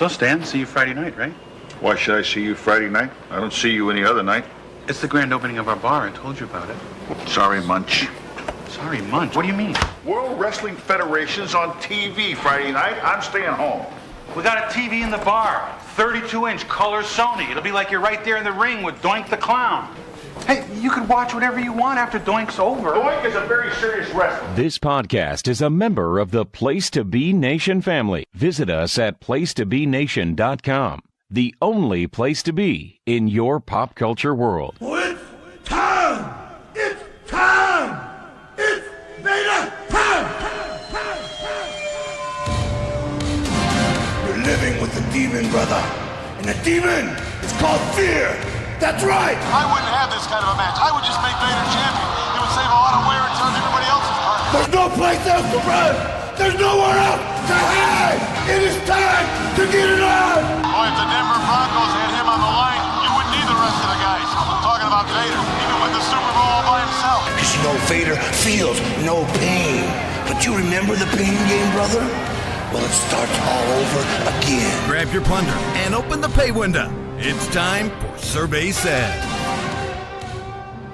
So, Stan, see you Friday night, right? Why should I see you Friday night? I don't see you any other night. It's the grand opening of our bar. I told you about it. Sorry, Munch. Sorry, Munch. What do you mean? World Wrestling Federation's on TV Friday night. I'm staying home. We got a TV in the bar. 32-inch color Sony. It'll be like you're right there in the ring with Doink the Clown. Hey, you can watch whatever you want after Doink's over. Doink is a very serious wrestler. This podcast is a member of the Place to Be Nation family. Visit us at placetobenation.com. The only place to be in your pop culture world. It's time! It's time! It's Vader time! You're living with the demon, brother. And the demon is called fear. That's right! I wouldn't have this kind of a match. I would just make Vader champion. It would save a lot of wear and tear on everybody else's part. There's no place else to run! There's nowhere else to hide! It is time to get it on! Boy, if the Denver Broncos had him on the line, you wouldn't need the rest of the guys. I'm talking about Vader. He could win the Super Bowl all by himself. Because you know Vader feels no pain. But you remember the pain game, brother? Well, it starts all over again. Grab your plunder and open the pay window. It's time for Survey Says.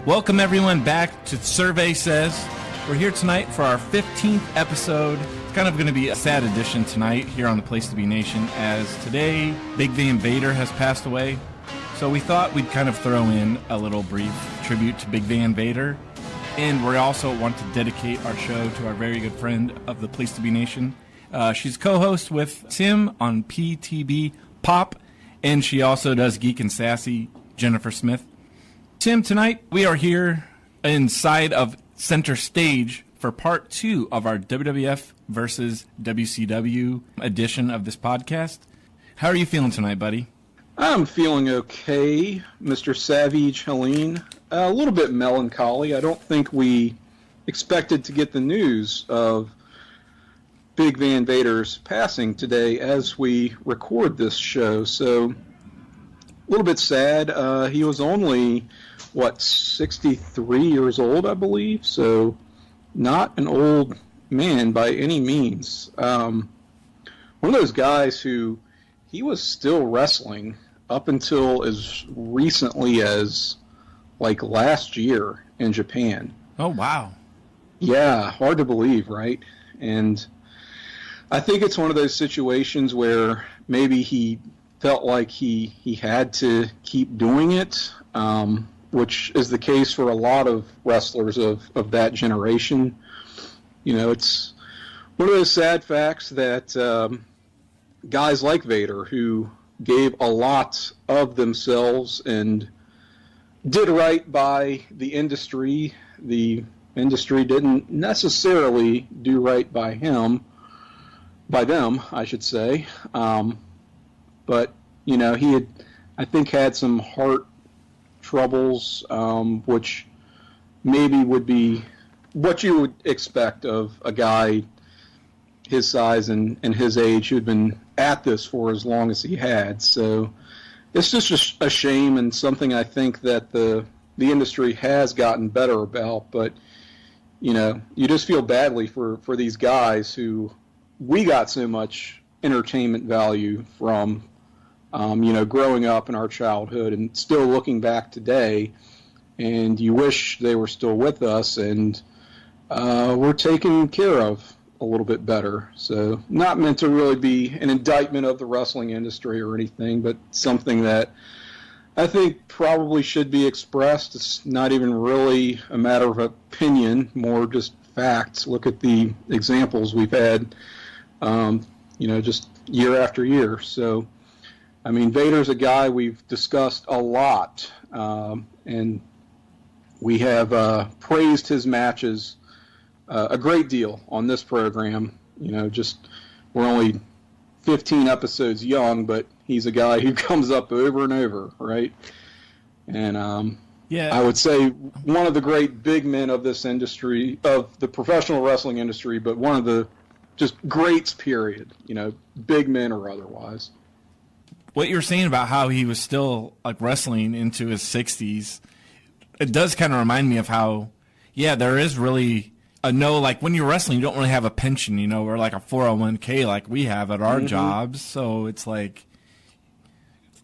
Welcome everyone back to Survey Says. We're here tonight for our 15th episode. It's kind of going to be a sad edition tonight here on the Place to Be Nation, as today Big Van Vader has passed away. So we thought we'd kind of throw in a little brief tribute to Big Van Vader. And we also want to dedicate our show to our very good friend of the Place to Be Nation. She's co-host with Tim on PTB Pop, and she also does Geek and Sassy, Jennifer Smith. Tim, tonight we are here inside of Center Stage for part 2 of our WWF versus WCW edition of this podcast. How are you feeling tonight, buddy? I'm feeling okay, Mr. Savage Helene. A little bit melancholy. I don't think we expected to get the news of Big Van Vader's passing today as we record this show, so a little bit sad. He was only, 63 years old, I believe, so not an old man by any means. One of those guys who, he was still wrestling up until as recently as, last year in Japan. Oh, wow. Yeah, hard to believe, right? And I think it's one of those situations where maybe he felt like he had to keep doing it, which is the case for a lot of wrestlers of that generation. You know, it's one of those sad facts that guys like Vader, who gave a lot of themselves and did right by the industry didn't necessarily do right by him. By them, I should say. But, he had, I think, had some heart troubles, which maybe would be what you would expect of a guy his size and his age who'd been at this for as long as he had. So it's just a shame, and something I think that the industry has gotten better about. But, you just feel badly for these guys who we got so much entertainment value from, growing up in our childhood and still looking back today, and you wish they were still with us and were taken care of a little bit better. So not meant to really be an indictment of the wrestling industry or anything, but something that I think probably should be expressed. It's not even really a matter of opinion, more just facts. Look at the examples we've had just year after year. So, Vader's a guy we've discussed a lot, and we have praised his matches a great deal on this program. We're only 15 episodes young, but he's a guy who comes up over and over, right? And I would say one of the great big men of this industry, of the professional wrestling industry, but one of the just greats, period, big men or otherwise. What you're saying about how he was still wrestling into his 60s, it does kind of remind me of how, there is really, no, like when you're wrestling, you don't really have a pension, or like a 401k like we have at our jobs. So it's like,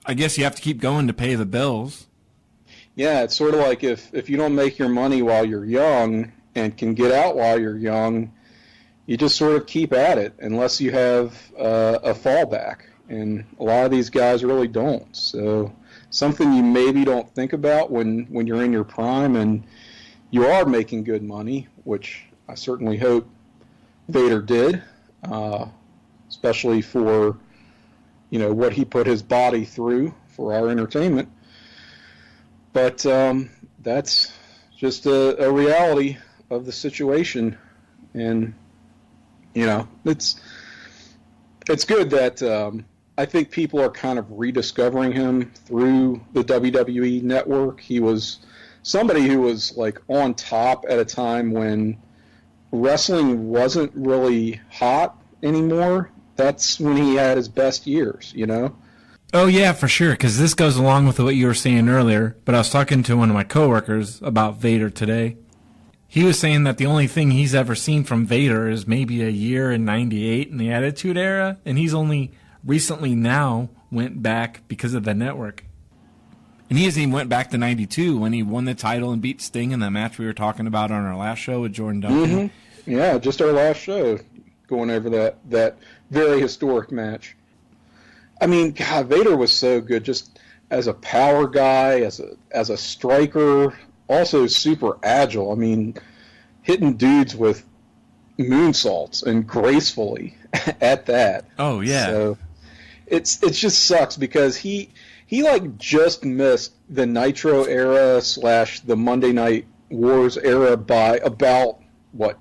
I guess you have to keep going to pay the bills. Yeah, it's sort of like if you don't make your money while you're young and can get out while you're young, you just sort of keep at it unless you have a fallback. And a lot of these guys really don't. So something you maybe don't think about when you're in your prime and you are making good money, which I certainly hope Vader did, especially for what he put his body through for our entertainment. But that's just a reality of the situation, and it's good that I think people are kind of rediscovering him through the WWE network. He was somebody who was like on top at a time when wrestling wasn't really hot anymore. That's when he had his best years, Oh, yeah, for sure, because this goes along with what you were saying earlier, but I was talking to one of my coworkers about Vader today. He was saying that the only thing he's ever seen from Vader is maybe a year in '98 in the Attitude Era, and he's only recently now went back because of the network. And he hasn't even went back to '92 when he won the title and beat Sting in that match we were talking about on our last show with Jordan Duncan. Yeah, just our last show, going over that very historic match. I mean, God, Vader was so good just as a power guy, as a striker, also super agile. I mean, hitting dudes with moonsaults and gracefully at that. Oh, yeah. So it just sucks because he like just missed the Nitro era / the Monday Night Wars era by about,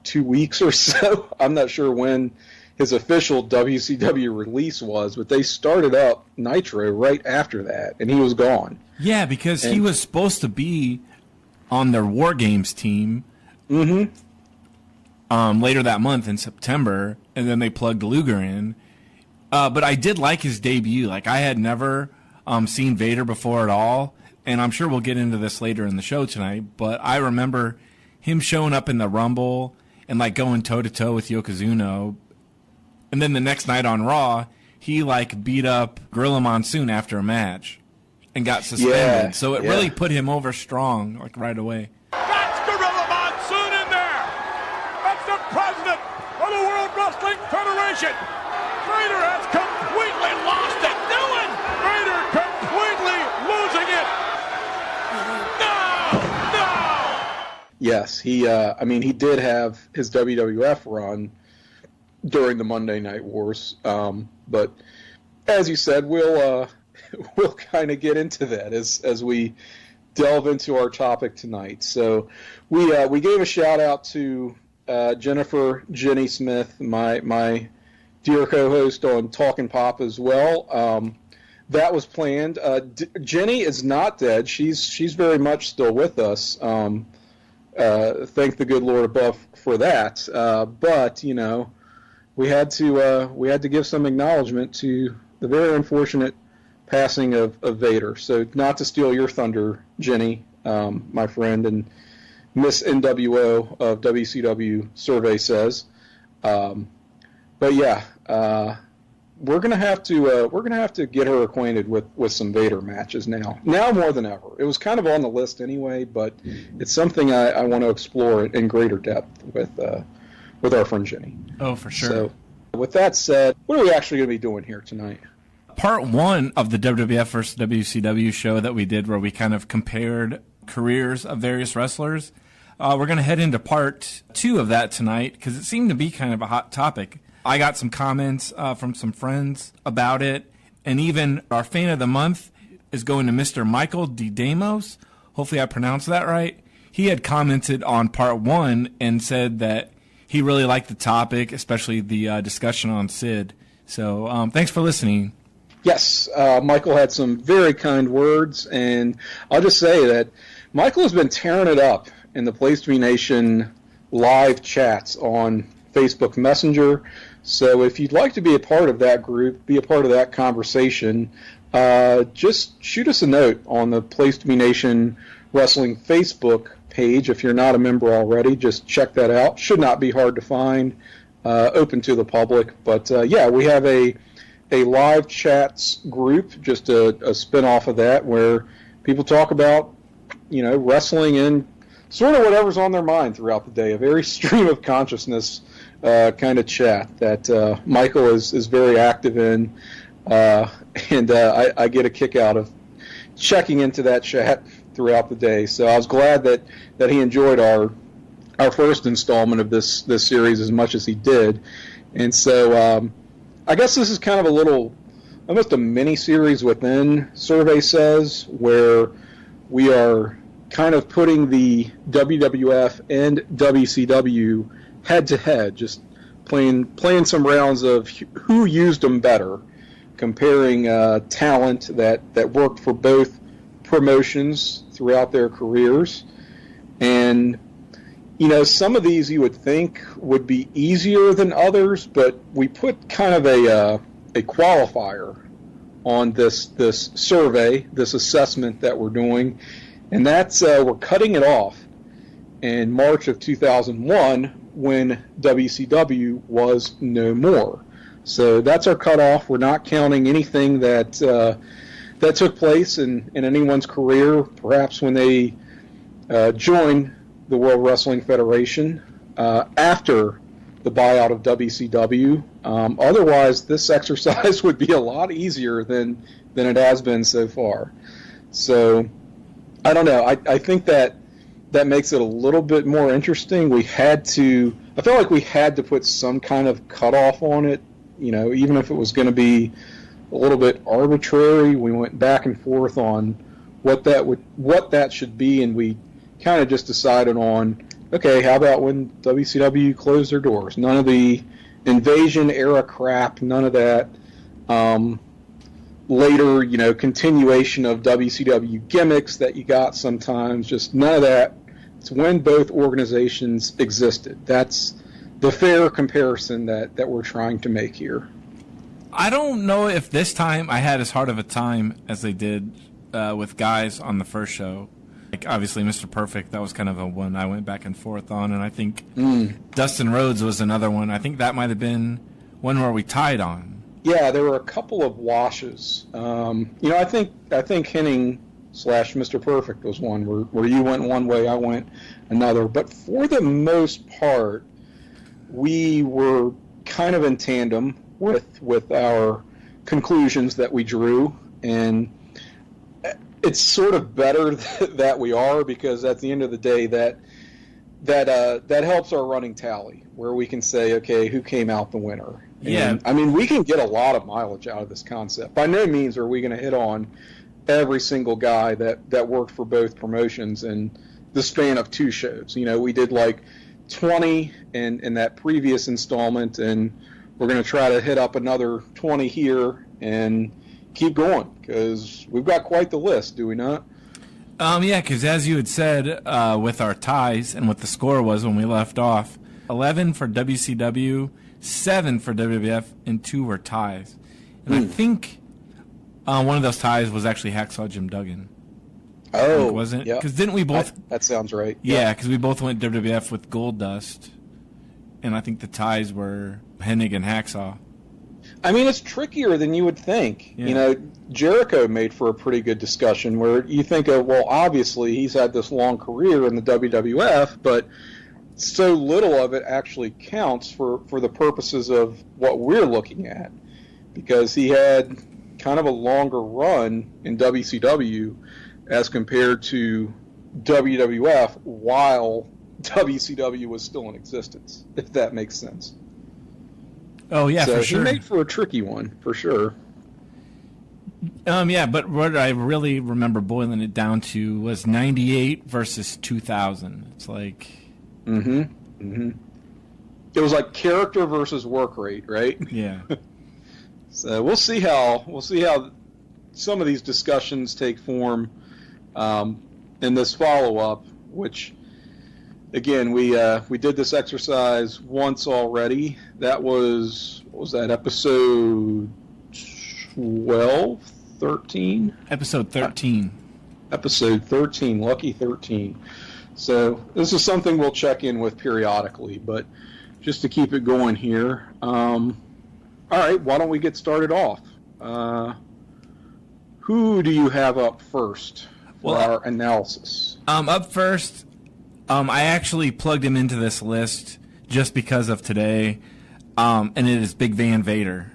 2 weeks or so? I'm not sure when his official WCW release was, but they started up Nitro right after that, and he was gone. Yeah, because he was supposed to be on their War Games team later that month in September, and then they plugged Luger in. But I did like his debut. Like, I had never seen Vader before at all, and I'm sure we'll get into this later in the show tonight, but I remember him showing up in the Rumble and, like, going toe-to-toe with Yokozuna. And then the next night on Raw, he beat up Gorilla Monsoon after a match and got suspended. Yeah, so it really put him over strong, right away. That's Gorilla Monsoon in there. That's the president of the World Wrestling Federation. Vader has completely lost it. Vader completely losing it. No. Yes, he did have his WWF run during the Monday Night Wars, but as you said, we'll kind of get into that as we delve into our topic tonight. So we gave a shout out to Jennifer Jenny Smith, my dear co-host on Talkin' Pop as well. That was planned. Jenny is not dead. She's very much still with us. Thank the good Lord above for that. But we had to give some acknowledgement to the very unfortunate passing of Vader. So not to steal your thunder, Jenny, my friend, and Miss NWO of WCW survey says. But yeah, we're gonna have to get her acquainted with some Vader matches now more than ever. It was kind of on the list anyway, but it's something I want to explore in greater depth with our friend Jenny. Oh, for sure. So, with that said, what are we actually going to be doing here tonight? Part 1 of the WWF versus WCW show that we did where we kind of compared careers of various wrestlers. We're going to head into part 2 of that tonight because it seemed to be kind of a hot topic. I got some comments from some friends about it, and even our fan of the month is going to Mr. Michael D. Damos. Hopefully I pronounced that right. He had commented on part 1 and said that he really liked the topic, especially the discussion on Sid. So thanks for listening. Yes, Michael had some very kind words, and I'll just say that Michael has been tearing it up in the Place to Be Nation live chats on Facebook Messenger. So if you'd like to be a part of that group, be a part of that conversation, just shoot us a note on the Place to Be Nation Wrestling Facebook page. If you're not a member already, just check that out. Should not be hard to find, open to the public. But yeah, we have a live chats group, just a spin-off of that, where people talk about, wrestling and sort of whatever's on their mind throughout the day. A very stream of consciousness kind of chat that Michael is very active in, and I get a kick out of checking into that chat throughout the day. So I was glad that he enjoyed our first installment of this series as much as he did. And so I guess this is kind of almost a mini series within Survey Says, where we are kind of putting the WWF and WCW head to head, just playing some rounds of who used them better, comparing talent that worked for both promotions throughout their careers. And some of these you would think would be easier than others, but we put kind of a qualifier on this survey, this assessment that we're doing, and that's we're cutting it off in March of 2001 when WCW was no more. So that's our cutoff. We're not counting anything that took place in anyone's career, perhaps when they joined the World Wrestling Federation after the buyout of WCW. Otherwise, this exercise would be a lot easier than it has been so far. So I don't know. I think that makes it a little bit more interesting. I felt like we had to put some kind of cutoff on it. Even if it was going to be a little bit arbitrary, we went back and forth on what that should be, and we kind of just decided on, okay, how about when WCW closed their doors? None of the invasion era crap, none of that. Later, continuation of WCW gimmicks that you got sometimes, just none of that. It's when both organizations existed. That's the fair comparison that we're trying to make here. I don't know if this time I had as hard of a time as they did with guys on the first show. Like, obviously, Mr. Perfect, that was kind of a one I went back and forth on, and I think Dustin Rhodes was another one. I think that might have been one where we tied on. Yeah, there were a couple of washes. I think Henning / Mr. Perfect was one where you went one way, I went another. But for the most part, we were kind of in tandem with our conclusions that we drew, and it's sort of better that we are, because at the end of the day, that helps our running tally, where we can say, okay, who came out the winner. Yeah. And we can get a lot of mileage out of this concept. By no means are we going to hit on every single guy that worked for both promotions in the span of two shows. We did like 20 in that previous installment, and we're going to try to hit up another 20 here and keep going, because we've got quite the list, do we not? Yeah, because as you had said, with our ties and what the score was when we left off, 11 for WCW, 7 for WWF, and 2 were ties. And I think one of those ties was actually Hacksaw Jim Duggan. Oh, wasn't it? Yep. Because didn't we both? That sounds right. Yeah, because we both went WWF with Goldust, and I think the ties were Hennig and Hacksaw. I mean, it's trickier than you would think. Yeah. Jericho made for a pretty good discussion, where you think of, well, obviously he's had this long career in the WWF, but so little of it actually counts for the purposes of what we're looking at, because he had kind of a longer run in WCW as compared to WWF while WCW was still in existence, if that makes sense. Oh, yeah, so for sure. He made for a tricky one, for sure. Yeah, but what I really remember boiling it down to was 98 versus 2000. It's like... It was like character versus work rate, right? Yeah. So we'll see how some of these discussions take form in this follow-up, which, again, we did this exercise once already. That was, what was that, episode 12, 13? Episode 13. Episode 13, lucky 13. So this is something we'll check in with periodically, but just to keep it going here. All right, why don't we get started off? Who do you have up first for our analysis? Up first, I actually plugged him into this list just because of today, and it is Big Van Vader.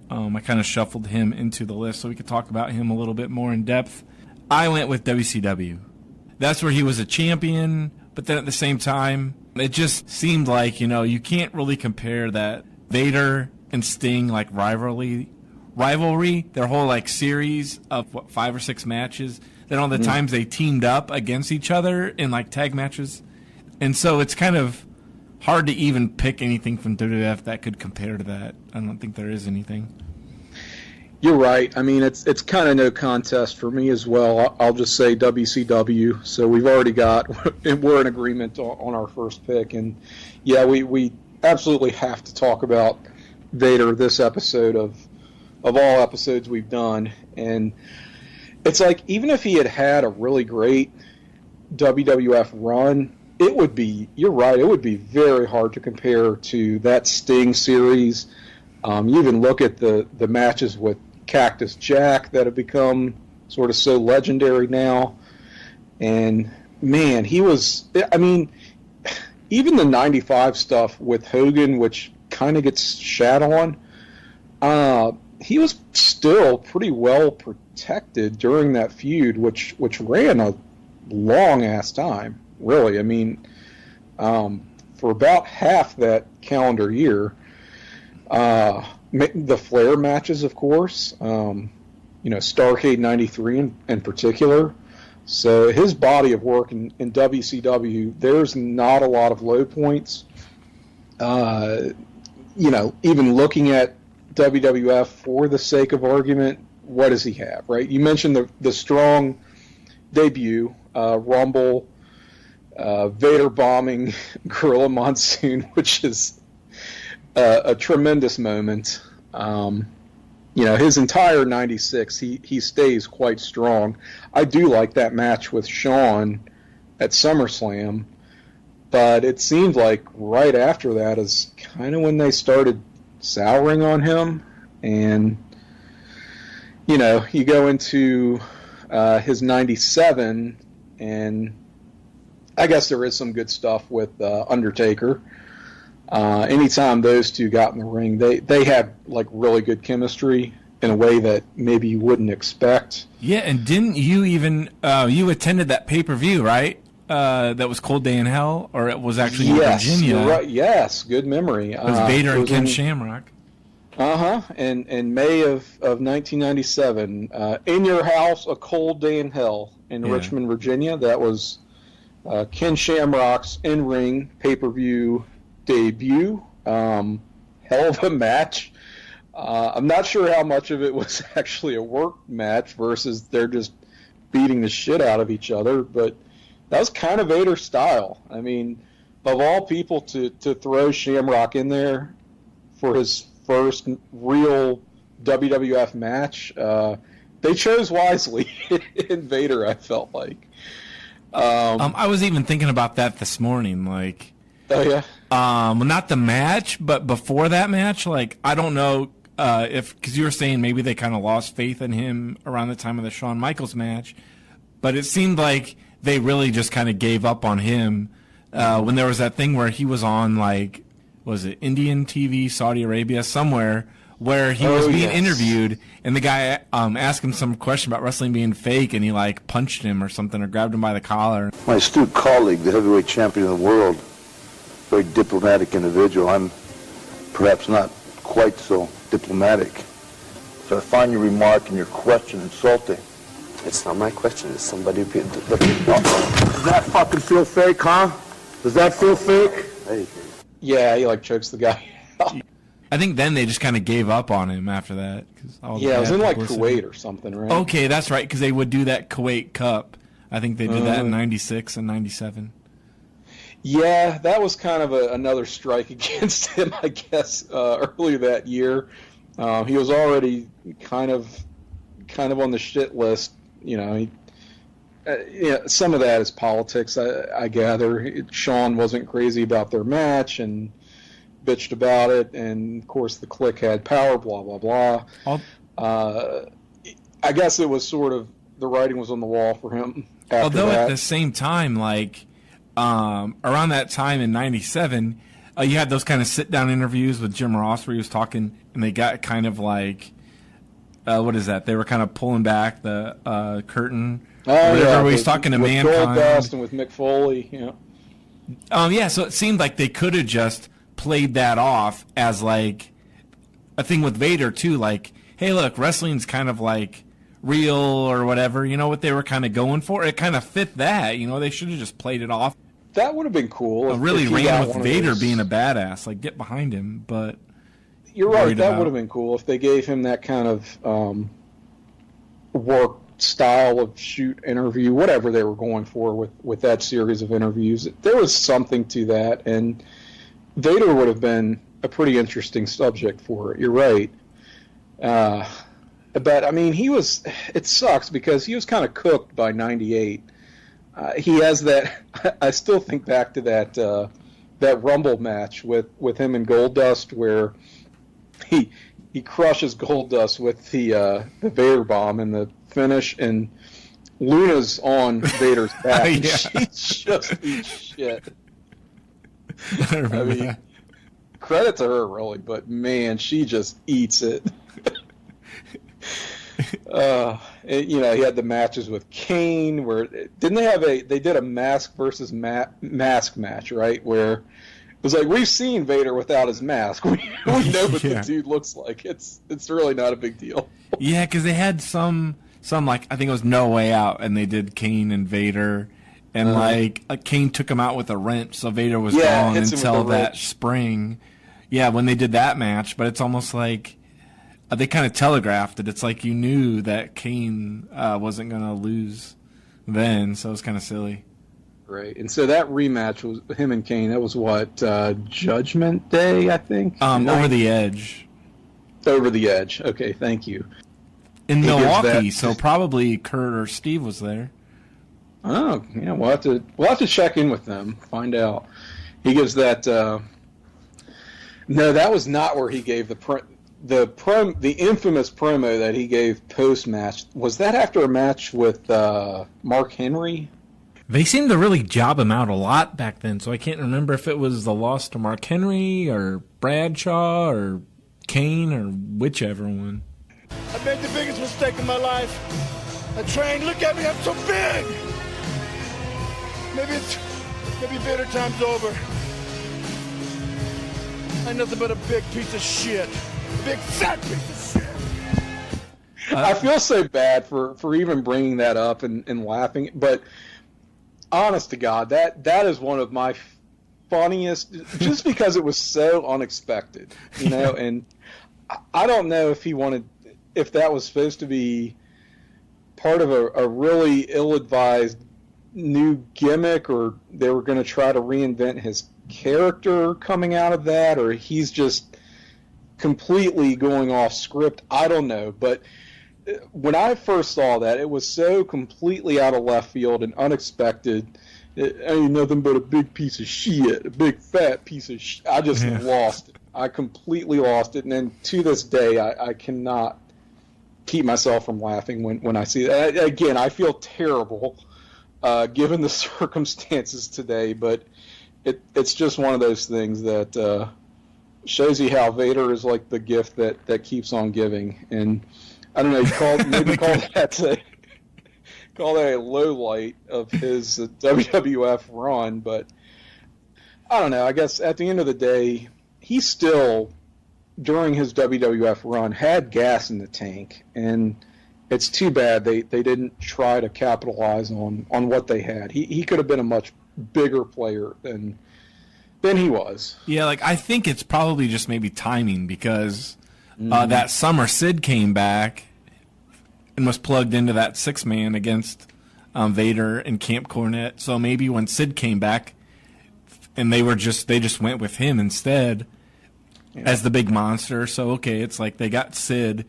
I kind of shuffled him into the list so we could talk about him a little bit more in depth. I went with WCW. That's where he was a champion, but then at the same time, it just seemed like, you can't really compare that Vader and Sting rivalry, their whole series of 5 or 6 matches, then all the times they teamed up against each other in tag matches. And so it's kind of hard to even pick anything from WWF that could compare to that. I don't think there is anything. You're right. I mean, it's kind of no contest for me as well. I'll just say WCW. So we've already we're in agreement on our first pick. And, yeah, we absolutely have to talk about Vader this episode of all episodes we've done. And it's like, even if he had a really great WWF run, you're right, it would be very hard to compare to that Sting series. You even look at the matches with Cactus Jack that have become sort of so legendary now. And, man, even the 95 stuff with Hogan, which kind of gets shat on, he was still pretty well protected during that feud, which ran a long-ass time, really. I mean, for about half that calendar year. The Flair matches, of course, Starrcade 93 in particular. So his body of work in WCW, there's not a lot of low points. Even looking at WWF for the sake of argument, what does he have, right? You mentioned the strong debut, Rumble, Vader bombing Gorilla Monsoon, which is a tremendous moment. His entire 96, he stays quite strong. I do like that match with Shawn at SummerSlam, but it seemed like right after that is kind of when they started souring on him. And, you go into his 97, and I guess there is some good stuff with Undertaker. Anytime those two got in the ring, they had really good chemistry in a way that maybe you wouldn't expect. Yeah, and didn't you even you attended that pay-per-view, right? That was Cold Day in Hell, or it was actually in Virginia. You're right. Yes, good memory. It was Vader and Ken Shamrock. In May of 1997, in your house, A Cold Day in Hell in Richmond, Virginia. That was Ken Shamrock's in-ring pay-per-view debut. Hell of a match. I'm not sure how much of it was actually a work match versus they're just beating the shit out of each other, but that was kind of Vader's style. I mean, of all people to throw Shamrock in there for his first real WWF match, they chose wisely in Vader, I felt like. I was even thinking about that this morning, Oh, yeah? Well, not the match, but before that match, I don't know because you were saying maybe they kind of lost faith in him around the time of the Shawn Michaels match, but it seemed like they really just kind of gave up on him when there was that thing where he was on, was it Indian TV, Saudi Arabia, somewhere, where he was being interviewed, and the guy asked him some question about wrestling being fake, and he punched him or something, or grabbed him by the collar. My astute colleague, the heavyweight champion of the world, very diplomatic individual. I'm perhaps not quite so diplomatic. So I find your remark and your question insulting. It's not my question, it's somebody... Does that fucking feel fake, huh? Does that feel fake? Hey. Yeah, he chokes the guy out. I think then they just kind of gave up on him after that. Yeah, it was in Kuwait or something, right? Okay, that's right, because they would do that Kuwait Cup. I think they did that in 96 and 97. Yeah, that was kind of another strike against him, I guess, earlier that year. He was already kind of on the shit list. He some of that is politics, I gather. Shawn wasn't crazy about their match and bitched about it, and of course the Clique had power, blah, blah, blah. I guess it was sort of, the writing was on the wall for him after Although that. at the same time, like, around that time in 97, you had those kind of sit-down interviews with Jim Ross where he was talking, and they got kind of like, what is that? They were kind of pulling back the curtain. Where he's talking to Mankind. Goldust and with Mick Foley, yeah, so it seemed like they could have just played that off as like a thing with Vader too, like, hey, look, wrestling's kind of like real or whatever. You know what they were kind of going for? It kind of fit that. You know, they should have just played it off. That would have been cool. Really ran with Vader being a badass, like get behind him. But you're right, that would have been cool if they gave him that kind of work style of shoot interview, whatever they were going for with that series of interviews. There was something to that, and Vader would have been a pretty interesting subject for it. You're right. But, I mean, it sucks because he was kind of cooked by 98. He has that, I still think back to that Rumble match with him and Goldust where he crushes Goldust with the Vader bomb in the finish, and Luna's on Vader's back. And she just eats shit. I mean, that. Credit to her, really, but man, she just eats it. He had the matches with Kane, where they did a mask versus mask match, right? Where it was like, we've seen Vader without his mask. We know what the dude looks like. It's really not a big deal. Yeah, because they had some like, I think it was No Way Out, and they did Kane and Vader, and Kane took him out with a wrench, so Vader was gone until that spring. Yeah, when they did that match, but it's almost like they kind of telegraphed it. It's like you knew that Kane wasn't going to lose then, so it was kind of silly. Right, and so that rematch was him and Kane. That was what, Judgment Day, I think? Over the Edge. Over the Edge. Okay, thank you. In Milwaukee, so probably Kurt or Steve was there. Oh, yeah, we'll have to check in with them, find out. He gives that. No, that was not where he gave the infamous promo that he gave post match. Was that after a match with Mark Henry? They seemed to really job him out a lot back then, so I can't remember if it was the loss to Mark Henry or Bradshaw or Kane or whichever one. I made the biggest mistake of my life. I trained. Look at me, I'm so big. Maybe bitter time's over. I'm nothing but a big piece of shit. A big fat piece of shit. I feel so bad for even bringing that up and laughing, but honest to God, that is one of my funniest, just because it was so unexpected, and I don't know if that was supposed to be part of a really ill-advised new gimmick, or they were going to try to reinvent his character coming out of that, or he's just completely going off script. I don't know, but when I first saw that, it was so completely out of left field and unexpected. It ain't nothing but a big piece of shit, a big fat piece of shit. I just lost it. I completely lost it, and then to this day, I cannot keep myself from laughing when I see that. Again, I feel terrible given the circumstances today, but it's just one of those things that shows you how Vader is like the gift that keeps on giving. And I don't know, call that a low light of his WWF run, but I don't know. I guess at the end of the day, he still, during his WWF run, had gas in the tank, and it's too bad they didn't try to capitalize on what they had. He could have been a much bigger player than he was. Yeah, like I think it's probably just maybe timing, because that summer Sid came back and was plugged into that 6-man against Vader and Camp Cornette. So maybe when Sid came back, and they just went with him instead as the big monster. So okay, it's like they got Sid,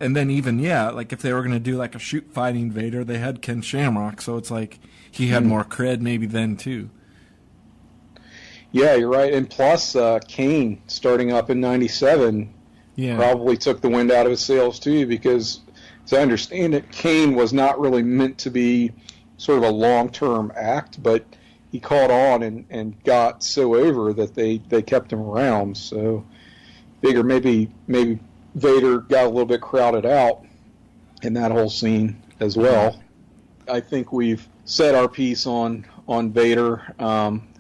And then even, like if they were going to do like a shoot fighting Vader, they had Ken Shamrock. So it's like he had more cred maybe then too. Yeah, you're right. And plus, Kane starting up in 97 probably took the wind out of his sails too, because as I understand it, Kane was not really meant to be sort of a long-term act, but he caught on and got so over that they kept him around. So figure maybe Vader got a little bit crowded out in that whole scene as well. I think we've said our piece on Vader.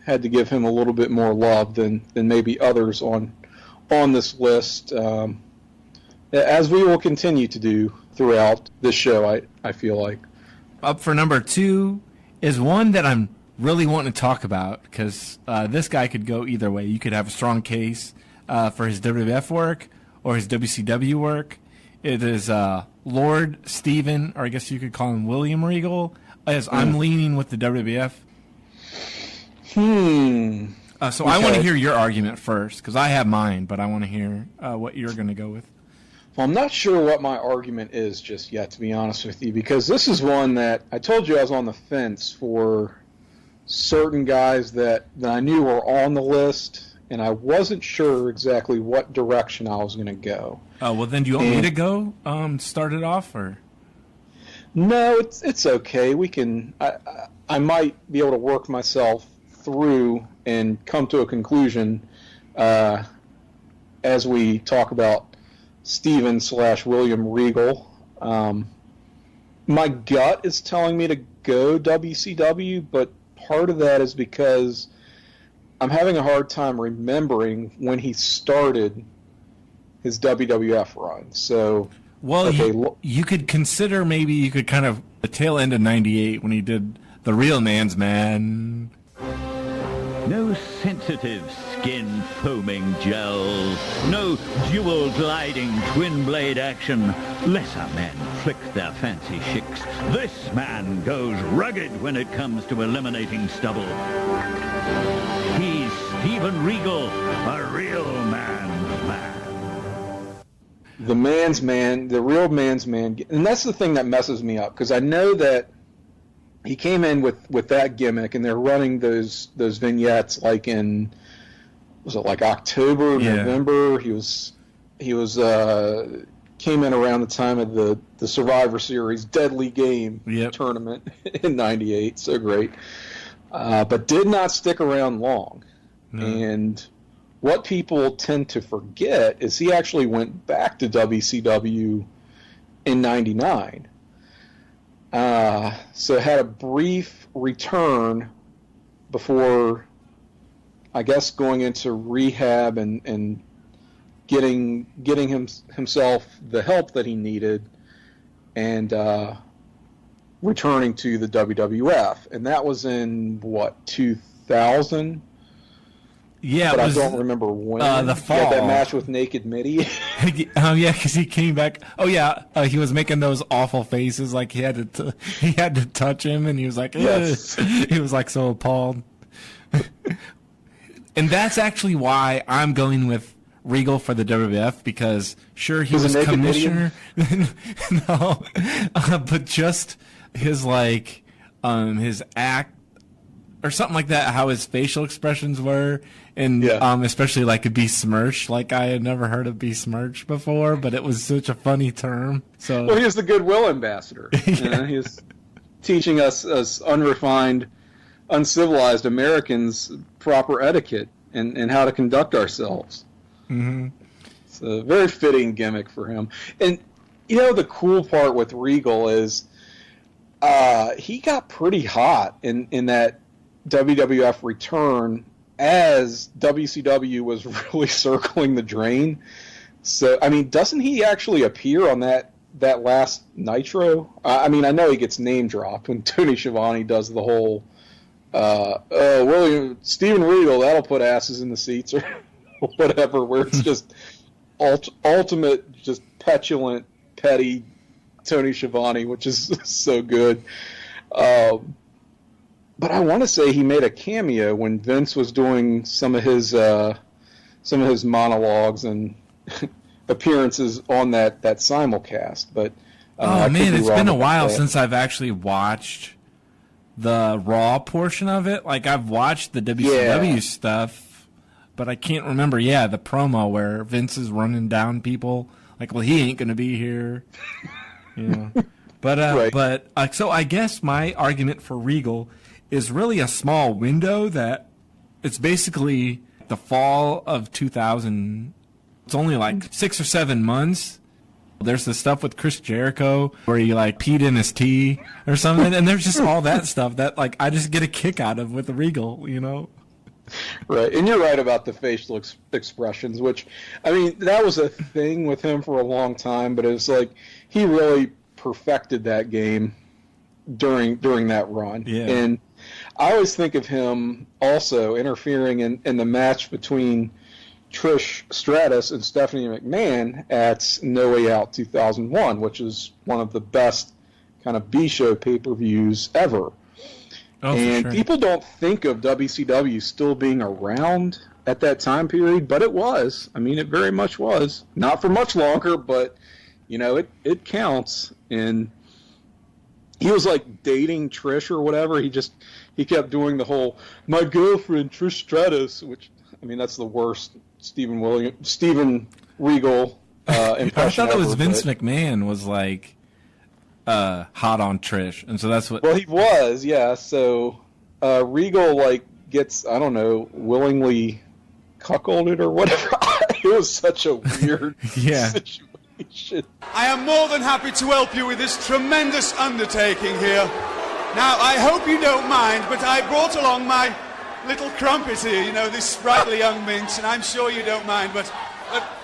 Had to give him a little bit more love than maybe others on this list, as we will continue to do throughout this show, I feel like. Up for number 2 is one that I'm really wanting to talk about, because this guy could go either way. You could have a strong case for his WWF work or his WCW work. It is Lord Stephen, or I guess you could call him William Regal, as I'm leaning with the WWF. So Okay. I want to hear your argument first, because I have mine, but I want to hear what you're going to go with. Well, I'm not sure what my argument is just yet, to be honest with you, because this is one that I told you I was on the fence for certain guys that I knew were on the list, and I wasn't sure exactly what direction I was going to go. Well, then do you want me to go start it off, or? No, it's okay. We can. I might be able to work myself through and come to a conclusion as we talk about Stephen/William Regal. My gut is telling me to go WCW, but part of that is because I'm having a hard time remembering when he started his WWF run. So, well, okay, you could consider maybe you could kind of the tail end of '98 when he did The Real Man's Man. No sensitive skin foaming gels, no dual gliding twin blade action. Lesser men flick their fancy shicks. This man goes rugged when it comes to eliminating stubble. He's Stephen Regal, a real man's man. The man's man, the real man's man, and that's the thing that messes me up, because I know that he came in with that gimmick, and they're running those vignettes like in, was it like October, November? He was came in around the time of the Survivor Series Deadly Game tournament in '98. So great, but did not stick around long. No. And what people tend to forget is he actually went back to WCW in '99. So had a brief return before, I guess, going into rehab and getting himself the help that he needed, and returning to the WWF. And that was in, what, 2000? Yeah, but it was, I don't remember when. The fall. He had that match with Naked Mitty. Oh yeah, because he came back. Oh yeah, he was making those awful faces, like he had to touch him, and he was like, yes. He was like so appalled. And that's actually why I'm going with Regal for the WWF, because sure he was commissioner, no, but just his his act or something like that, how his facial expressions were. And especially like a besmirch, like I had never heard of besmirch before, but it was such a funny term. So, well, he was the goodwill ambassador. You know, he was teaching us as unrefined, uncivilized Americans proper etiquette and how to conduct ourselves. Mm-hmm. It's a very fitting gimmick for him. And you know, the cool part with Regal is he got pretty hot in that WWF return, as WCW was really circling the drain. So, I mean, doesn't he actually appear on that last Nitro? I mean, I know he gets name dropped when Tony Schiavone does the whole, Stephen Regal, that'll put asses in the seats, or whatever, where it's just ultimate, just petulant, petty Tony Schiavone, which is so good. But I want to say he made a cameo when Vince was doing some of his monologues, and appearances on that simulcast. But oh man, it's been a while since I've actually watched the Raw portion of it. Like, I've watched the WCW stuff, but I can't remember. Yeah, the promo where Vince is running down people. Like, well, he ain't gonna be here. But right. So I guess my argument for Regal is really a small window that it's basically the fall of 2000. It's only like 6 or 7 months. There's the stuff with Chris Jericho where he like peed in his tea or something, and there's just all that stuff that like I just get a kick out of with the Regal, Right, and you're right about the facial expressions, which, I mean, that was a thing with him for a long time, but it's like he really perfected that game during that run. Yeah. And I always think of him also interfering in the match between Trish Stratus and Stephanie McMahon at No Way Out 2001, which is one of the best kind of B-show pay-per-views ever. Oh, and sure. People don't think of WCW still being around at that time period, but it was. I mean, it very much was. Not for much longer, but, it counts. And he was like dating Trish or whatever. He kept doing the whole, my girlfriend, Trish Stratus, which, I mean, that's the worst Steven Regal impression I thought it was ever, Vince McMahon was like hot on Trish, and so that's what. Well, he was, yeah. So Regal like gets, I don't know, willingly cuckolded or whatever. It was such a weird situation. I am more than happy to help you with this tremendous undertaking here. Now, I hope you don't mind, but I brought along my little crumpet here, this sprightly young minx, and I'm sure you don't mind, but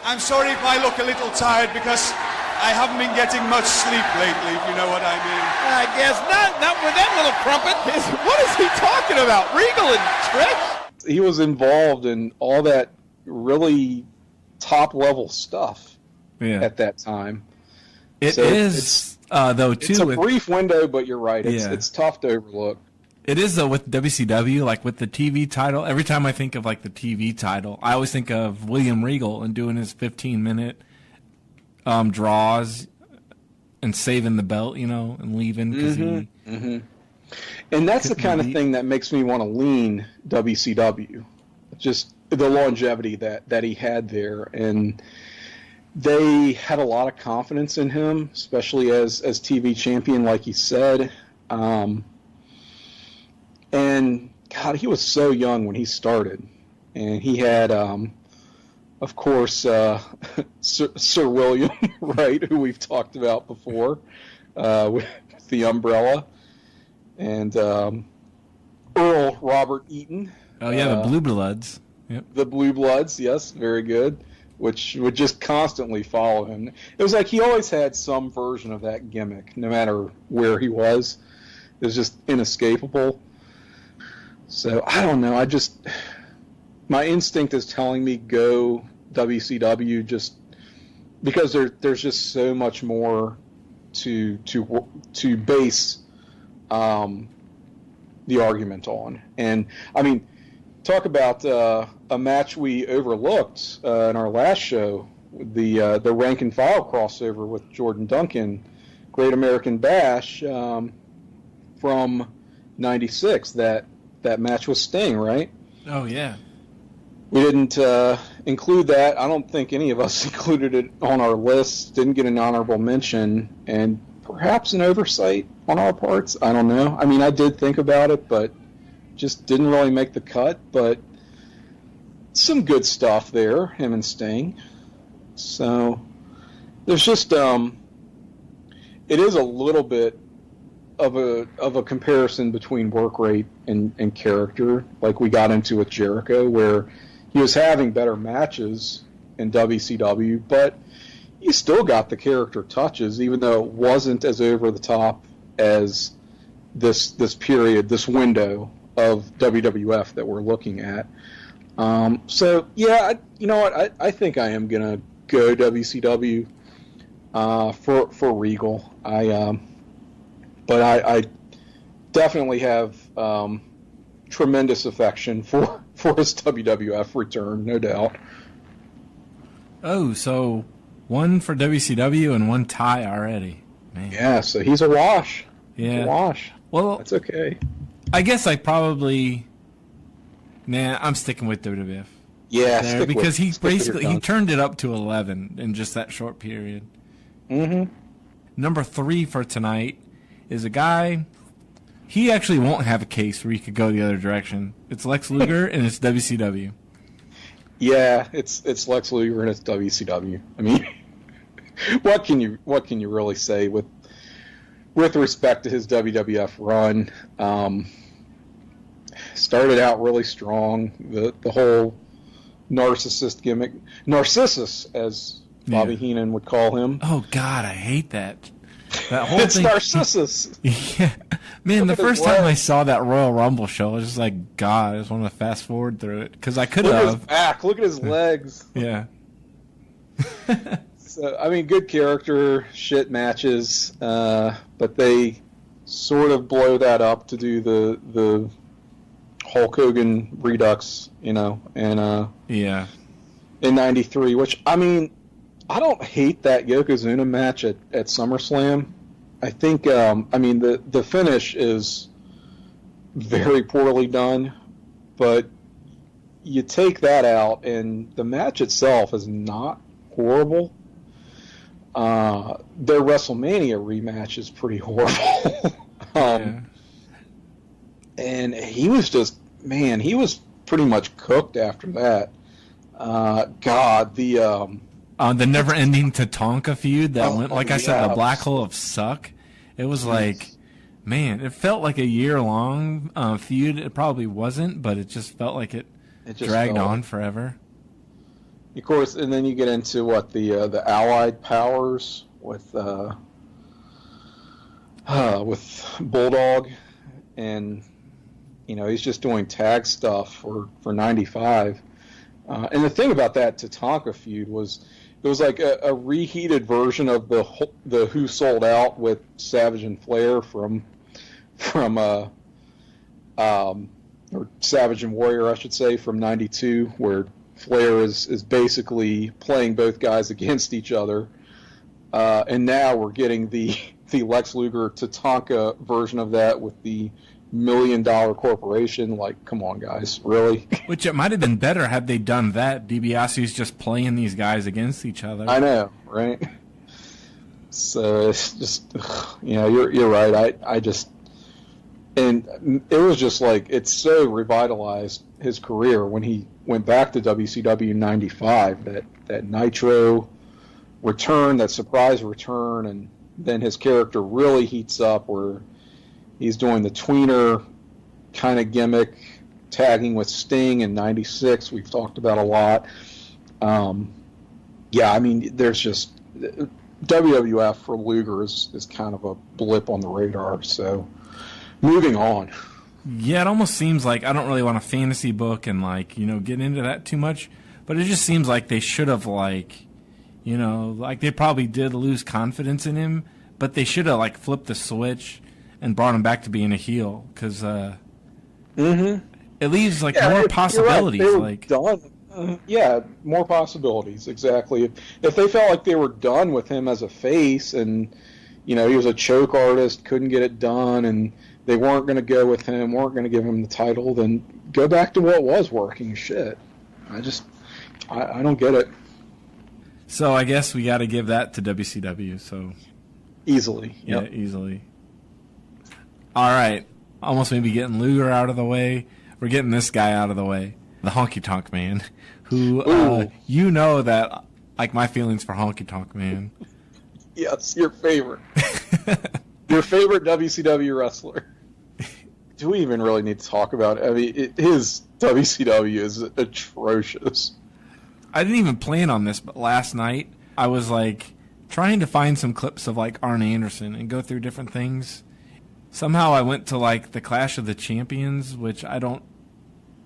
I'm sorry if I look a little tired because I haven't been getting much sleep lately, if you know what I mean. I guess not with that little crumpet. What is he talking about? Regal and Trish? He was involved in all that really top-level stuff at that time. It is, though, too. It's a brief window, but you're right. It's tough to overlook. It is, though, with WCW, like with the TV title. Every time I think of, like, the TV title, I always think of William Regal and doing his 15-minute draws and saving the belt, and leaving. And that's the kind of thing that makes me want to lean WCW. Just the longevity that he had there. And they had a lot of confidence in him, especially as TV champion, like you said. And, God, he was so young when he started. And he had, of course, Sir William, right, who we've talked about before, with the umbrella. And Earl Robert Eaton. Oh, yeah, the Blue Bloods. Yep. The Blue Bloods, yes, very good, which would just constantly follow him. It was like he always had some version of that gimmick, no matter where he was. It was just inescapable. So, I don't know. My instinct is telling me go WCW just because there's just so much more to base the argument on. And, I mean, talk about a match we overlooked in our last show, the rank and file crossover with Jordan Duncan, Great American Bash from '96. That match with Sting, right? Oh yeah. We didn't include that. I don't think any of us included it on our list. Didn't get an honorable mention, and perhaps an oversight on our parts. I don't know. I mean, I did think about it, but just didn't really make the cut. But some good stuff there, him and Sting. So there's just it is a little bit of a comparison between work rate and character, like we got into with Jericho, where he was having better matches in WCW, but he still got the character touches, even though it wasn't as over the top as this period, this window of WWF that we're looking at. So yeah, you know what? I think I am gonna go WCW for Regal. But I definitely have tremendous affection for his WWF return, no doubt. Oh, so One for WCW and one tie already. Man. Yeah, so he's a wash. Yeah. He's a wash. Well, that's okay. I guess I probably... Nah, I'm sticking with WWF. Yeah, there, because he turned it up to 11 in just that short period. Mm-hmm. Number 3 for tonight is a guy... He actually won't have a case where he could go the other direction. It's Lex Luger and it's WCW. Yeah, it's Lex Luger and it's WCW. I mean, what can you really say with respect to his WWF run? Started out really strong. The whole narcissist gimmick, Narcissus, as Bobby Heenan would call him. Oh God, I hate that. That whole it's thing. Narcissus. Yeah, man. The first time I saw that Royal Rumble show, I was just like, God, I just want to fast forward through it because I could have. Look at his back. Look at his legs. Yeah. So I mean, good character, shit matches, but they sort of blow that up to do the Hulk Hogan Redux, and yeah, in '93, which I mean. I don't hate that Yokozuna match at SummerSlam. I think, the finish is very poorly done, but you take that out, and the match itself is not horrible. Their WrestleMania rematch is pretty horrible. And he was just, man, he was pretty much cooked after that. The never-ending Tatanka feud that went, like I said, the black hole of suck. It was like, man, it felt like a year-long feud. It probably wasn't, but it just felt like it dragged on forever. Of course, and then you get into the Allied powers with Bulldog, and he's just doing tag stuff for '95. And the thing about that Tatanka feud was. It was like a reheated version of the Who Sold Out with Savage and Flair from or Savage and Warrior, I should say, from '92, where Flair is basically playing both guys against each other, and now we're getting the Lex Luger Tatanka version of that with the $1 million corporation. Like, come on, guys, really? Which it might have been better had they done that. DiBiase's just playing these guys against each other. I know, right? So it's just, you're right. I just, and it was just like, it's so revitalized his career when he went back to WCW in '95, that Nitro return, that surprise return, and then his character really heats up where he's doing the tweener kind of gimmick, tagging with Sting in '96. We've talked about a lot. There's just WWF for Luger is kind of a blip on the radar. So, moving on. Yeah, it almost seems like I don't really want a fantasy book and get into that too much, but it just seems like they should have they probably did lose confidence in him, but they should have flipped the switch and brought him back to being a heel because it leaves more possibilities. Right. Done. More possibilities. Exactly. If they felt like they were done with him as a face, and he was a choke artist, couldn't get it done, and they weren't going to go with him, weren't going to give him the title, then go back to what was working. Shit. I don't get it. So I guess we got to give that to WCW. So easily. Yep. Yeah, easily. All right, almost maybe getting Luger out of the way. We're getting this guy out of the way, the Honky Tonk Man, who that my feelings for Honky Tonk Man. Yes, your favorite. Your favorite WCW wrestler. Do we even really need to talk about it? I mean, his WCW is atrocious. I didn't even plan on this, but last night I was trying to find some clips of Arn Anderson and go through different things. Somehow I went to the Clash of the Champions, which I don't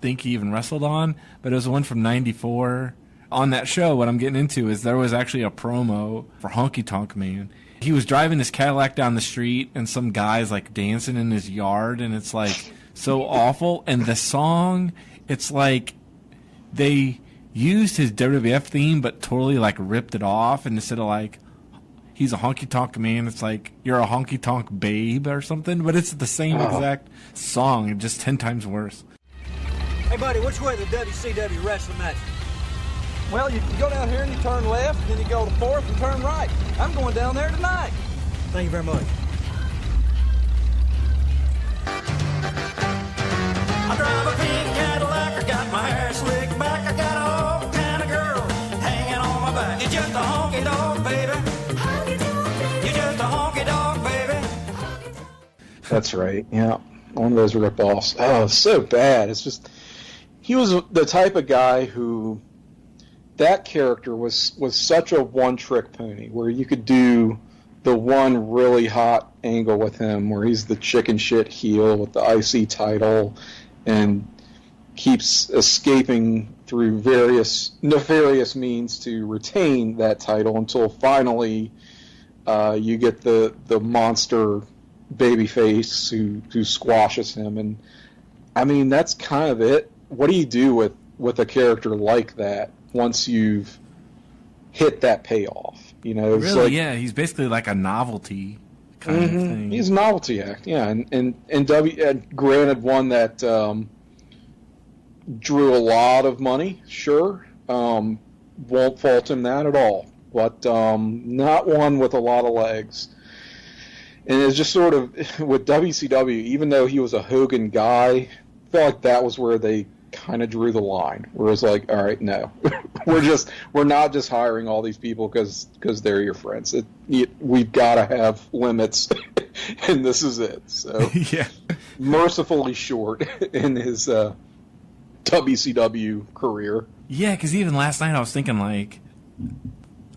think he even wrestled on, but it was one from '94. On that show, what I'm getting into is there was actually a promo for Honky Tonk Man. He was driving his Cadillac down the street, and some guy's dancing in his yard, and it's so awful. And the song, it's they used his WWF theme, but totally like ripped it off, and instead of like he's a honky tonk man, it's like you're a honky tonk babe or something. But it's the same exact song, and just 10 times worse. Hey buddy, which way the WCW wrestling match? Well, you go down here and you turn left, and then you go to 4th and turn right. I'm going down there tonight. Thank you very much. I drive a pink Cadillac, I got my hair slicked back, I got all kind of girl hanging on my back. You're just a honky dog, baby. You're just a honky dog, baby. That's right. Yeah, one of those rip-offs. Oh, so bad. It's just he was the type of guy who that character was such a one-trick pony, where you could do the one really hot angle with him, where he's the chicken shit heel with the IC title, and keeps escaping through various nefarious means to retain that title until finally you get the monster babyface who squashes him. And I mean, that's kind of it. What do you do with a character like that once you've hit that payoff? You know, it's really, like, yeah, he's basically like a novelty kind of thing. He's a novelty act, yeah, and granted, one that drew a lot of money, sure, won't fault him that at all, but not one with a lot of legs. And it's just sort of with WCW, even though he was a Hogan guy, I felt like that was where they kind of drew the line, where it's like, all right, no, we're not just hiring all these people because they're your friends. We've got to have limits, and this is it. So yeah, mercifully short in his WCW career. Yeah, because even last night I was thinking like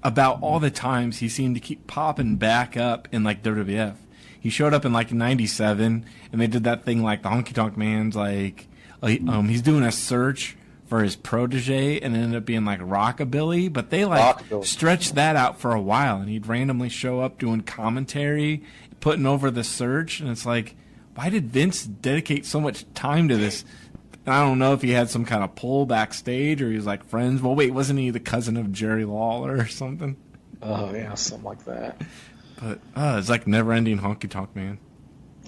about all the times he seemed to keep popping back up in like WWF. He showed up in like '97, and they did that thing like the Honky Tonk Man's like he's doing a search for his protege, and it ended up being like Rockabilly, but they like stretched that out for a while, and he'd randomly show up doing commentary, putting over the search, and it's like, why did Vince dedicate so much time to this? And I don't know if he had some kind of pull backstage, or he was like friends. Well, wait, wasn't he the cousin of Jerry Lawler or something? Oh yeah, something like that. But it's like never-ending Honky Tonk Man.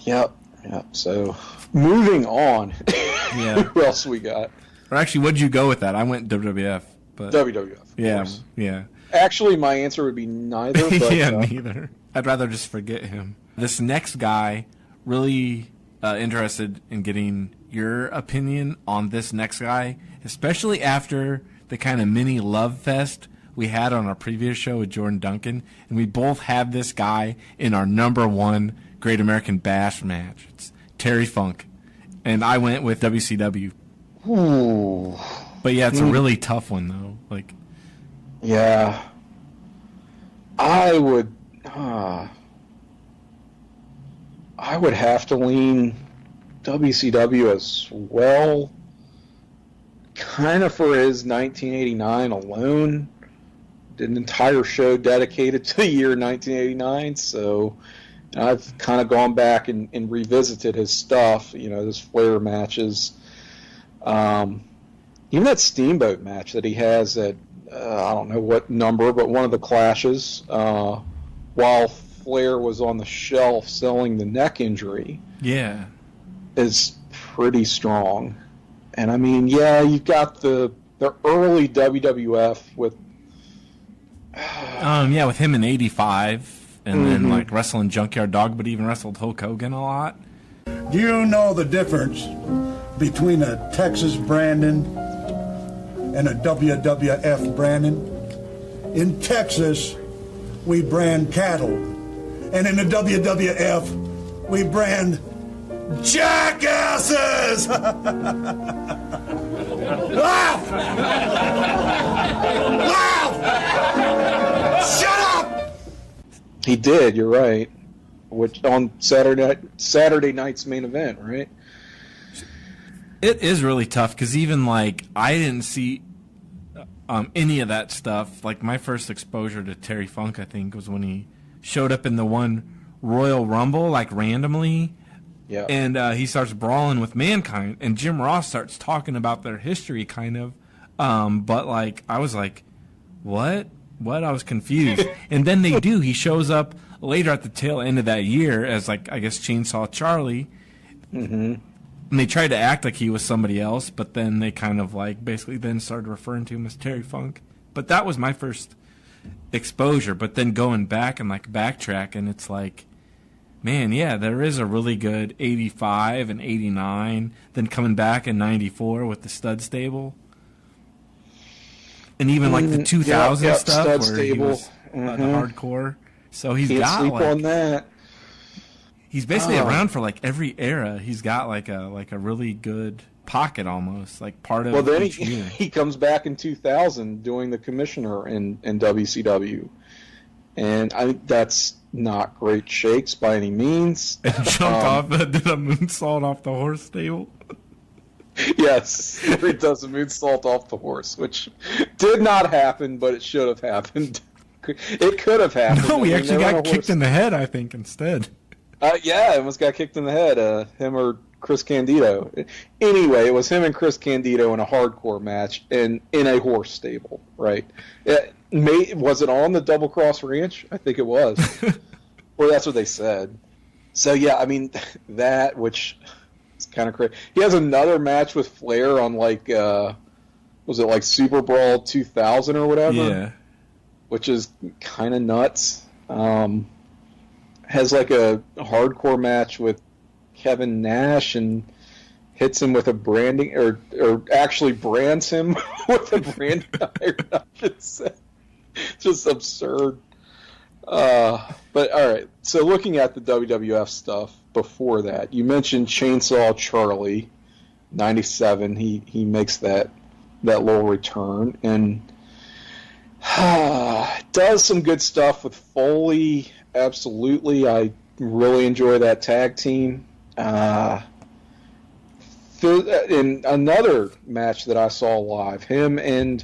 Yep. So moving on. Yeah. Who else we got? Or actually, what'd you go with that? I went WWF. But WWF. Yeah, course. Yeah. Actually, my answer would be neither. But, yeah, neither. I'd rather just forget him. This next guy, really interested in getting your opinion on this next guy, especially after the kind of mini love fest we had on our previous show with Jordan Duncan, and we both have this guy in our #1 Great American Bash match. It's Terry Funk, and I went with WCW. Ooh. But yeah, it's a really tough one though. Like, yeah, I would have to lean WCW as well, kind of for his 1989 alone. Did an entire show dedicated to the year 1989, so I've kind of gone back and revisited his stuff, his Flair matches. Even that Steamboat match that he has at, I don't know what number, but one of the clashes, while Flair was on the shelf selling the neck injury. Yeah. Is pretty strong. And I mean, yeah, you've got the early WWF with with him in '85, and then like wrestling Junkyard Dog, but even wrestled Hulk Hogan a lot. Do you know the difference between a Texas Brandon and a WWF Brandon? In Texas, we brand cattle, and in the WWF, we brand jackasses! Laugh! Laugh! Shut up! He did, you're right. Which on Saturday night's main event, right? It is really tough because even like I didn't see any of that stuff. Like my first exposure to Terry Funk, I think, was when he showed up in the one Royal Rumble, like randomly. Yeah. And he starts brawling with Mankind, and Jim Ross starts talking about their history, kind of But like I was like, what? I was confused. And then they do. He shows up later at the tail end of that year as like I guess Chainsaw Charlie. Mm-hmm. And they tried to act like he was somebody else, but then they kind of like basically then started referring to him as Terry Funk. But that was my first exposure. But then going back and like backtrack, and it's like, man, yeah, there is a really good 85 and 89, then coming back in 94 with the Stud Stable. And even like the 2000 stuff where Stable. he was the hardcore. So he's Can't got sleep like, on that. He's basically around for like every era. He's got like a really good pocket almost, like part of. Well, then each year. he comes back in 2000 doing the commissioner in WCW, and I think that's not great shakes by any means. And jumped off, did a moonsault off the horse stable. Yes, he does a moonsault off the horse, which did not happen, but it should have happened. It could have happened. No, he actually got kicked in the head, I think, instead. Yeah, he almost got kicked in the head. Him or Chris Candido. Anyway, it was him and Chris Candido in a hardcore match in a horse stable, right? Was it on the Double Cross Ranch? I think it was. Well, that's what they said. So, yeah, I mean, that, which is kind of crazy. He has another match with Flair on, like, was it like Super Brawl 2000 or whatever? Yeah. Which is kind of nuts. Has like a hardcore match with Kevin Nash and hits him with a branding, or actually brands him with a branding iron, I should say. Just absurd. But all right, so looking at the WWF stuff before that, you mentioned Chainsaw Charlie, 97. He makes that little return and does some good stuff with Foley. Absolutely, I really enjoy that tag team. In another match that I saw live, him and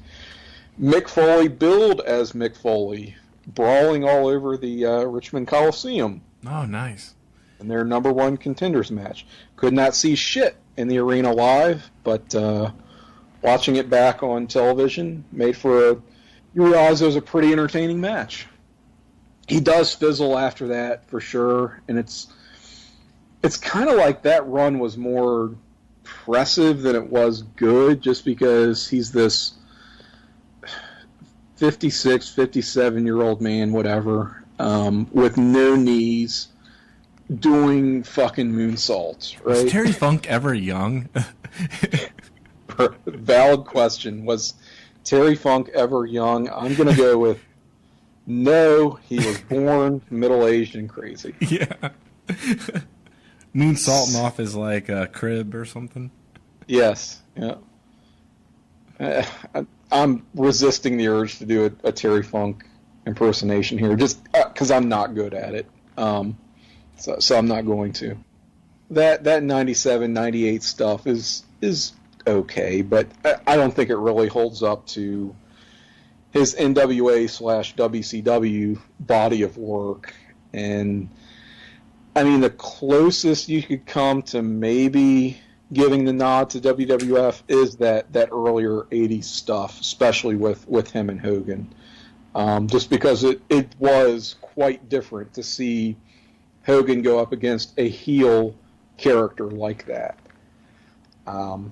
Mick Foley billed as Mick Foley, brawling all over the Richmond Coliseum. Oh, nice. In their number one contenders match. Could not see shit in the arena live, but watching it back on television made for you realize it was a pretty entertaining match. He does fizzle after that for sure, and it's kind of like that run was more impressive than it was good, just because he's this 56, 57-year-old man, whatever, with no knees, doing fucking moonsaults, right? Was Terry Funk ever young? Valid question. Was Terry Funk ever young? I'm going to go with no, he was born middle-aged and crazy. Yeah. Moonsaulting off his, like, crib or something? Yes, yeah. I'm resisting the urge to do a Terry Funk impersonation here, just because I'm not good at it. So I'm not going to. That 97, 98 stuff is okay, but I don't think it really holds up to his NWA/WCW body of work. And I mean, the closest you could come to maybe giving the nod to WWF is that earlier 80s stuff, especially with him and Hogan. Just because it was quite different to see Hogan go up against a heel character like that. Though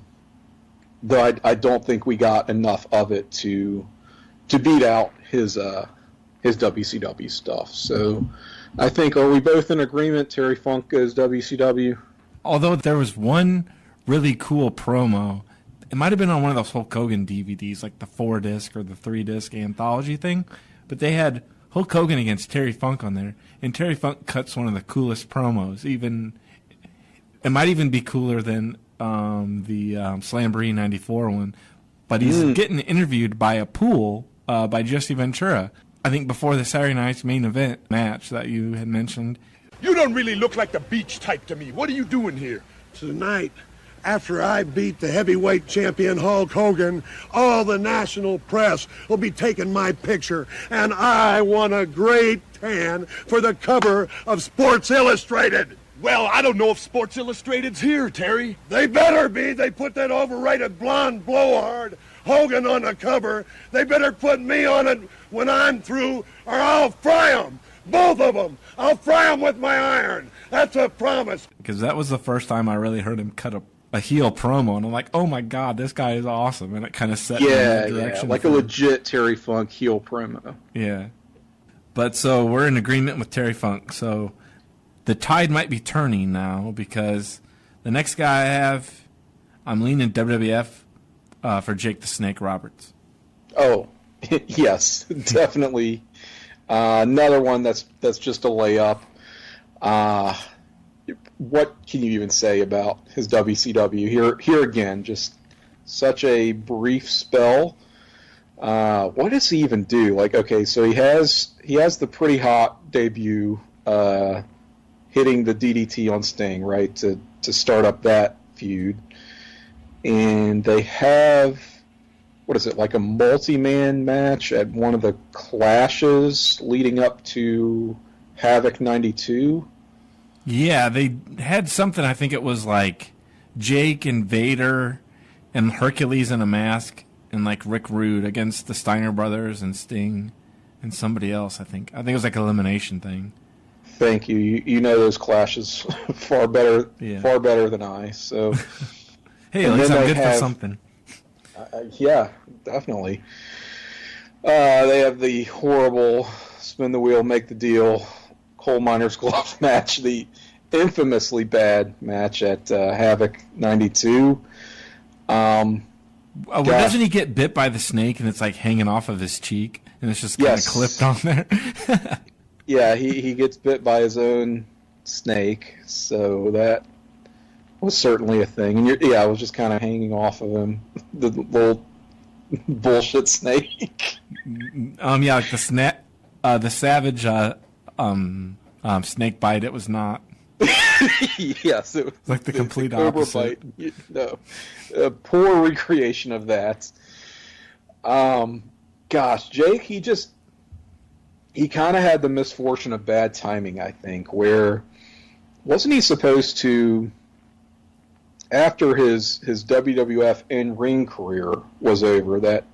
I don't think we got enough of it to beat out his WCW stuff. So I think, are we both in agreement? Terry Funk goes WCW? Although there was one really cool promo. It might have been on one of those Hulk Hogan DVDs, like the 4-disc or the 3-disc anthology thing. But they had Hulk Hogan against Terry Funk on there. And Terry Funk cuts one of the coolest promos. It might even be cooler than the Slamboree 94 one. But he's getting interviewed by a pool by Jesse Ventura. I think before the Saturday Night's main event match that you had mentioned. You don't really look like the beach type to me. What are you doing here? Tonight, after I beat the heavyweight champion Hulk Hogan, all the national press will be taking my picture, and I won a great tan for the cover of Sports Illustrated. Well, I don't know if Sports Illustrated's here, Terry. They better be. They put that overrated blonde blowhard Hogan on the cover. They better put me on it when I'm through, or I'll fry them. Both of them. I'll fry them with my iron. That's a promise. Because that was the first time I really heard him cut a heel promo, and I'm like, oh my God, this guy is awesome. And it kind of set me in that direction. Like a legit Terry Funk heel promo. Yeah. But so we're in agreement with Terry Funk. So the tide might be turning now, because the next guy I have, I'm leaning WWF for Jake the Snake Roberts. Oh, yes, definitely. Another one that's just a layup. What can you even say about his WCW? Here again, just such a brief spell. What does he even do? Like, okay, so he has the pretty hot debut, hitting the DDT on Sting, right, to start up that feud. And they have, what is it, like a multi-man match at one of the clashes leading up to Havoc 92? Yeah, they had something, I think it was like Jake and Vader and Hercules in a mask and like Rick Rude against the Steiner brothers and Sting and somebody else, I think. I think it was like an elimination thing. Thank you. You know those clashes far better than I. So hey, at least I'm good for something. Yeah, definitely. They have the horrible spin the wheel, make the deal, coal miner's glove match, the infamously bad match at Havoc 92. Doesn't he get bit by the snake and it's like hanging off of his cheek and it's just kind of clipped on there? Yeah, he gets bit by his own snake, so that was certainly a thing. And it was just kind of hanging off of him, the little bullshit snake. Like the savage snake bite. It was not. Yes, it was like the complete cobra opposite. Bite. No, a poor recreation of that. Gosh, Jake, he kind of had the misfortune of bad timing, I think, where wasn't he supposed to, after his WWF in-ring career was over, that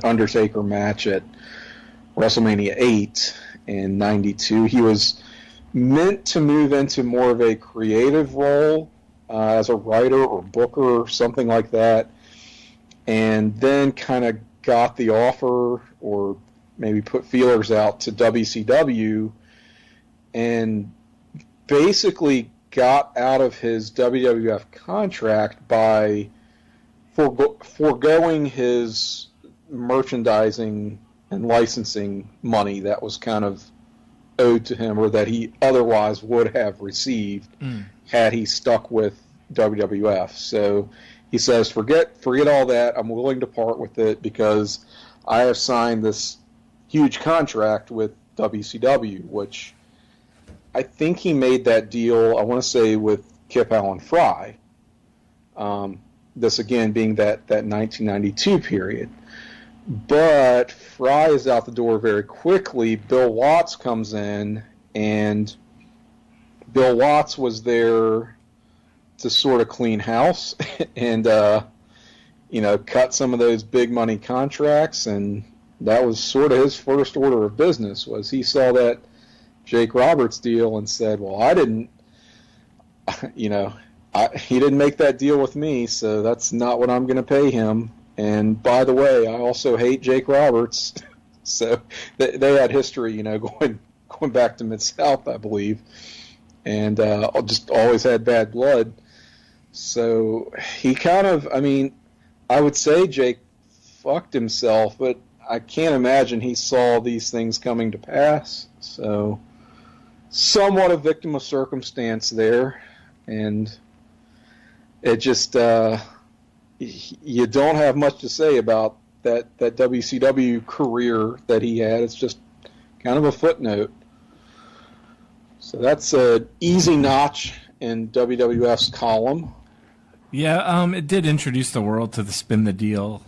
Undertaker match at WrestleMania 8 in 92, he was meant to move into more of a creative role as a writer or booker or something like that, and then kind of got the offer or maybe put feelers out to WCW and basically got out of his WWF contract by foregoing his merchandising and licensing money that was kind of owed to him, or that he otherwise would have received had he stuck with WWF. So he says, forget all that. I'm willing to part with it because I have signed this huge contract with WCW, which I think he made that deal, I want to say, with Kip Allen Fry. This, again, being that 1992 period. But Fry is out the door very quickly. Bill Watts comes in, and Bill Watts was there to sort of clean house and, cut some of those big money contracts. And that was sort of his first order of business, was he saw that Jake Roberts deal and said, well, he didn't make that deal with me, so that's not what I'm going to pay him. And by the way, I also hate Jake Roberts. So they had history, going back to Mid-South, I believe, and just always had bad blood. So he kind of, I would say Jake fucked himself, but I can't imagine he saw these things coming to pass. So somewhat a victim of circumstance there, and it just you don't have much to say about that WCW career that he had. It's just kind of a footnote. So that's an easy notch in WWF's column. Yeah, it did introduce the world to the spin the deal,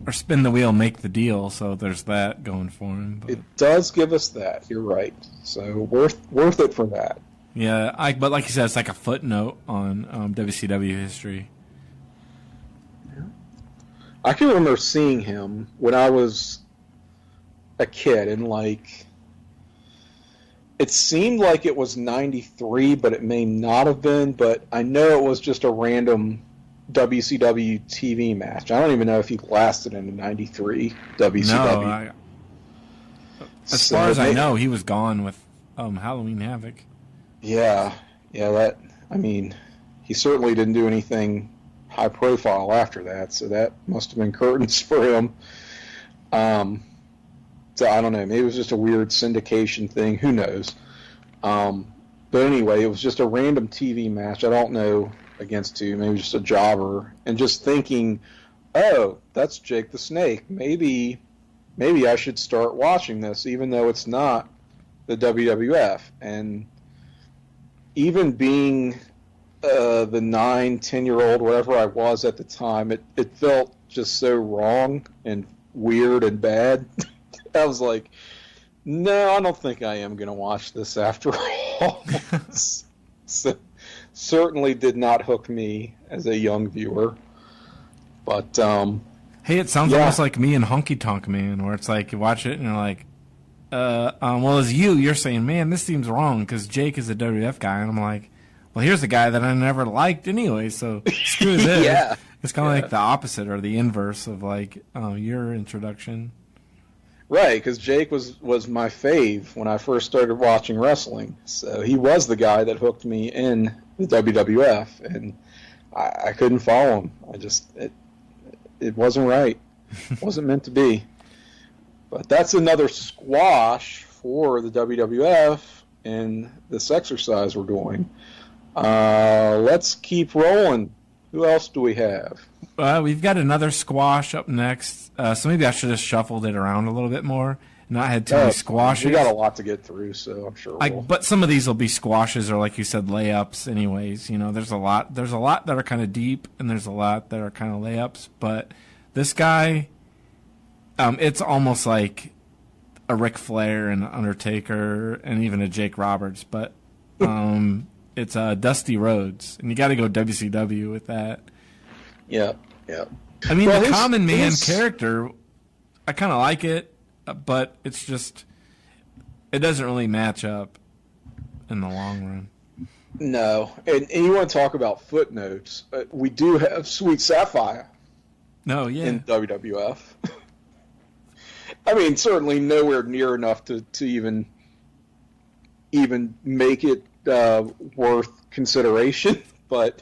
or spin the wheel, make the deal. So there's that going for him. But it does give us that. You're right. So worth it for that. Yeah, but like you said, it's like a footnote on WCW history. I can remember seeing him when I was a kid, and like, it seemed like it was 93, but it may not have been, but I know it was just a random WCW TV match. I don't even know if he lasted in the 93 WCW. No, as far as I know, he was gone with Halloween Havoc. Yeah, I mean, he certainly didn't do anything high profile after that, so that must have been curtains for him. So I don't know, maybe it was just a weird syndication thing, who knows. But anyway, it was just a random TV match, I don't know against who, maybe just a jobber, and just thinking, oh, that's Jake the Snake, maybe I should start watching this, even though it's not the WWF. And even being the 9-10-year-old, whatever I was at the time, it felt just so wrong and weird and bad. I was like, no, I don't think I am going to watch this after all. So, certainly did not hook me as a young viewer. But, hey, it sounds almost like me and Honky Tonk Man, where it's like you watch it and you're like, well, as you're saying, man, this seems wrong because Jake is a WWF guy. And I'm like, well, here's a guy that I never liked anyway, so screw this. Yeah. It's kind of like the opposite or the inverse of like your introduction. Right, because Jake was my fave when I first started watching wrestling. So he was the guy that hooked me in the WWF, and I couldn't follow him. It wasn't right. It wasn't meant to be. But that's another squash for the WWF and this exercise we're doing. Let's keep rolling. Who else do we have? We've got another squash up next. So maybe I should have shuffled it around a little bit more, not had too many squashes. We got a lot to get through, so I'm sure but some of these will be squashes or, like you said, layups anyways. You know, there's a lot that are kind of deep, and there's a lot that are kind of layups. But this guy, it's almost like a Ric Flair and Undertaker and even a Jake Roberts. But it's Dusty Rhodes, and you got to go WCW with that. Yeah. I mean, the common man character, I kind of like it, but it's just, it doesn't really match up in the long run. No, and you want to talk about footnotes? We do have Sweet Sapphire. No, yeah. In WWF. I mean, certainly nowhere near enough to even make it worth consideration, but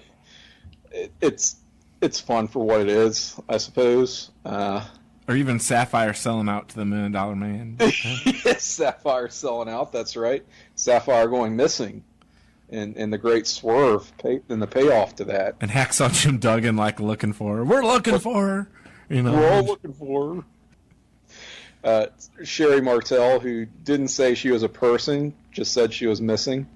it's fun for what it is, I suppose. Or even Sapphire selling out to the $1 Million Man. Yes, Sapphire selling out, that's right. Sapphire going missing. And the great swerve and the payoff to that. And Hacksaw Jim Duggan like looking for her. We're looking for her. You know, we're all looking for her. Sherry Martel, who didn't say she was a person, just said she was missing.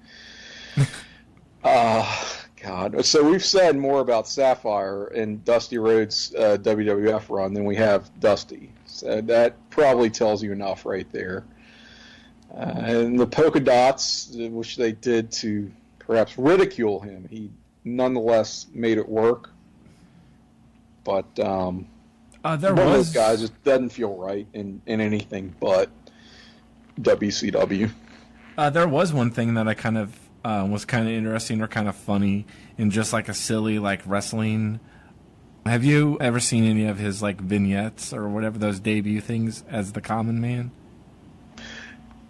God. So we've said more about Sapphire and Dusty Rhodes' WWF run than we have Dusty. So that probably tells you enough right there. And the polka dots, which they did to perhaps ridicule him, he nonetheless made it work. But one of those guys just doesn't feel right in anything but WCW. There was one thing that I kind of was kind of interesting or kind of funny in just like a silly like wrestling. Have you ever seen any of his like vignettes or whatever, those debut things as the Common Man?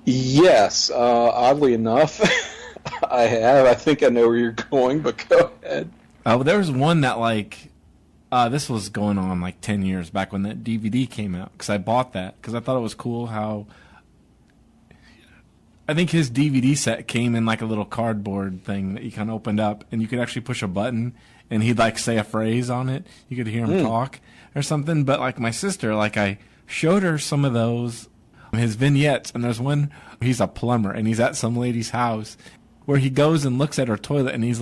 Yes, oddly enough, I have. I think I know where you're going, but go ahead. There was one that like this was going on like 10 years back when that DVD came out, because I bought that because I thought it was cool how I think his DVD set came in like a little cardboard thing that you kind of opened up, and you could actually push a button, and he'd like say a phrase on it. You could hear him talk or something. But like my sister, like I showed her some of those, his vignettes, and there's one where he's a plumber, and he's at some lady's house where he goes and looks at her toilet, and he's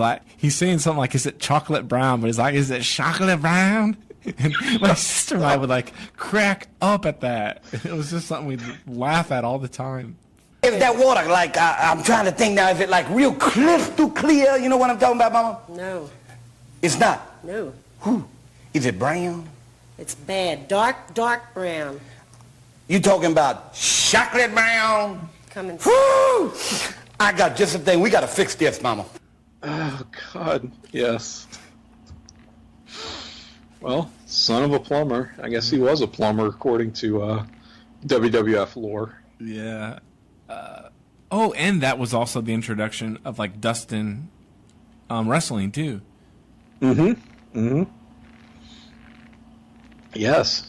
saying something like, is it chocolate brown? But he's like, is it chocolate brown? And my sister and I would like crack up at that. It was just something we'd laugh at all the time. Is that water, like, I'm trying to think now, is it like real crystal clear? You know what I'm talking about, Mama? No. It's not? No. Whew. Is it brown? It's bad. Dark, dark brown. You talking about chocolate brown? Come and Woo! I got just the thing. We got to fix this, Mama. Oh, God, yes. Well, son of a plumber. I guess he was a plumber, according to WWF lore. Yeah. Oh, and that was also the introduction of, like, Dustin wrestling, too. Yes.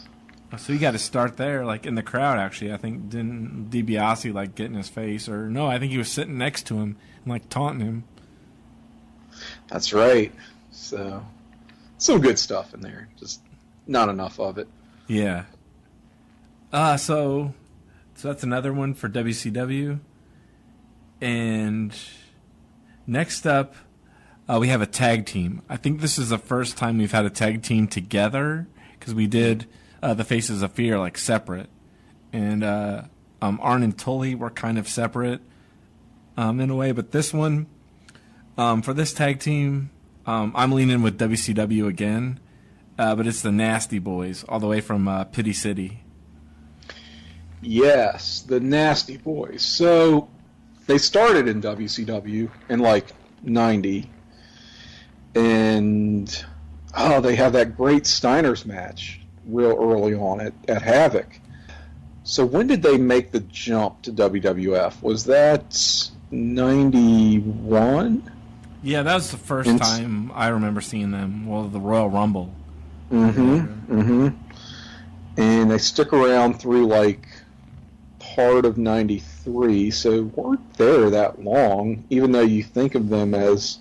So you got to start there, like, in the crowd, actually. I think, didn't DiBiase, like, get in his face? Or, no, I think he was sitting next to him and, like, taunting him. That's right. So, some good stuff in there. Just not enough of it. Yeah. So that's another one for WCW. And next up, we have a tag team. I think this is the first time we've had a tag team together, because we did the Faces of Fear, like, separate. And Arn and Tully were kind of separate in a way. But this one, for this tag team, I'm leaning with WCW again. But it's the Nasty Boys, all the way from Pity City. Yes, the Nasty Boys. So they started in WCW in, like, 90. And, they had that great Steiner's match real early on at Havoc. So when did they make the jump to WWF? Was that 91? Yeah, that was the first time I remember seeing them. Well, the Royal Rumble. And they stick around through, like, part of 93, so weren't there that long, even though you think of them as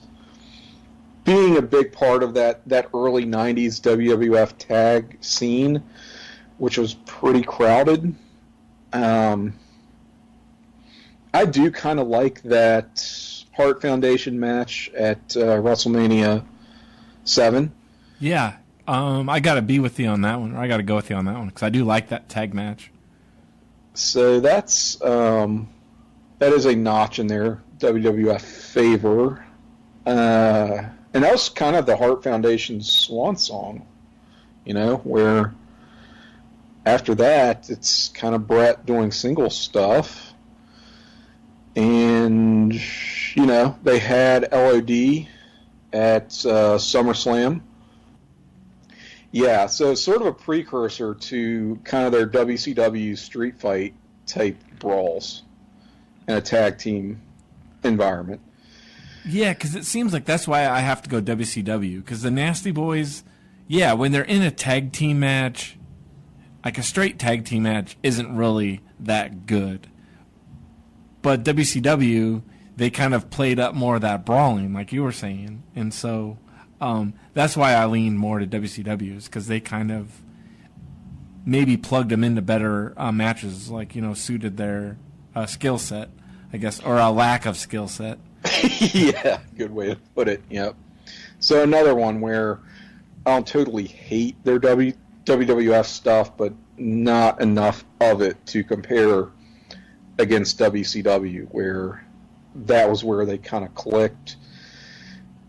being a big part of that early 90s WWF tag scene, which was pretty crowded. I do kind of like that Hart Foundation match at WrestleMania 7. Yeah, I got to be with you on that one, or I got to go with you on that one, because I do like that tag match. So that is a notch in their WWF favor. And that was kind of the Hart Foundation's swan song, where after that, it's kind of Bret doing single stuff. And, they had LOD at SummerSlam. Yeah, so it's sort of a precursor to kind of their WCW street fight type brawls in a tag team environment. Yeah, because it seems like that's why I have to go WCW, because the Nasty Boys, yeah, when they're in a tag team match, like a straight tag team match isn't really that good. But WCW, they kind of played up more of that brawling, like you were saying. And so that's why I lean more to WCWs, because they kind of maybe plugged them into better matches, like, suited their skill set, I guess, or a lack of skill set. Yeah, good way to put it, yep. So another one where I don't totally hate their WWF stuff, but not enough of it to compare against WCW, where that was where they kind of clicked.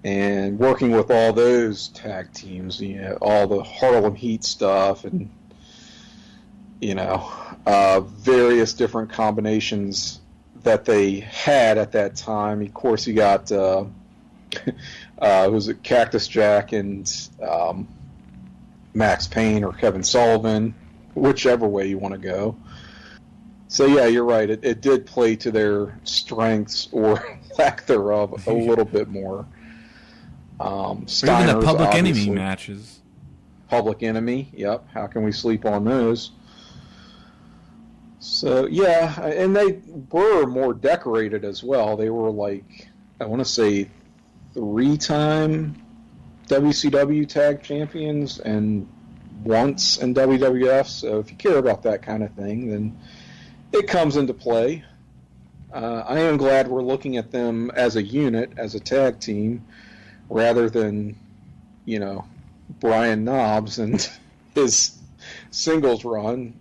And working with all those tag teams, all the Harlem Heat stuff and, various different combinations that they had at that time. Of course, you got, was it Cactus Jack and Max Payne or Kevin Sullivan, whichever way you want to go. So, yeah, you're right. It did play to their strengths or lack thereof a little bit more. Even the Public Enemy matches. Public Enemy, yep. How can we sleep on those? So, yeah, and they were more decorated as well. They were like, I want to say, 3-time WCW tag champions and once in WWF. So if you care about that kind of thing, then it comes into play. I am glad we're looking at them as a unit, as a tag team, rather than, Brian Knobbs and his singles run,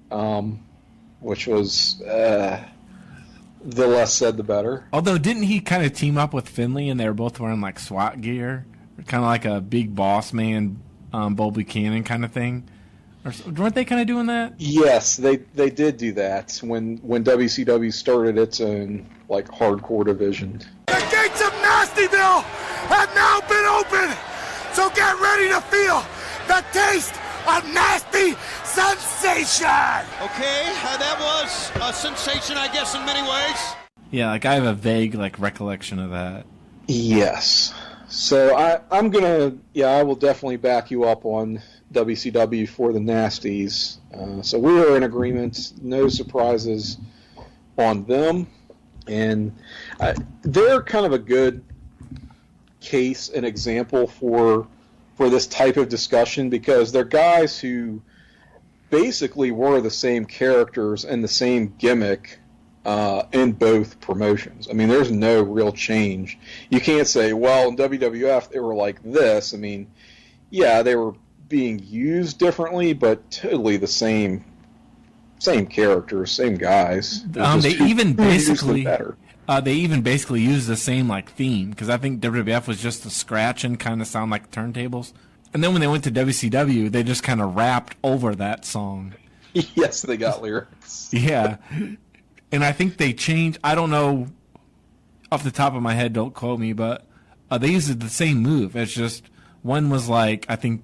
which was the less said, the better. Although, didn't he kind of team up with Finlay, and they were both wearing, like, SWAT gear? Kind of like a big boss man, Bull Buchanan kind of thing? Or weren't they kind of doing that? Yes, they did do that when WCW started its own like hardcore division. The gates of Nastyville have now been opened, so get ready to feel the taste of nasty sensation. Okay, that was a sensation, I guess, in many ways. Yeah, like I have a vague like recollection of that. Yes. So I will definitely back you up on WCW for the Nasties. So we are in agreement. No surprises on them. And they're kind of a good case and example for this type of discussion because they're guys who basically were the same characters and the same gimmick in both promotions. I mean, there's no real change. You can't say, well, in WWF they were like this. I mean, yeah, they were being used differently, but totally the same characters, same guys. They even basically used the same like theme because I think WWF was just a scratch and kind of sound like turntables, and then when they went to WCW, they just kind of rapped over that song. Yes, they got lyrics. Yeah. And I think they changed. I don't know off the top of my head. Don't quote me, but they used the same move. It's just one was like I think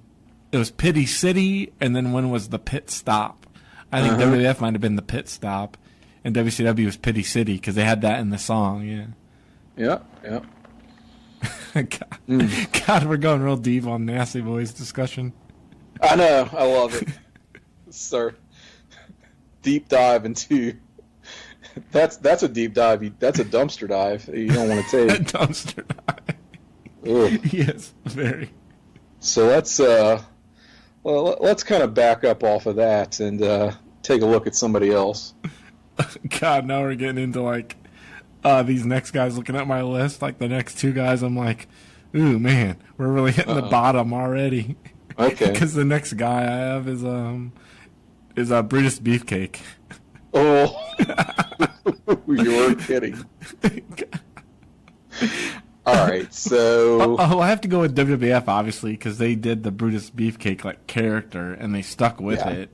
it was Pity City, and then one was the Pit Stop. I think WWF might have been the Pit Stop, and WCW was Pity City because they had that in the song. Yeah. Yeah. God, we're going real deep on Nasty Boys discussion. I know. I love it. Sir, deep dive into. That's a deep dive. That's a dumpster dive you don't want to take. A dumpster dive. Yes, very. So let's kind of back up off of that and take a look at somebody else. God, now we're getting into like these next guys. Looking at my list, like the next two guys, I'm like, ooh man, we're really hitting the bottom already. Okay. Because the next guy I have is Brutus Beefcake. Oh. You weren't kidding. All right, so I have to go with WWF obviously because they did the Brutus Beefcake like character and they stuck with it.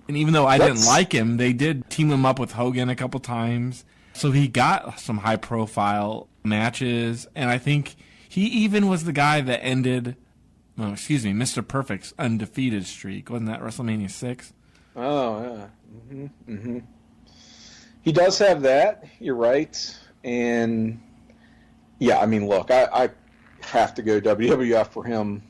And even though I didn't like him, they did team him up with Hogan a couple times, so he got some high profile matches. And I think he even was the guy that ended, Mr. Perfect's undefeated streak. Wasn't that WrestleMania 6? Oh yeah. Mm-hmm. He does have that. You're right. And yeah, I mean, look, I have to go WWF for him.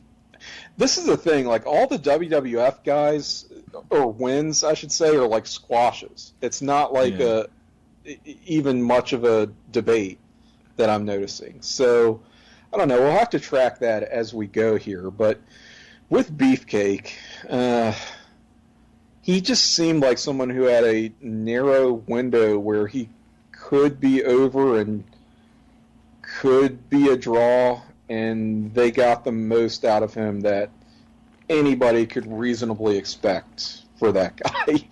This is the thing, like all the WWF guys, or wins, I should say, are like squashes. It's not like even much of a debate that I'm noticing. So, I don't know. We'll have to track that as we go here. But with Beefcake, he just seemed like someone who had a narrow window where he could be over and could be a draw, and they got the most out of him that anybody could reasonably expect for that guy.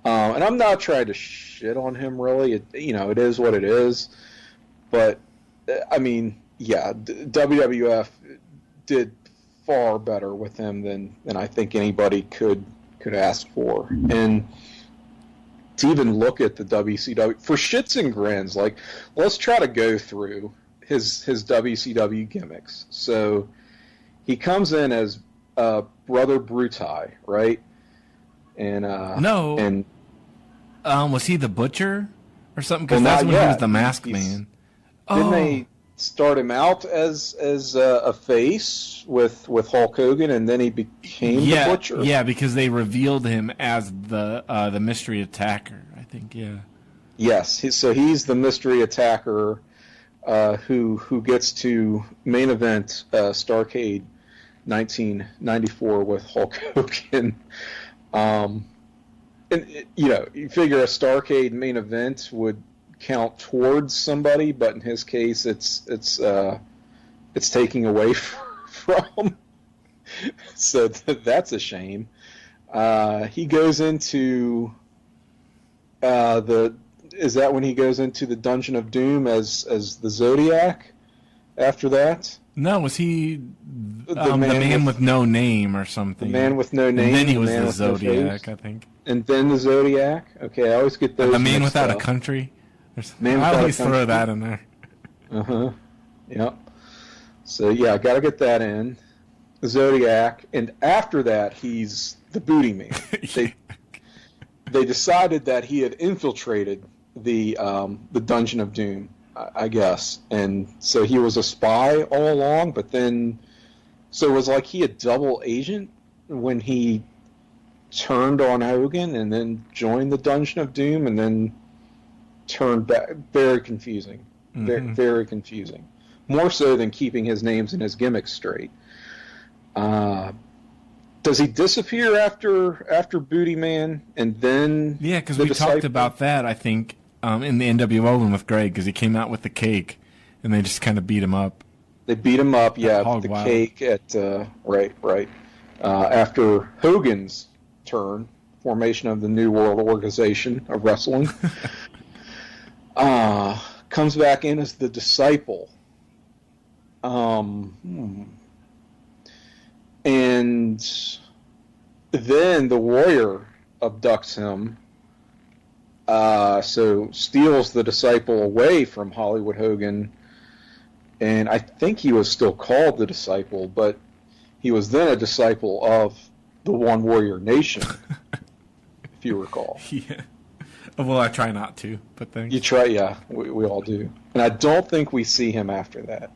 And I'm not trying to shit on him, really. It is what it is. But, I mean, yeah, WWF did far better with him than I think anybody could ask for. And to even look at the WCW, for shits and grins, like, let's try to go through his WCW gimmicks. So he comes in as Brother Brutai, right? And was he the Butcher or something? Because that's when he was the Masked Man. Didn't they start him out as a face with Hulk Hogan, and then he became the Butcher? Yeah, because they revealed him as the mystery attacker, I think. Yeah. Yes, so he's the mystery attacker who gets to main event Starrcade 1994 with Hulk Hogan. And you figure a Starrcade main event would count towards somebody, but in his case, it's taking away from. So that's a shame. He goes into Is that when he goes into the Dungeon of Doom as the Zodiac? After that? No, was he the man with no name or something? The man with no name. And then he was the the Zodiac, I think. And then the Zodiac. Okay, I always get those. The man mixed without up. a country. Man I Without always a Country. throw that in there. Yep. So yeah, I got to get that in. The Zodiac, and after that, he's the Booty Man. They decided that he had infiltrated the Dungeon of Doom, I guess, and so he was a spy all along. But then, so it was like he a double agent when he turned on Hogan, and then joined the Dungeon of Doom, and then turned back. Very confusing. Very, very confusing. More so than keeping his names and his gimmicks straight. Does he disappear after Booty Man, and then because we talked about that, I think, in the NWO one with Greg, because he came out with the cake, and they just kind of beat him up. They beat him up, with the cake at right. After Hogan's turn, formation of the New World Organization of Wrestling, comes back in as the Disciple. And then the Warrior abducts him, so steals the Disciple away from Hollywood Hogan, and I think he was still called the Disciple, but he was then a disciple of the One Warrior Nation, if you recall. Yeah. Well, I try not to, but thanks. You try, yeah, we all do. And I don't think we see him after that.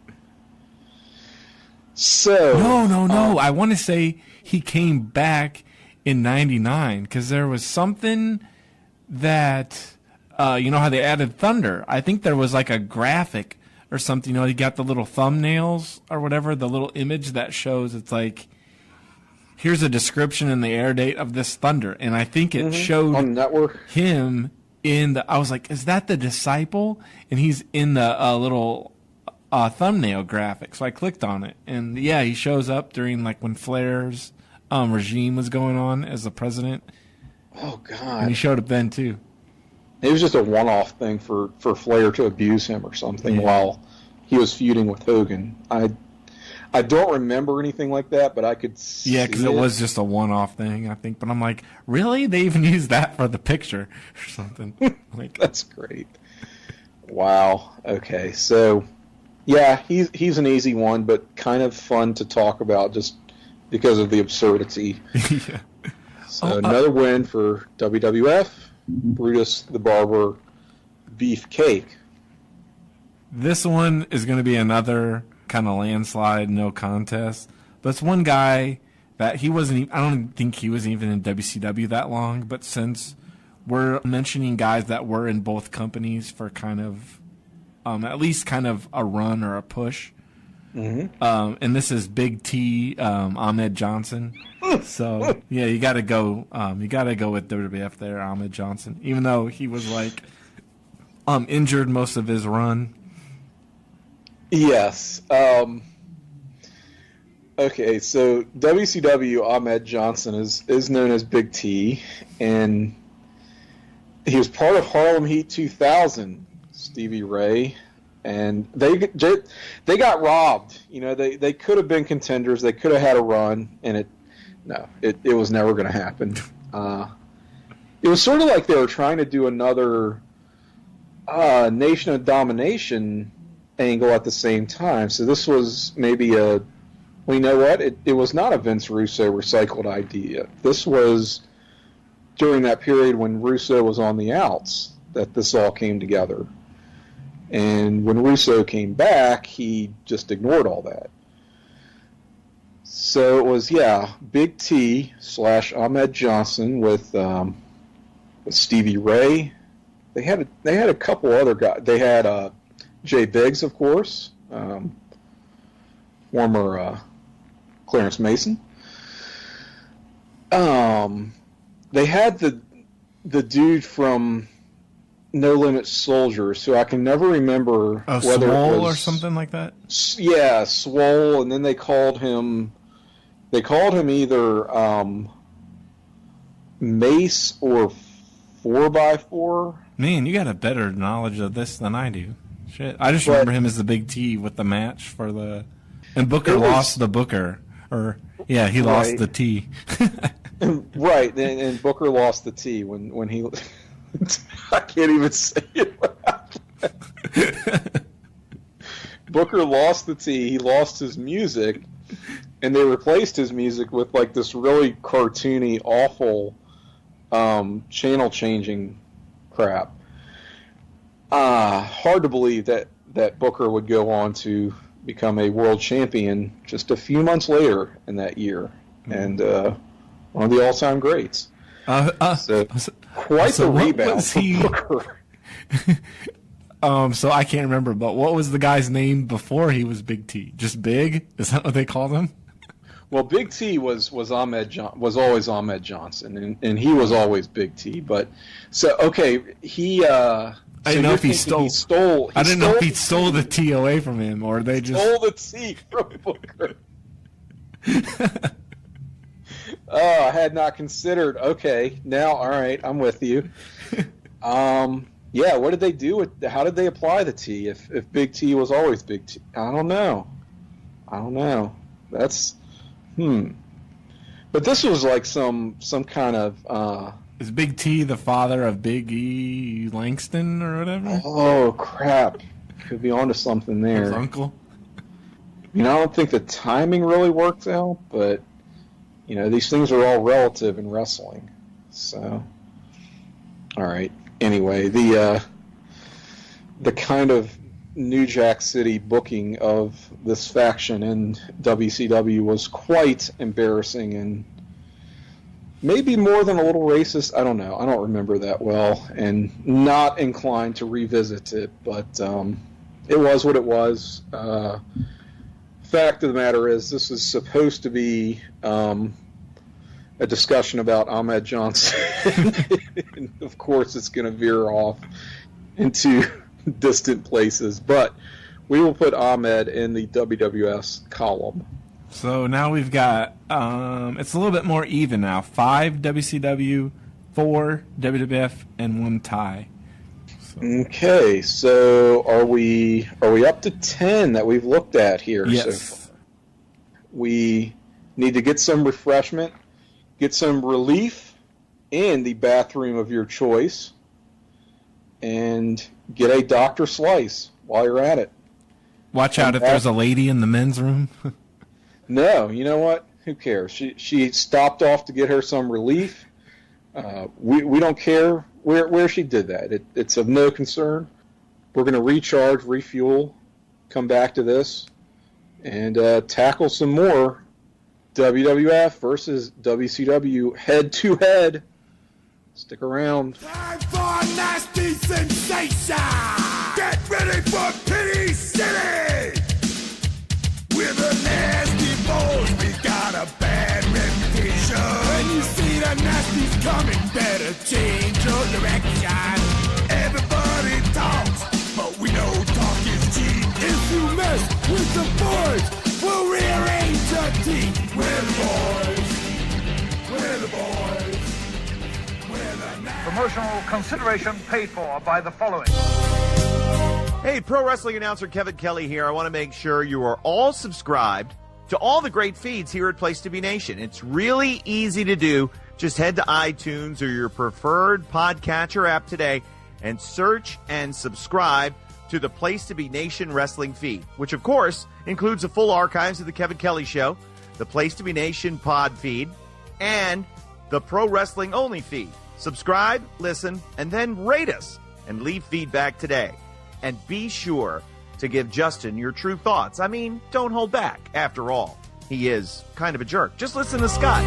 So No. I want to say he came back in '99 because there was something that you know how they added Thunder. I think there was like a graphic or something. You know, he got the little thumbnails or whatever, the little image that shows. It's like, here's a description and the air date of this Thunder, and I think it showed on the network him in the. I was like, is that the Disciple? And he's in the little. Thumbnail graphic, so I clicked on it, and yeah, he shows up during like when Flair's regime was going on as the president. Oh God! And he showed up then too. It was just a one-off thing for Flair to abuse him or something while he was feuding with Hogan. I don't remember anything like that, but I could see because it was just a one-off thing, I think. But I'm like, really? They even used that for the picture or something? Like that's great. Wow. Okay, so. Yeah, he's an easy one, but kind of fun to talk about just because of the absurdity. Yeah. So another win for WWF, Brutus the Barber Beefcake. This one is going to be another kind of landslide, no contest. But it's one guy that he wasn't. I don't think he was even in WCW that long. But since we're mentioning guys that were in both companies for kind of. At least kind of a run or a push. And this is Big T, Ahmed Johnson. So, yeah, you got to go with WWF there, Ahmed Johnson. Even though he was, like, injured most of his run. Yes. Okay, so WCW Ahmed Johnson is known as Big T, and he was part of Harlem Heat 2000. Stevie Ray, and they got robbed. You know, they could have been contenders. They could have had a run, and it was never going to happen. It was sort of like they were trying to do another Nation of Domination angle at the same time. So this was maybe well, you know what? It was not a Vince Russo recycled idea. This was during that period when Russo was on the outs that this all came together. And when Russo came back, he just ignored all that. So it was, Big T / Ahmed Johnson with Stevie Ray. They had a couple other guys. They had Jay Biggs, of course, former Clarence Mason. They had the dude from No Limit Soldiers, so I can never remember whether Swole it was or something like that. Yeah, Swole, and then they called him either Mace or 4x4. Man, you got a better knowledge of this than I do. Shit, I just remember him as the Big T with the match for the. And Booker lost the Booker. He lost the T. Right, and Booker lost the T when he... I can't even say it. Booker lost the T, he lost his music, and they replaced his music with like this really cartoony, awful channel-changing crap. Hard to believe that Booker would go on to become a world champion just a few months later in that year, and one of the all-time greats. So quite the rebound for Booker. So I can't remember, but what was the guy's name before he was Big T? Just Big? Is that what they called him? Well, Big T was always Ahmed Johnson, and he was always Big T. But so okay, he. I didn't know if he stole. I didn't know if he stole the T away from him, or they just stole the T from Booker. Oh, I had not considered. Okay, now all right, I'm with you. Yeah, what did they do with? How did they apply the T? If Big T was always Big T, I don't know. That's But this was like some kind of. Is Big T the father of Big E Langston or whatever? Oh crap! Could be onto something there. His uncle. I don't think the timing really worked out, but these things are all relative in wrestling. So, all right. Anyway, the kind of New Jack City booking of this faction in WCW was quite embarrassing and maybe more than a little racist. I don't know. I don't remember that well, and not inclined to revisit it. But it was what it was. Fact of the matter is, this is supposed to be a discussion about Ahmed Johnson. And of course, it's going to veer off into distant places. But we will put Ahmed in the WWS column. So now we've got, it's a little bit more even now. 5 WCW, 4 WWF, and 1 tie. Okay, so are we up to 10 that we've looked at here? Yes. So we need to get some refreshment, get some relief in the bathroom of your choice, and get a Dr. Slice while you're at it. Watch out if there's a lady in the men's room. No, you know what? Who cares? She stopped off to get her some relief. We don't care where she did that. It's of no concern. We're going to recharge, refuel, come back to this, and tackle some more WWF versus WCW head-to-head. Stick around. Time for nasty sensation! Get ready for Pity City! We're the nasty boys, we got a bad reputation. When you see the nasties coming, better change your direction. Everybody talks, but we know talk is cheap. If you mess with the boys, we'll rearrange your teeth. We're the boys. We're the boys. We're the nasty. Promotional consideration paid for by the following. Hey, pro wrestling announcer Kevin Kelly here. I want to make sure you are all subscribed to all the great feeds here at Place to Be Nation. It's really easy to do. Just head to iTunes or your preferred podcatcher app today and search and subscribe to the Place to Be Nation wrestling feed, which of course includes the full archives of the Kevin Kelly Show, the Place to Be Nation pod feed, and the Pro Wrestling Only feed. Subscribe, listen, and then rate us and leave feedback today. And be sure to give Justin your true thoughts. I mean, don't hold back. After all, he is kind of a jerk. Just listen to Scott.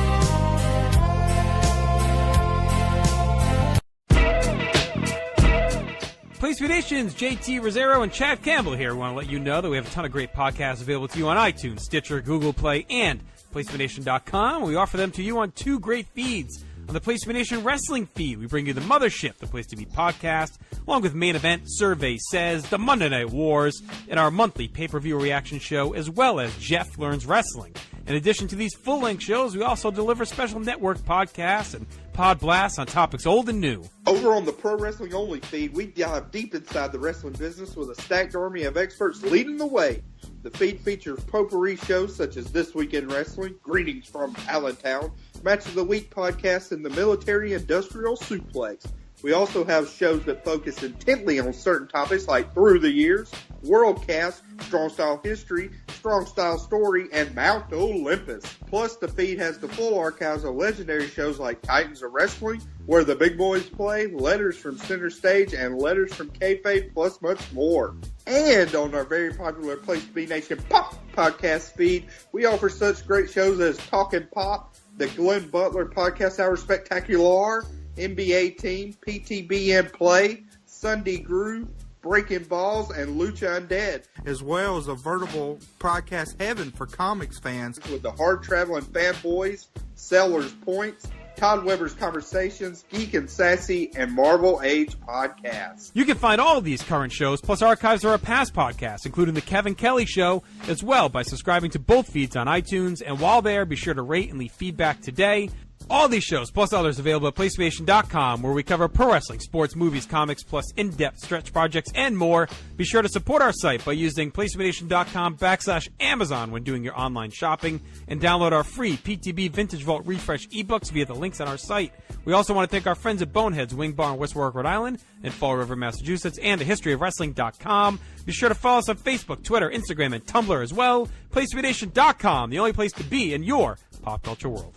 Place to Be Nation's JT Rosero and Chad Campbell here. We want to let you know that we have a ton of great podcasts available to you on iTunes, Stitcher, Google Play, and PlaceToBeNation.com. We offer them to you on 2 great feeds. On the Place to Be Nation wrestling feed, we bring you the Mothership, the Place to Be podcast, along with Main Event, Survey Says, the Monday Night Wars, and our monthly pay-per-view reaction show, as well as Jeff Learns Wrestling. In addition to these full-length shows, we also deliver special network podcasts and pod blasts on topics old and new. Over on the Pro Wrestling Only feed, we dive deep inside the wrestling business with a stacked army of experts leading the way. The feed features potpourri shows such as This Week in Wrestling, Greetings from Allentown, Match of the Week podcast, and the Military Industrial Suplex. We also have shows that focus intently on certain topics like Through the Years, Worldcast, Strong Style History, Strong Style Story, and Mount Olympus. Plus, the feed has the full archives of legendary shows like Titans of Wrestling, Where the Big Boys Play, Letters from Center Stage, and Letters from Kayfabe, plus much more. And on our very popular Place to Be Nation Pop podcast feed, we offer such great shows as Talkin' Pop, the Glenn Butler Podcast Hour Spectacular, NBA Team, PTBN Play, Sunday Groove, Breaking Balls, and Lucha Undead. As well as a veritable podcast heaven for comics fans. With the hard-traveling fanboys, Sellers Points, Todd Weber's Conversations, Geek and Sassy, and Marvel Age podcasts. You can find all of these current shows, plus archives of our past podcasts, including The Kevin Kelly Show, as well by subscribing to both feeds on iTunes. And while there, be sure to rate and leave feedback today. All these shows, plus others, available at PlayStation.com, where we cover pro wrestling, sports, movies, comics, plus in-depth stretch projects, and more. Be sure to support our site by using PlayStation.com/Amazon when doing your online shopping, and download our free PTB Vintage Vault Refresh ebooks via the links on our site. We also want to thank our friends at Boneheads Wing Bar in West Warwick, Rhode Island, and Fall River, Massachusetts, and thehistoryofwrestling.com. Be sure to follow us on Facebook, Twitter, Instagram, and Tumblr as well. PlayStationNation.com, the only place to be in your pop culture world.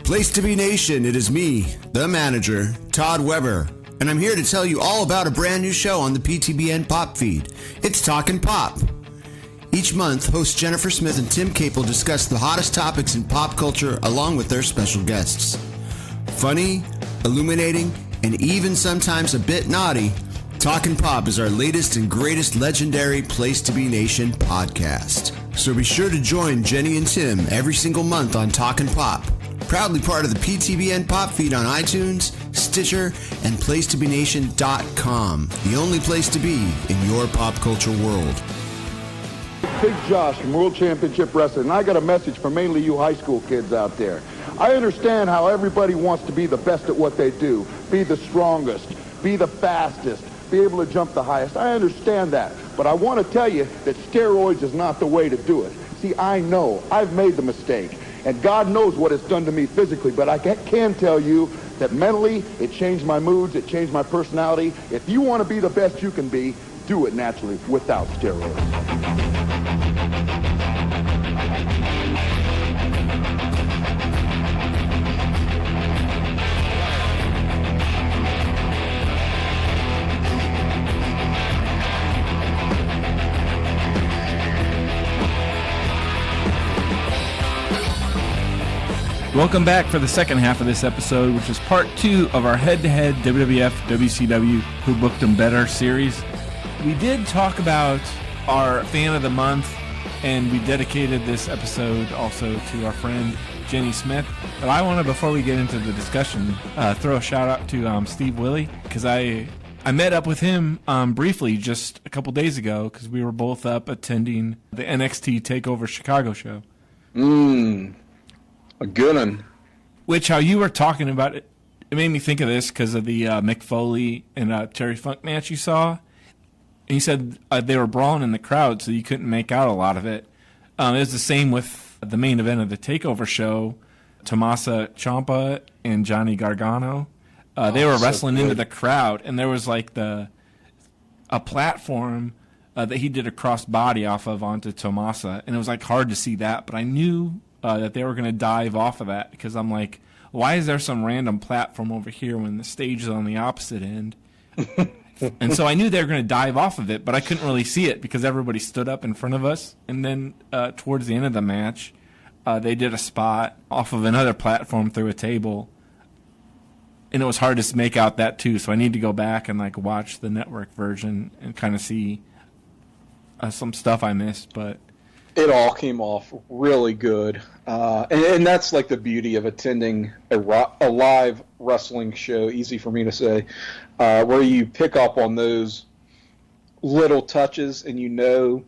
Place to Be Nation, it is me, the manager, Todd Weber, and I'm here to tell you all about a brand new show on the PTBN Pop feed. It's Talkin' Pop. Each month, hosts Jennifer Smith and Tim Capel discuss the hottest topics in pop culture along with their special guests. Funny, illuminating, and even sometimes a bit naughty, Talkin' Pop is our latest and greatest legendary Place to Be Nation podcast. So be sure to join Jenny and Tim every single month on Talkin' Pop. Proudly part of the PTBN Pop feed on iTunes, Stitcher, and PlaceToBeNation.com. The only place to be in your pop culture world. Big Josh from World Championship Wrestling, and I got a message for mainly you high school kids out there. I understand how everybody wants to be the best at what they do, be the strongest, be the fastest, be able to jump the highest. I understand that, but I want to tell you that steroids is not the way to do it. See, I know. I've made the mistake. And God knows what it's done to me physically, but I can tell you that mentally, it changed my moods, it changed my personality. If you want to be the best you can be, do it naturally, without steroids. Welcome back for the second half of this episode, which is part 2 of our head-to-head WWF WCW Who Booked Them Better series. We did talk about our fan of the month, and we dedicated this episode also to our friend Jenny Smith. But I want to, before we get into the discussion, throw a shout out to Steve Willie, because I met up with him briefly just a couple days ago, because we were both up attending the NXT TakeOver Chicago show. A good one. Which, how you were talking about it, it made me think of this because of the Mick Foley and Terry Funk match you saw. And you said they were brawling in the crowd, so you couldn't make out a lot of it. It was the same with the main event of the TakeOver show, Tommaso Ciampa and Johnny Gargano. They were wrestling into the crowd, and there was like a platform that he did a cross body off of onto Tommaso, and it was like hard to see that, but I knew that they were going to dive off of that, because I'm like, why is there some random platform over here when the stage is on the opposite end? And so I knew they were going to dive off of it, but I couldn't really see it because everybody stood up in front of us. And then towards the end of the match, they did a spot off of another platform through a table, and it was hard to make out that too. So I need to go back and like watch the network version and kind of see some stuff I missed, but it all came off really good. And that's like the beauty of attending a live wrestling show, easy for me to say, where you pick up on those little touches and you know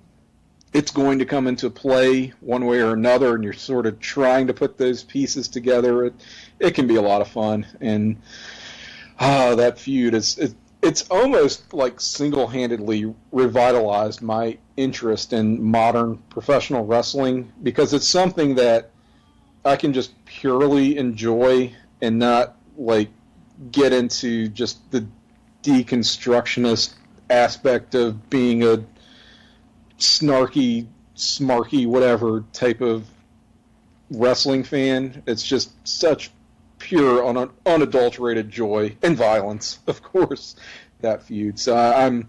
it's going to come into play one way or another, and you're sort of trying to put those pieces together. It can be a lot of fun. And that feud, it's it's almost like single-handedly revitalized my interest in modern professional wrestling, because it's something that I can just purely enjoy and not like get into just the deconstructionist aspect of being a snarky, smarky, whatever type of wrestling fan. It's just such pure, unadulterated joy and violence, of course, that feud. So I'm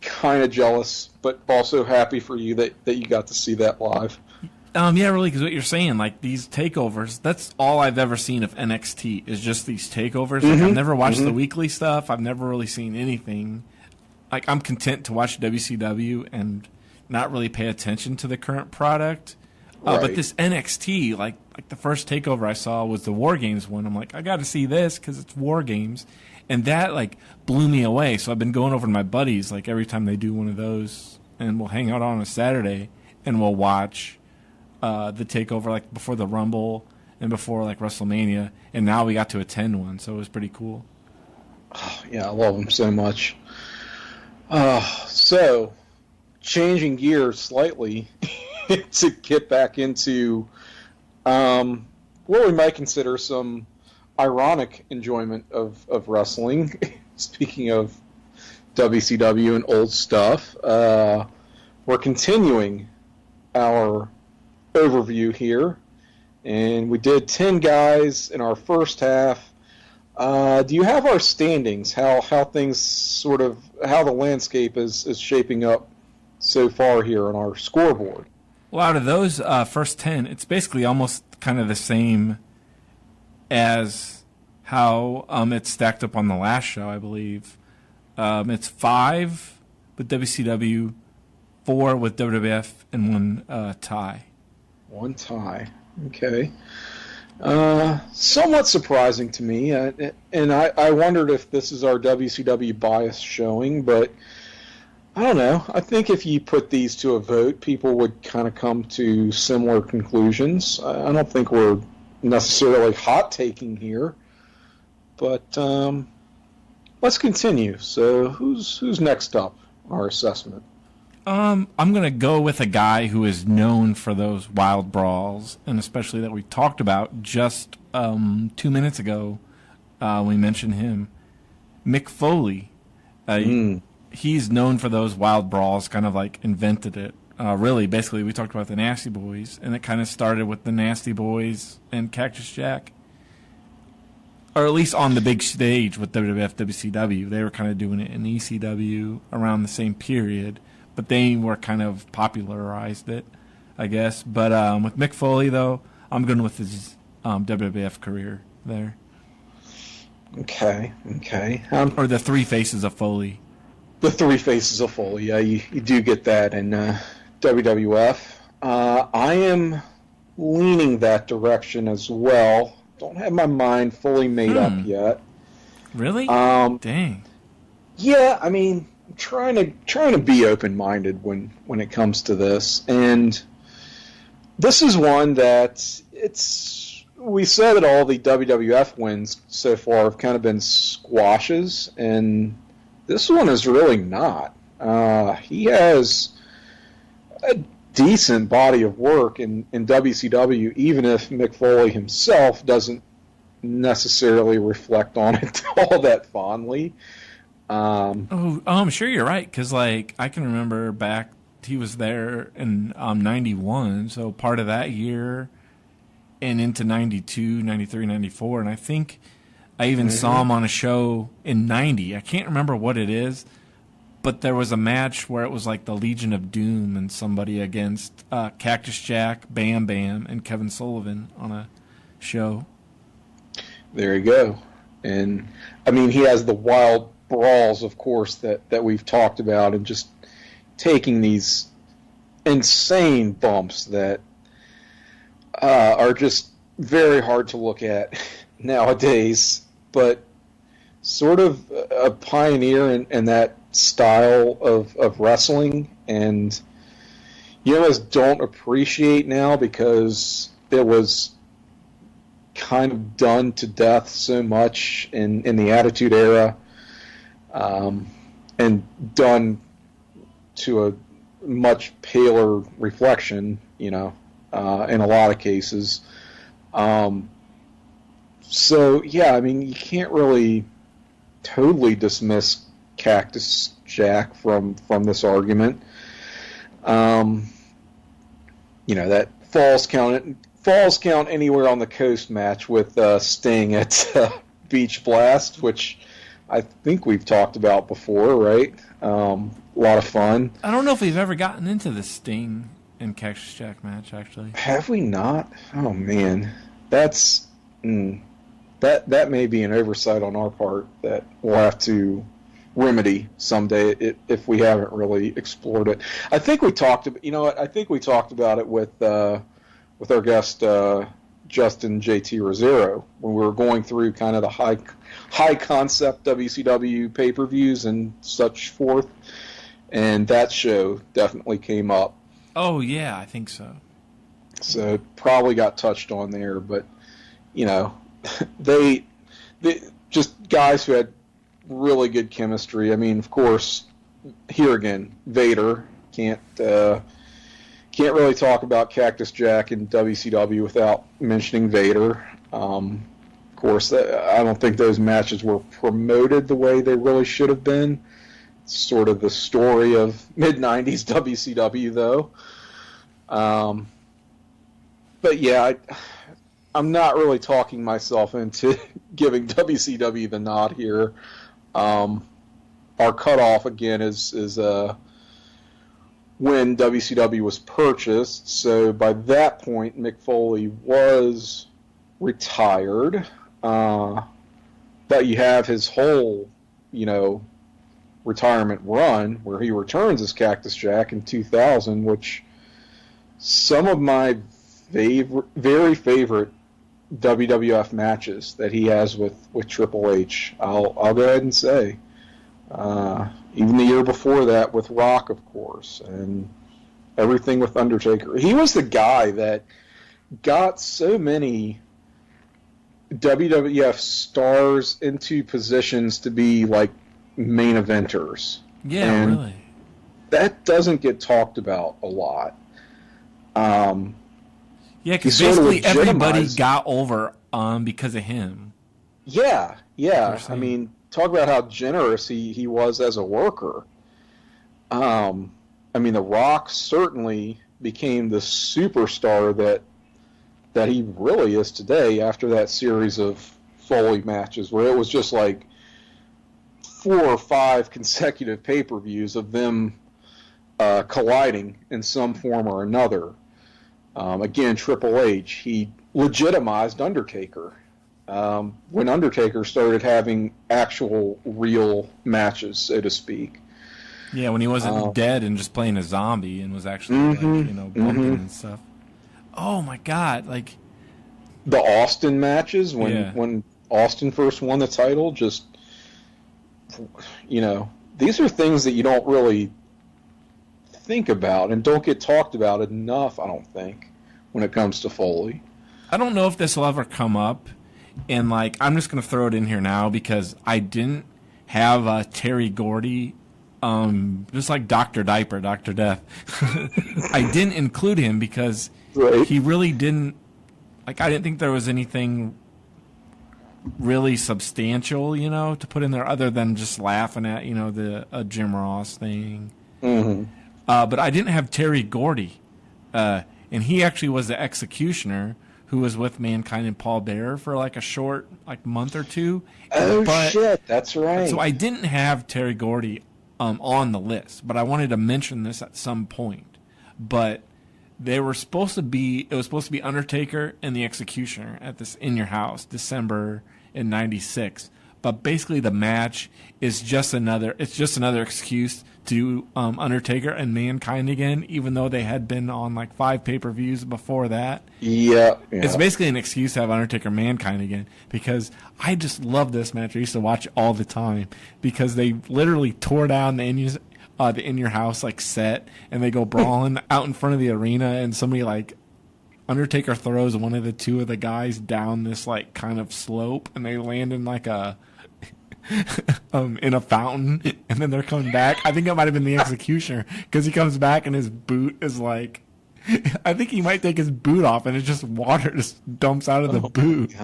kind of jealous, but also happy for you that you got to see that live. Yeah, really, because what you're saying, like, these takeovers, that's all I've ever seen of NXT, is just these takeovers. Like, I've never watched the weekly stuff. I've never really seen anything. Like, I'm content to watch WCW and not really pay attention to the current product. Right. But this NXT, like the first takeover I saw was the War Games one. I'm like, I got to see this because it's War Games. And that, like, blew me away. So I've been going over to my buddies, like, every time they do one of those, and we'll hang out on a Saturday, and we'll watch the takeover, like, before the Rumble and before, like, WrestleMania. And now we got to attend one, so it was pretty cool. Oh, yeah, I love them so much. So, changing gears slightly to get back into what we might consider some ironic enjoyment of wrestling. Speaking of WCW and old stuff, we're continuing our overview here, and we did 10 guys in our first half. Do you have our standings? How things sort of, how the landscape is shaping up so far here on our scoreboard? Well, out of those first 10, it's basically almost kind of the same as how it's stacked up on the last show, I believe. It's 5 with WCW, 4 with WWF, and 1 tie. 1 tie. Okay. Somewhat surprising to me, and I wondered if this is our WCW bias showing, but I don't know. I think if you put these to a vote, people would kind of come to similar conclusions. I don't think we're necessarily hot-taking here, but let's continue. So who's next up, our assessment? I'm going to go with a guy who is known for those wild brawls, and especially that we talked about just 2 minutes ago. We mentioned him. Mick Foley. He's known for those wild brawls, kind of like invented it. Really, basically, we talked about the Nasty Boys, and it kind of started with the Nasty Boys and Cactus Jack. Or at least on the big stage with WWF, WCW. They were kind of doing it in ECW around the same period. But they were kind of popularized it, I guess. But with Mick Foley, though, I'm going with his WWF career there. Okay. Or the 3 Faces of Foley. The 3 Faces of Foley, yeah, you do get that in WWF. I am leaning that direction as well. Don't have my mind fully made up yet. Really? Dang. Yeah, I mean, I'm trying to be open-minded when it comes to this, and this is one that we said that all the WWF wins so far have kind of been squashes, and this one is really not. He has a decent body of work in WCW, even if Mick Foley himself doesn't necessarily reflect on it all that fondly. I'm sure you're right, because like I can remember back he was there in 91, so part of that year and into 92, 93, 94, and I think I even saw him on a show in 90. I can't remember what it is, but there was a match where it was like the Legion of Doom and somebody against Cactus Jack, Bam Bam, and Kevin Sullivan on a show. There you go. And I mean, he has the wild brawls, of course, that we've talked about, and just taking these insane bumps that are just very hard to look at nowadays, but sort of a pioneer in that style of wrestling, and you almost don't appreciate now because it was kind of done to death so much in the Attitude Era. and done to a much paler reflection, in a lot of cases. So, yeah, I mean, you can't really totally dismiss Cactus Jack from this argument. That falls count anywhere on the coast match with Sting at Beach Blast, which I think we've talked about before, right? A lot of fun. I don't know if we've ever gotten into the Sting and Cactus Jack match, actually. Have we not? Oh, man. That's... That may be an oversight on our part that we'll have to remedy someday if we haven't really explored it. I think we talked about, I think we talked about it with our guest Justin JT Rosero when we were going through kind of the high concept WCW pay-per-views and such forth, and that show definitely came up. Oh yeah, I think so. So it probably got touched on there, but they just guys who had really good chemistry. I mean, of course, here again, Vader can't really talk about Cactus Jack in WCW without mentioning Vader. Of course, I don't think those matches were promoted the way they really should have been. It's sort of the story of mid-90s WCW, though. But yeah, I'm not really talking myself into giving WCW the nod here. Our cutoff, again, is when WCW was purchased. So by that point, Mick Foley was retired. But you have his whole, retirement run where he returns as Cactus Jack in 2000, which some of my very favorite WWF matches that he has with Triple H, I'll go ahead and say. Even the year before that with Rock, of course, and everything with Undertaker. He was the guy that got so many WWF stars into positions to be like main eventers. Yeah, and really. That doesn't get talked about a lot. Yeah, because basically everybody got over because of him. Yeah. I mean, talk about how generous he was as a worker. I mean, The Rock certainly became the superstar that he really is today after that series of Foley matches where it was just like 4 or 5 consecutive pay-per-views of them colliding in some form or another. Again, Triple H, he legitimized Undertaker when Undertaker started having actual real matches, so to speak. Yeah, when he wasn't dead and just playing a zombie and was actually bumping and stuff. Oh my God! Like the Austin matches when Austin first won the title, just these are things that you don't really think about and don't get talked about enough, I don't think, when it comes to Foley. I don't know if this will ever come up, and I'm just going to throw it in here now because I didn't have Terry Gordy, just like Dr. Diaper, Dr. Death. I didn't include him because he really didn't, I didn't think there was anything really substantial, to put in there other than just laughing at, the Jim Ross thing. Mm-hmm. But I didn't have Terry Gordy, and he actually was the executioner who was with Mankind and Paul Bearer for a short month or two. Shit, that's right. So I didn't have Terry Gordy on the list, but I wanted to mention this at some point. But it was supposed to be Undertaker and the Executioner at this In Your House, December in '96. But basically the match is just another excuse to Undertaker and Mankind again, even though they had been on 5 pay-per-views before that. Yeah. It's basically an excuse to have Undertaker Mankind again, because I just love this match. I used to watch it all the time because they literally tore down the In Your House set, and they go brawling out in front of the arena, and somebody Undertaker throws one of the 2 of the guys down this kind of slope, and they land in in a fountain, and then they're coming back. I think it might have been the Executioner, because he comes back and his boot is like, I think he might take his boot off and it's just water just dumps out of the boot.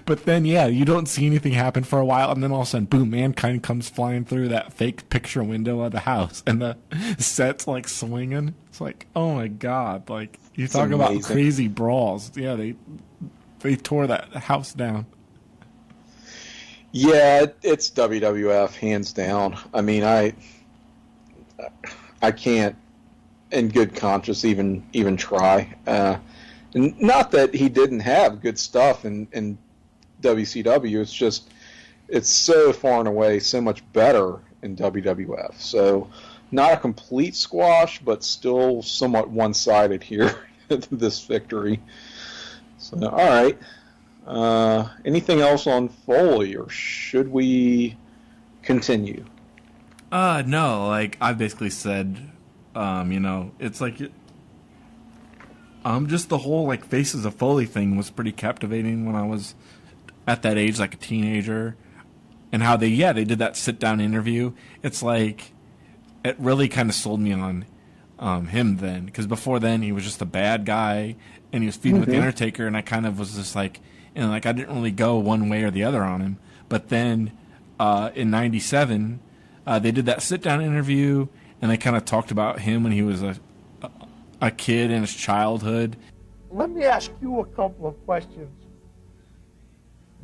But then, yeah, you don't see anything happen for a while, and then all of a sudden, boom, Mankind comes flying through that fake picture window of the house, and the set's like swinging. It's like, oh my God, like, you talk about crazy brawls. Yeah, they tore that house down. Yeah, it's WWF, hands down. I mean, I can't, in good conscience, even try. Not that he didn't have good stuff in WCW. It's just, it's so far and away so much better in WWF. So, not a complete squash, but still somewhat one-sided here, this victory. So, all right. Anything else on Foley, or should we continue? No, like I basically said, it's like, just the whole like Faces of Foley thing was pretty captivating when I was at that age, like a teenager, and how they did that sit down interview. It's like, it really kind of sold me on him then, because before then he was just a bad guy and he was feuding with the Undertaker, and I kind of was just like, I didn't really go one way or the other on him. But then in '97, they did that sit down interview, and they kind of talked about him when he was a kid in his childhood. Let me ask you a couple of questions.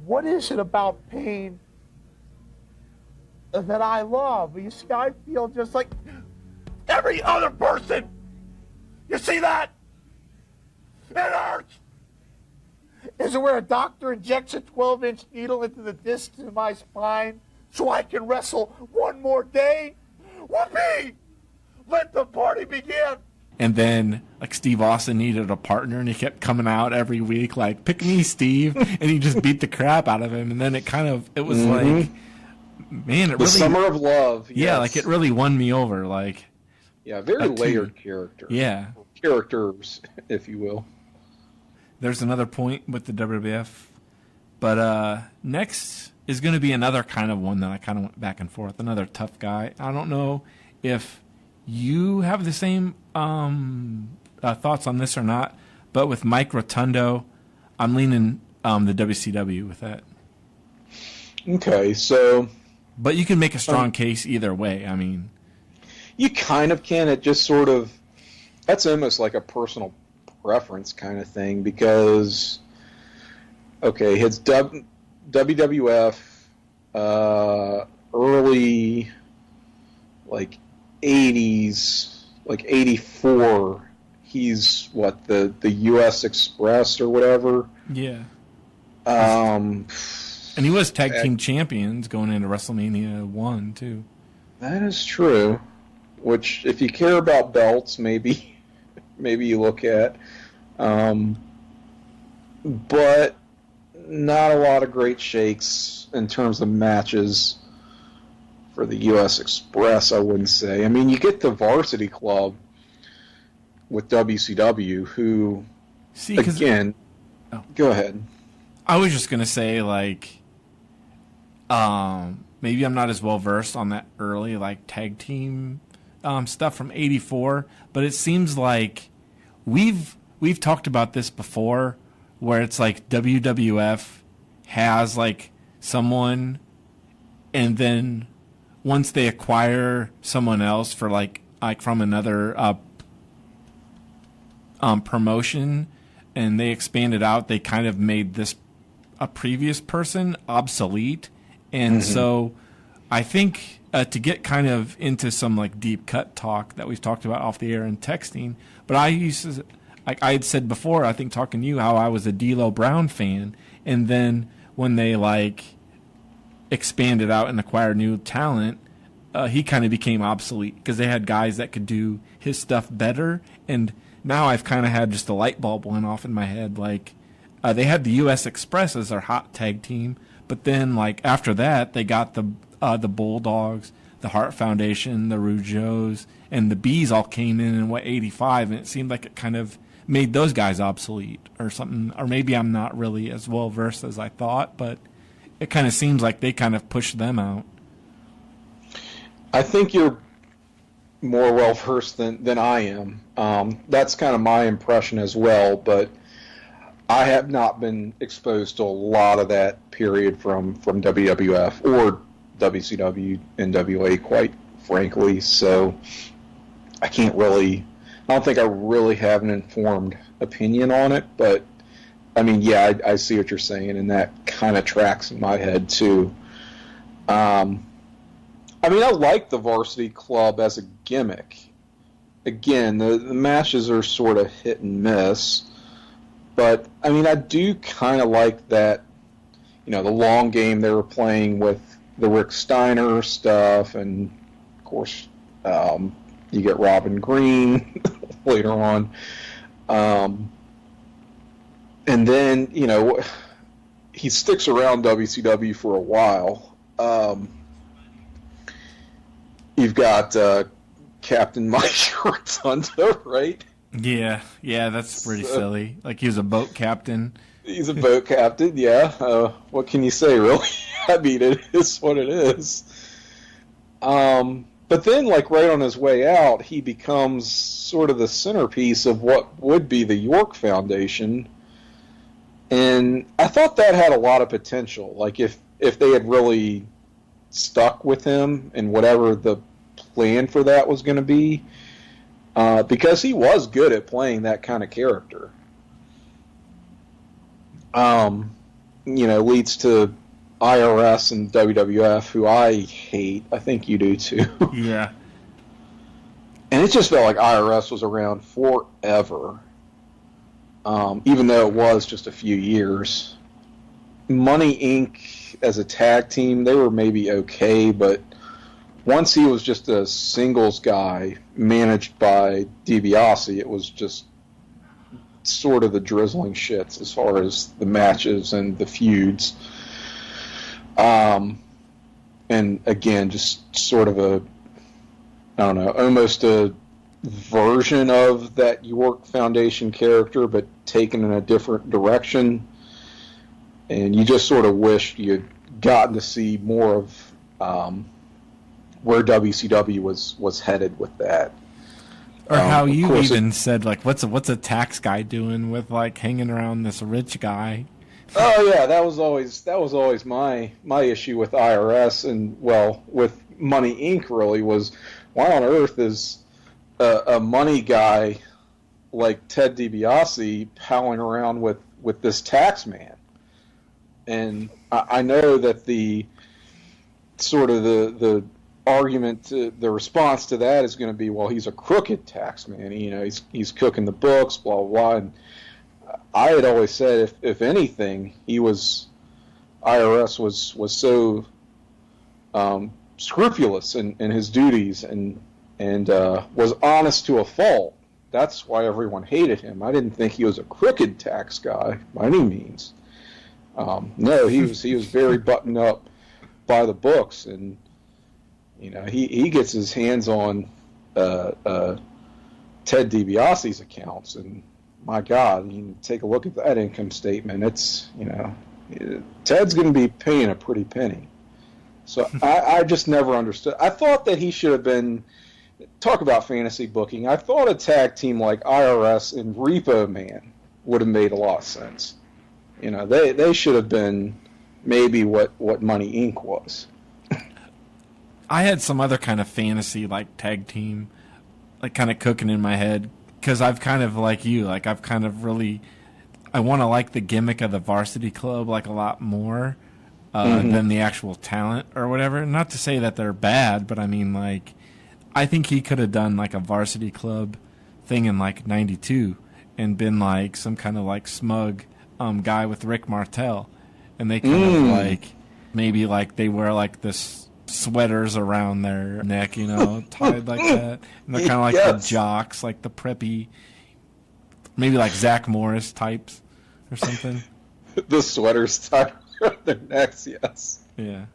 What is it about pain that I love? You see, I feel just like every other person. You see that? It hurts. Is it where a doctor injects a 12-inch needle into the disc of my spine so I can wrestle one more day? Whoopee! Let the party begin. And then, like, Steve Austin needed a partner, and he kept coming out every week, like, pick me, Steve. And he just beat the crap out of him. And then it was like, man, it the really... Summer of Love. Yeah, yes. like, it really won me over. Like, yeah, very layered character. Yeah. Characters, if you will. There's another point with the WWF. But next is going to be another kind of one that I kind of went back and forth. Another tough guy. I don't know if you have the same thoughts on this or not, but with Mike Rotundo, I'm leaning the WCW with that. Okay, so... But you can make a strong case either way, I mean... You kind of can. It just sort of... That's almost like a personal preference kind of thing, because... Okay, his WWF early, like, 80s... Like 84, he's the U.S. Express or whatever. Yeah. And he was tag team champions going into WrestleMania 1 too. That is true. Which, if you care about belts, maybe you look at. But not a lot of great shakes in terms of matches for the U.S. Express, I wouldn't say. I mean, you get the Varsity Club with WCW, who, again, go ahead. I was just going to say, like, maybe I'm not as well versed on that early, like, tag team stuff from '84, but it seems like we've talked about this before, where it's like WWF has, like, someone, and then once they acquire someone else for like from another promotion, and they expand it out, they kind of made a previous person obsolete. And so I think to get kind of into some like deep cut talk that we've talked about off the air and texting, but I had said before, I think talking to you, how I was a D'Lo Brown fan, and then when they like expanded out and acquired new talent, he kind of became obsolete because they had guys that could do his stuff better. And now I've kind of had just a light bulb went off in my head. Like, they had the U.S. Express as their hot tag team, but then like after that they got the Bulldogs, the Hart Foundation, the Rougeaus, and the Bees all came in '85, and it seemed like it kind of made those guys obsolete or something. Or maybe I'm not really as well versed as I thought, but it kind of seems like they kind of pushed them out. I think you're more well-versed than I am. That's kind of my impression as well, but I have not been exposed to a lot of that period from WWF or WCW, NWA, quite frankly, so I don't think I really have an informed opinion on it, but I mean, yeah, I see what you're saying, and that kind of tracks in my head, too. I mean, I like the Varsity Club as a gimmick. Again, the matches are sort of hit and miss, but, I mean, I do kind of like that, the long game they were playing with the Rick Steiner stuff, and, of course, you get Robin Green later on. And then, he sticks around WCW for a while. You've got Captain Mike Rotundo, right? Yeah, that's pretty silly. Like, he was a boat captain. He's a boat captain, yeah. What can you say, really? I mean, it is what it is. But then, like, right on his way out, he becomes sort of the centerpiece of what would be the York Foundation. And I thought that had a lot of potential. Like, if they had really stuck with him and whatever the plan for that was going to be, because he was good at playing that kind of character. Leads to IRS and WWF, who I hate. I think you do too. Yeah. And it just felt like IRS was around forever, even though it was just a few years. Money Inc. as a tag team, they were maybe okay, but once he was just a singles guy managed by DiBiase, it was just sort of the drizzling shits as far as the matches and the feuds. And again, just sort of almost a version of that York Foundation character, but taken in a different direction. And you just sort of wished you'd gotten to see more of where WCW was headed with that. Or how you even said, like, what's a tax guy doing with, like, hanging around this rich guy? Oh yeah, that was always my issue with IRS and, well, with Money Inc. really was, why on earth is a money guy like Ted DiBiase palling around with this tax man? And I know that the sort of the argument, the response to that is going to be, well, he's a crooked tax man. He's cooking the books, blah blah blah. And I had always said, if anything, IRS was so scrupulous in his duties and was honest to a fault. That's why everyone hated him. I didn't think he was a crooked tax guy by any means. No, he was very buttoned up by the books, and he gets his hands on Ted DiBiase's accounts, and my God, you take a look at that income statement. It's Ted's going to be paying a pretty penny. So I just never understood. I thought that he should have been. Talk about fantasy booking. I thought a tag team like IRS and Repo Man would have made a lot of sense. They should have been maybe what Money Inc. was. I had some other kind of fantasy, like, tag team, like, kind of cooking in my head, because I've kind of, like you, like, I've kind of really, I want to like the gimmick of the Varsity Club, like, a lot more than the actual talent or whatever. Not to say that they're bad, but I mean, like, I think he could have done, like, a Varsity Club thing in, like, 92 and been, like, some kind of, like, smug guy with Rick Martel. And they kind of, like, maybe, like, they wear, like, this sweaters around their neck, tied like that. And they're kind of like the jocks, like the preppy, maybe like Zach Morris types or something. The sweaters tied around their necks, yes. Yeah.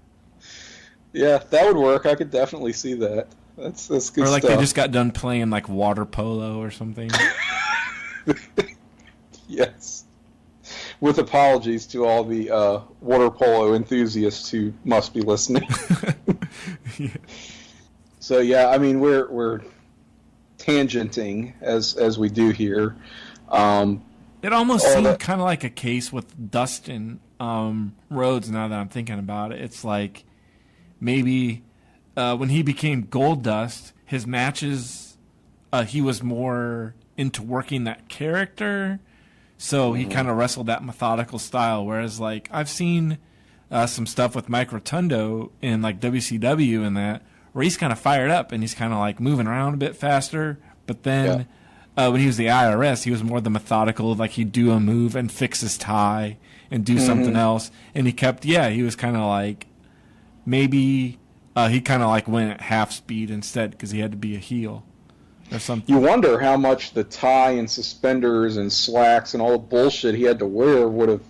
Yeah, that would work. I could definitely see that. That's good stuff. Or like they just got done playing like water polo or something. Yes. with apologies to all the water polo enthusiasts who must be listening. Yeah. So yeah, I mean we're tangenting as we do here. It almost seemed kind of like a case with Dustin Rhodes. Now that I'm thinking about it, it's like maybe when he became Goldust, his matches, he was more into working that character, so he kind of wrestled that methodical style. Whereas, like, I've seen some stuff with Mike Rotundo in like WCW and that, where he's kind of fired up and he's kind of like moving around a bit faster. But then when he was the IRS, he was more the methodical, like he'd do a move and fix his tie and do something else. And he was kind of like, maybe he kind of like went at half speed instead because he had to be a heel or something. You wonder how much the tie and suspenders and slacks and all the bullshit he had to wear would have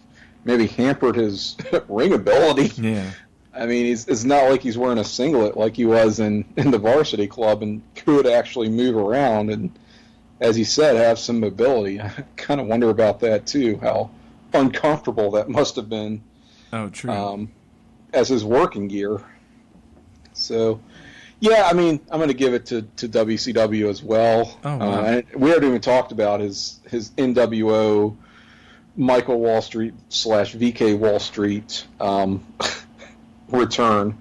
maybe hampered his ring ability. Yeah. I mean, it's not like he's wearing a singlet like he was in the varsity club and could actually move around and, as you said, have some mobility. I kind of wonder about that, too, how uncomfortable that must have been. Oh, true. As his working gear. So, yeah, I mean, I'm going to give it to WCW as well. Oh, wow. And we haven't even talked about his NWO Michael Wall Street / VK Wall Street return,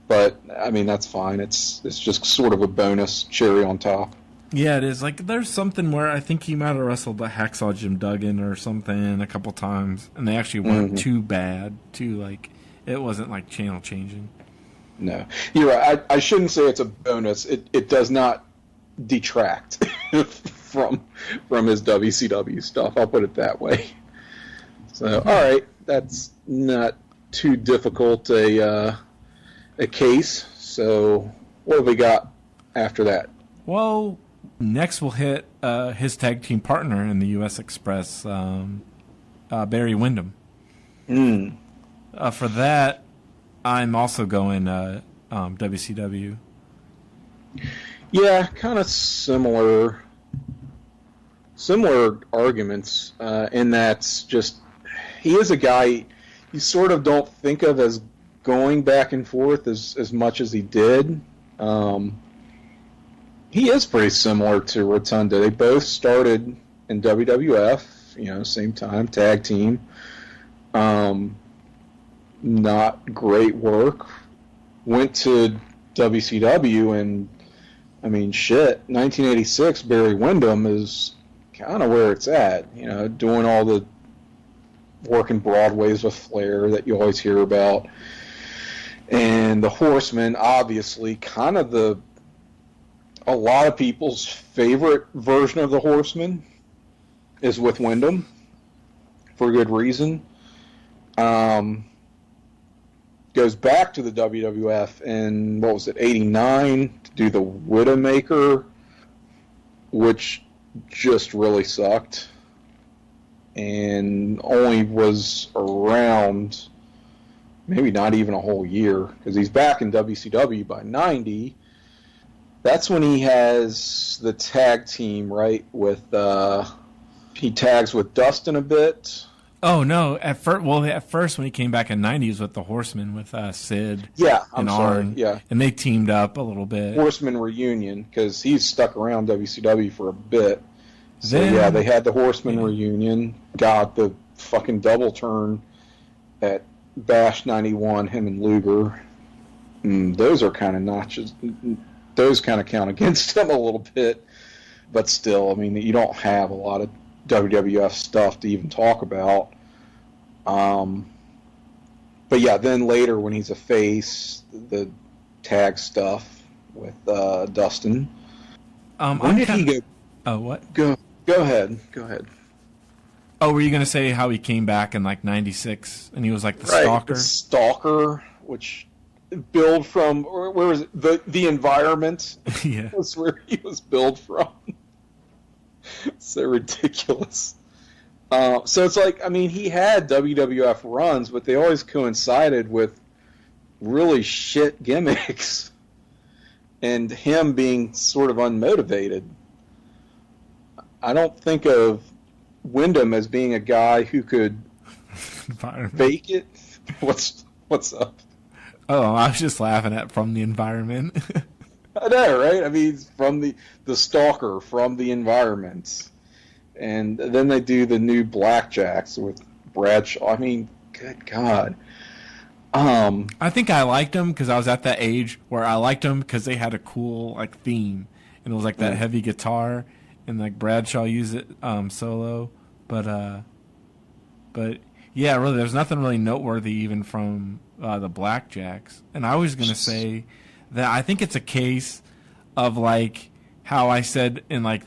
but I mean that's fine. It's just sort of a bonus cherry on top. Yeah, it is. Like there's something where I think he might have wrestled the Hacksaw Jim Duggan or something a couple times, and they actually weren't too bad. It wasn't like channel changing. No, you're right. I shouldn't say it's a bonus. It does not detract from his WCW stuff. I'll put it that way. So all right, that's not too difficult a case. So what have we got after that? Well, next we'll hit his tag team partner in the U.S. Express, Barry Windham. For that, I'm also going WCW. Yeah, kind of similar arguments in that just he is a guy you sort of don't think of as going back and forth as much as he did. He is pretty similar to Rotunda. They both started in WWF, same time, tag team. Not great work. Went to WCW and, 1986, Barry Windham is kind of where it's at, doing all the working Broadways with Flair that you always hear about. And the Horsemen, obviously, kind of a lot of people's favorite version of the Horsemen is with Windham, for good reason. Goes back to the WWF in, 89, to do the Widowmaker, which just really sucked. And only was around maybe not even a whole year, because he's back in WCW by 90. That's when he has the tag team, right, with, he tags with Dustin a bit. Oh, no, at first when he came back in 90, he was with the Horsemen, with Sid I'm sorry, Arn, yeah. And they teamed up a little bit. Horseman reunion, because he's stuck around WCW for a bit. So, Then, they had the Horseman reunion, got the fucking double turn at Bash 91, him and Luger. Those are kind of notches. Those kind of count against him a little bit. But still, you don't have a lot of WWF stuff to even talk about. But yeah, then later when he's a face, the tag stuff with Dustin. When did he go? Oh, what? Go ahead. Oh, were you going to say how he came back in like 96 and he was like the right, Stalker? The Stalker, which billed from, where was it? The Environment. Yeah. That's where he was billed from. So ridiculous. So it's like, he had WWF runs, but they always coincided with really shit gimmicks and him being sort of unmotivated. I don't think of Windham as being a guy who could Environment. Fake it? What's up? Oh, I was just laughing at from the environment. I know, right? I mean, from the stalker, from the environment. And then they do the new Blackjacks with Bradshaw. I mean, good God. I think I liked them because I was at that age where I liked them because they had a cool like theme, and it was like that heavy guitar, and like Bradshaw used it solo. But yeah, really, there's nothing really noteworthy even from the Blackjacks. And I was gonna say that I think it's a case of like how I said in like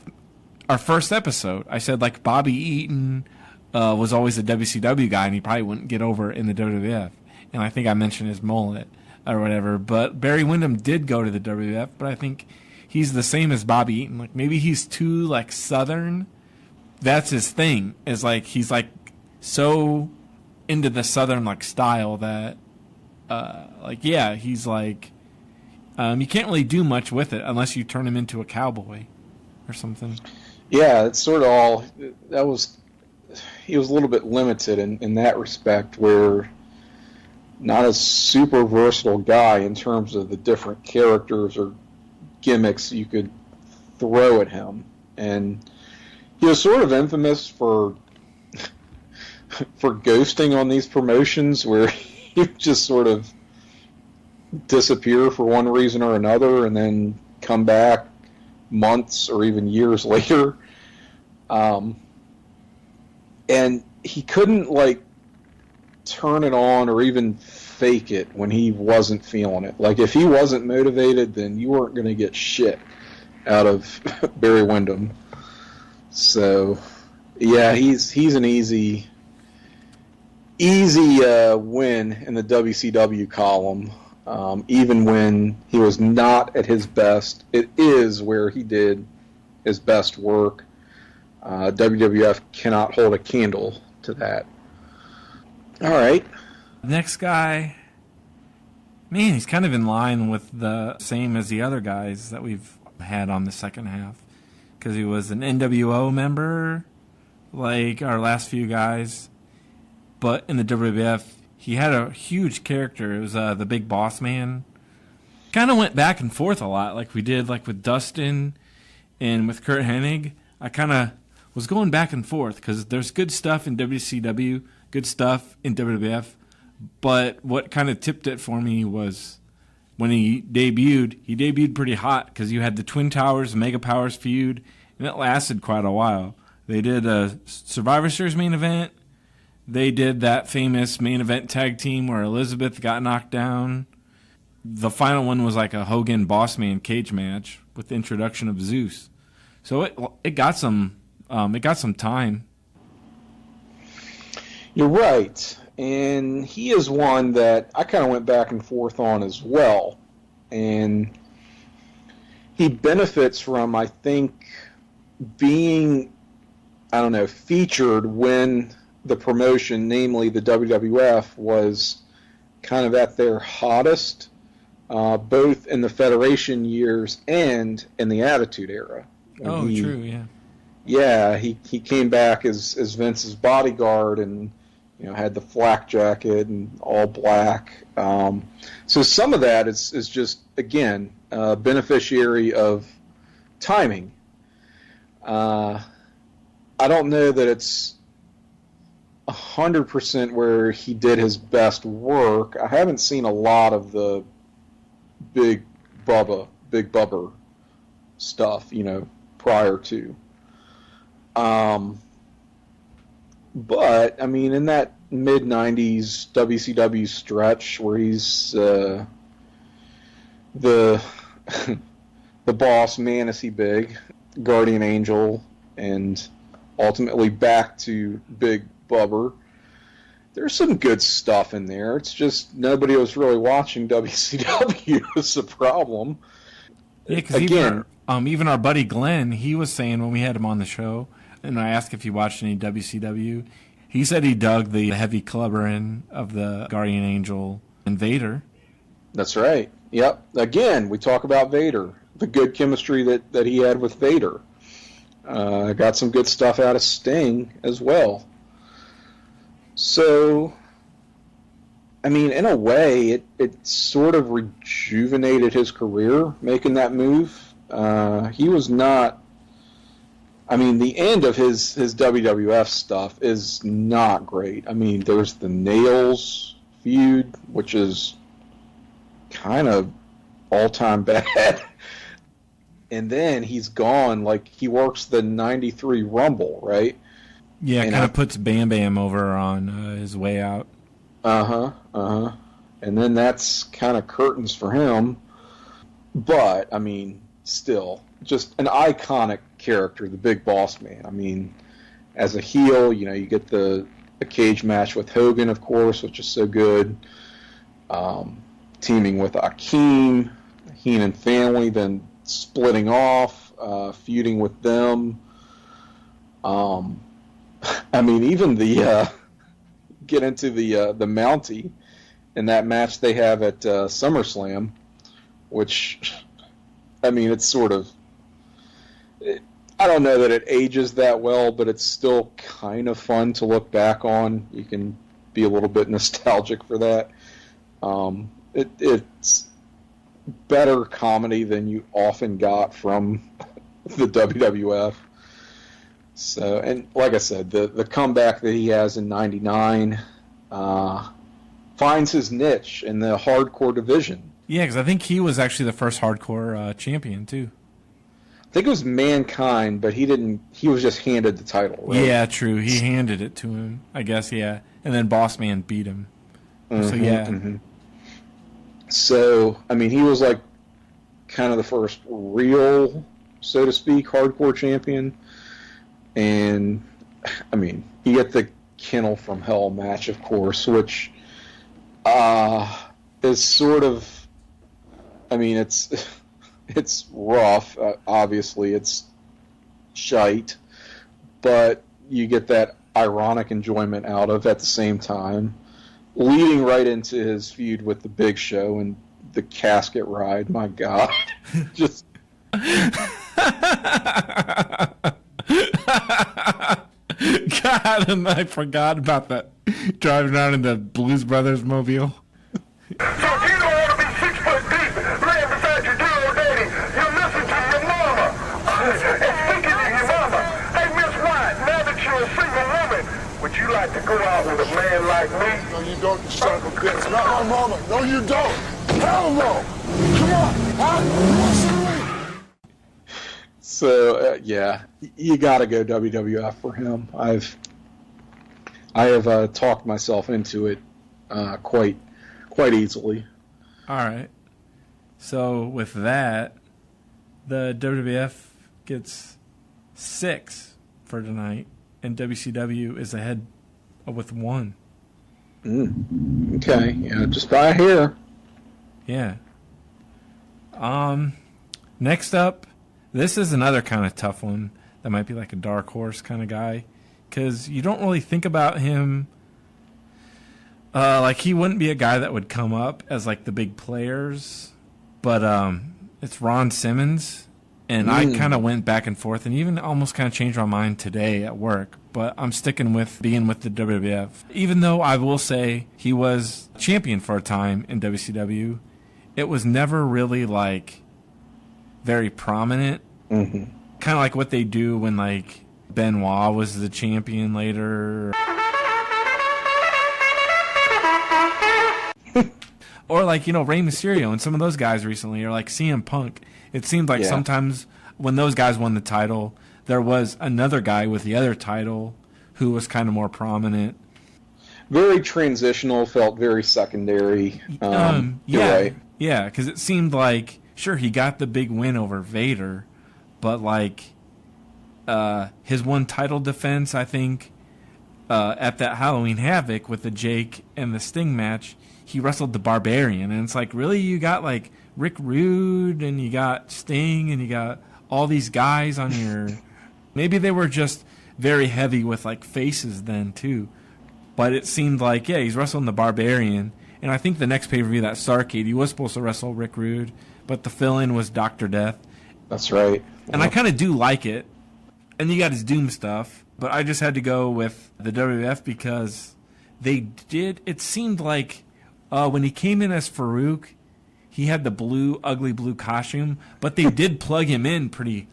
our first episode, I said like Bobby Eaton was always a WCW guy, and he probably wouldn't get over in the WWF. And I think I mentioned his mullet or whatever. But Barry Windham did go to the WWF, but I think he's the same as Bobby Eaton. Like maybe he's too like Southern. That's his thing. Is like he's like so into the Southern like style that like yeah, he's like you can't really do much with it unless you turn him into a cowboy or something. Yeah, it's sort of all that was. He was a little bit limited in that respect, where not a super versatile guy in terms of the different characters or gimmicks you could throw at him. And he was sort of infamous for ghosting on these promotions, where he would just sort of disappear for one reason or another and then come back months or even years later. And he couldn't like turn it on or even fake it when he wasn't feeling it. Like if he wasn't motivated, then you weren't going to get shit out of Barry Windham. So yeah, he's an easy win in the WCW column. Even when he was not at his best, it is where he did his best work. WWF cannot hold a candle to that. All right. Next guy, man, he's kind of in line with the same as the other guys that we've had on the second half, because he was an NWO member, like our last few guys, but in the WWF, he had a huge character. It was the Big Boss Man. Kind of went back and forth a lot, like we did like with Dustin and with Kurt Hennig. I kind of was going back and forth because there's good stuff in WCW, good stuff in WWF, but what kind of tipped it for me was when he debuted pretty hot because you had the Twin Towers, Mega Powers feud, and it lasted quite a while. They did a Survivor Series main event. They did that famous main event tag team where Elizabeth got knocked down. The final one was like a Hogan Boss Man cage match with the introduction of Zeus. So it got some time. You're right. And he is one that I kind of went back and forth on as well. And he benefits from, I think, being, featured when the promotion, namely the WWF, was kind of at their hottest, both in the Federation years and in the Attitude Era. True, yeah. Yeah, he came back as Vince's bodyguard and had the flak jacket and all black. So some of that is just, again, beneficiary of timing. I don't know that it's 100% where he did his best work. I haven't seen a lot of the Big Bubba stuff, prior to. But, in that mid-90s WCW stretch where he's the boss man, is he big, Guardian Angel, and ultimately back to Big Bubba, there's some good stuff in there. It's just nobody was really watching WCW is the problem. Yeah, because even our buddy Glenn, he was saying when we had him on the show, and I asked if he watched any WCW, he said he dug the heavy clubbering of the Guardian Angel and Vader. That's right. Yep. Again, we talk about Vader, the good chemistry that he had with Vader. Got some good stuff out of Sting as well. So, I mean, in a way, it sort of rejuvenated his career, making that move. He was not... I mean, the end of his WWF stuff is not great. I mean, there's the Nails feud, which is kind of all-time bad. And then he's gone, like, he works the 93 Rumble, right? Yeah, kind of puts Bam Bam over on his way out. And then that's kind of curtains for him. But, I mean, still, just an iconic character, the Big Boss Man. I mean, as a heel, you know, you get the cage match with Hogan, of course, which is so good. Teaming with Akeem, Heenan family, then splitting off, feuding with them. I mean, even the get into the Mountie in that match they have at SummerSlam, which, I mean, it's sort of... I don't know that it ages that well, but it's still kind of fun to look back on. You can be a little bit nostalgic for that. It's better comedy than you often got from the WWF. So, and like I said, the comeback that he has in '99 finds his niche in the hardcore division. Yeah, because I think he was actually the first hardcore champion too. I think it was Mankind, but he didn't. He was just handed the title. Right? Yeah, true. He handed it to him, I guess. Yeah, and then Boss Man beat him. So yeah. So I mean, he was like kind of the first real, so to speak, hardcore champion. And I mean, you get the Kennel from Hell match, of course, which is sort of. I mean, it's rough, obviously, it's shite, but you get that ironic enjoyment out of at the same time, leading right into his feud with the Big Show and the casket ride. My God. Just... God, and I forgot about that. Driving around in the Blues Brothers mobile. Would you like to go out with a man like me? No, you don't, you son of a bitch. Not my mama. No, you don't. Hell no. Come on. Huh? So, yeah, you got to go WWF for him. I have talked myself into it quite easily. All right. So, with that, the WWF gets 6 for tonight. And WCW is ahead with 1. Okay, yeah, just by here. Yeah. Next up, this is another kind of tough one that might be like a dark horse kind of guy, because you don't really think about him. Like, he wouldn't be a guy that would come up as like the big players, but it's Ron Simmons. And I kind of went back and forth and even almost kind of changed my mind today at work. But I'm sticking with being with the WWF. Even though I will say he was champion for a time in WCW, it was never really, like, very prominent. Kind of like what they do when, like, Benoit was the champion later. Or, like, you know, Rey Mysterio and some of those guys recently, or like CM Punk. It seemed like sometimes when those guys won the title, there was another guy with the other title who was kind of more prominent. Very transitional, felt very secondary. Yeah, right. Yeah, because it seemed like, sure, he got the big win over Vader, but like his one title defense, I think, at that Halloween Havoc with the Jake and the Sting match, he wrestled the Barbarian, and it's like, really, you got like Rick Rude, and you got Sting, and you got all these guys on your... Maybe they were just very heavy with, like, faces then, too. But it seemed like, yeah, he's wrestling the Barbarian, and I think the next pay-per-view, that Starrcade, he was supposed to wrestle Rick Rude, but the fill-in was Dr. Death. That's right. And I kind of do like it. And you got his Doom stuff, but I just had to go with the WWF because they did. It seemed like when he came in as Farouk, he had the ugly blue costume, but they did plug him in pretty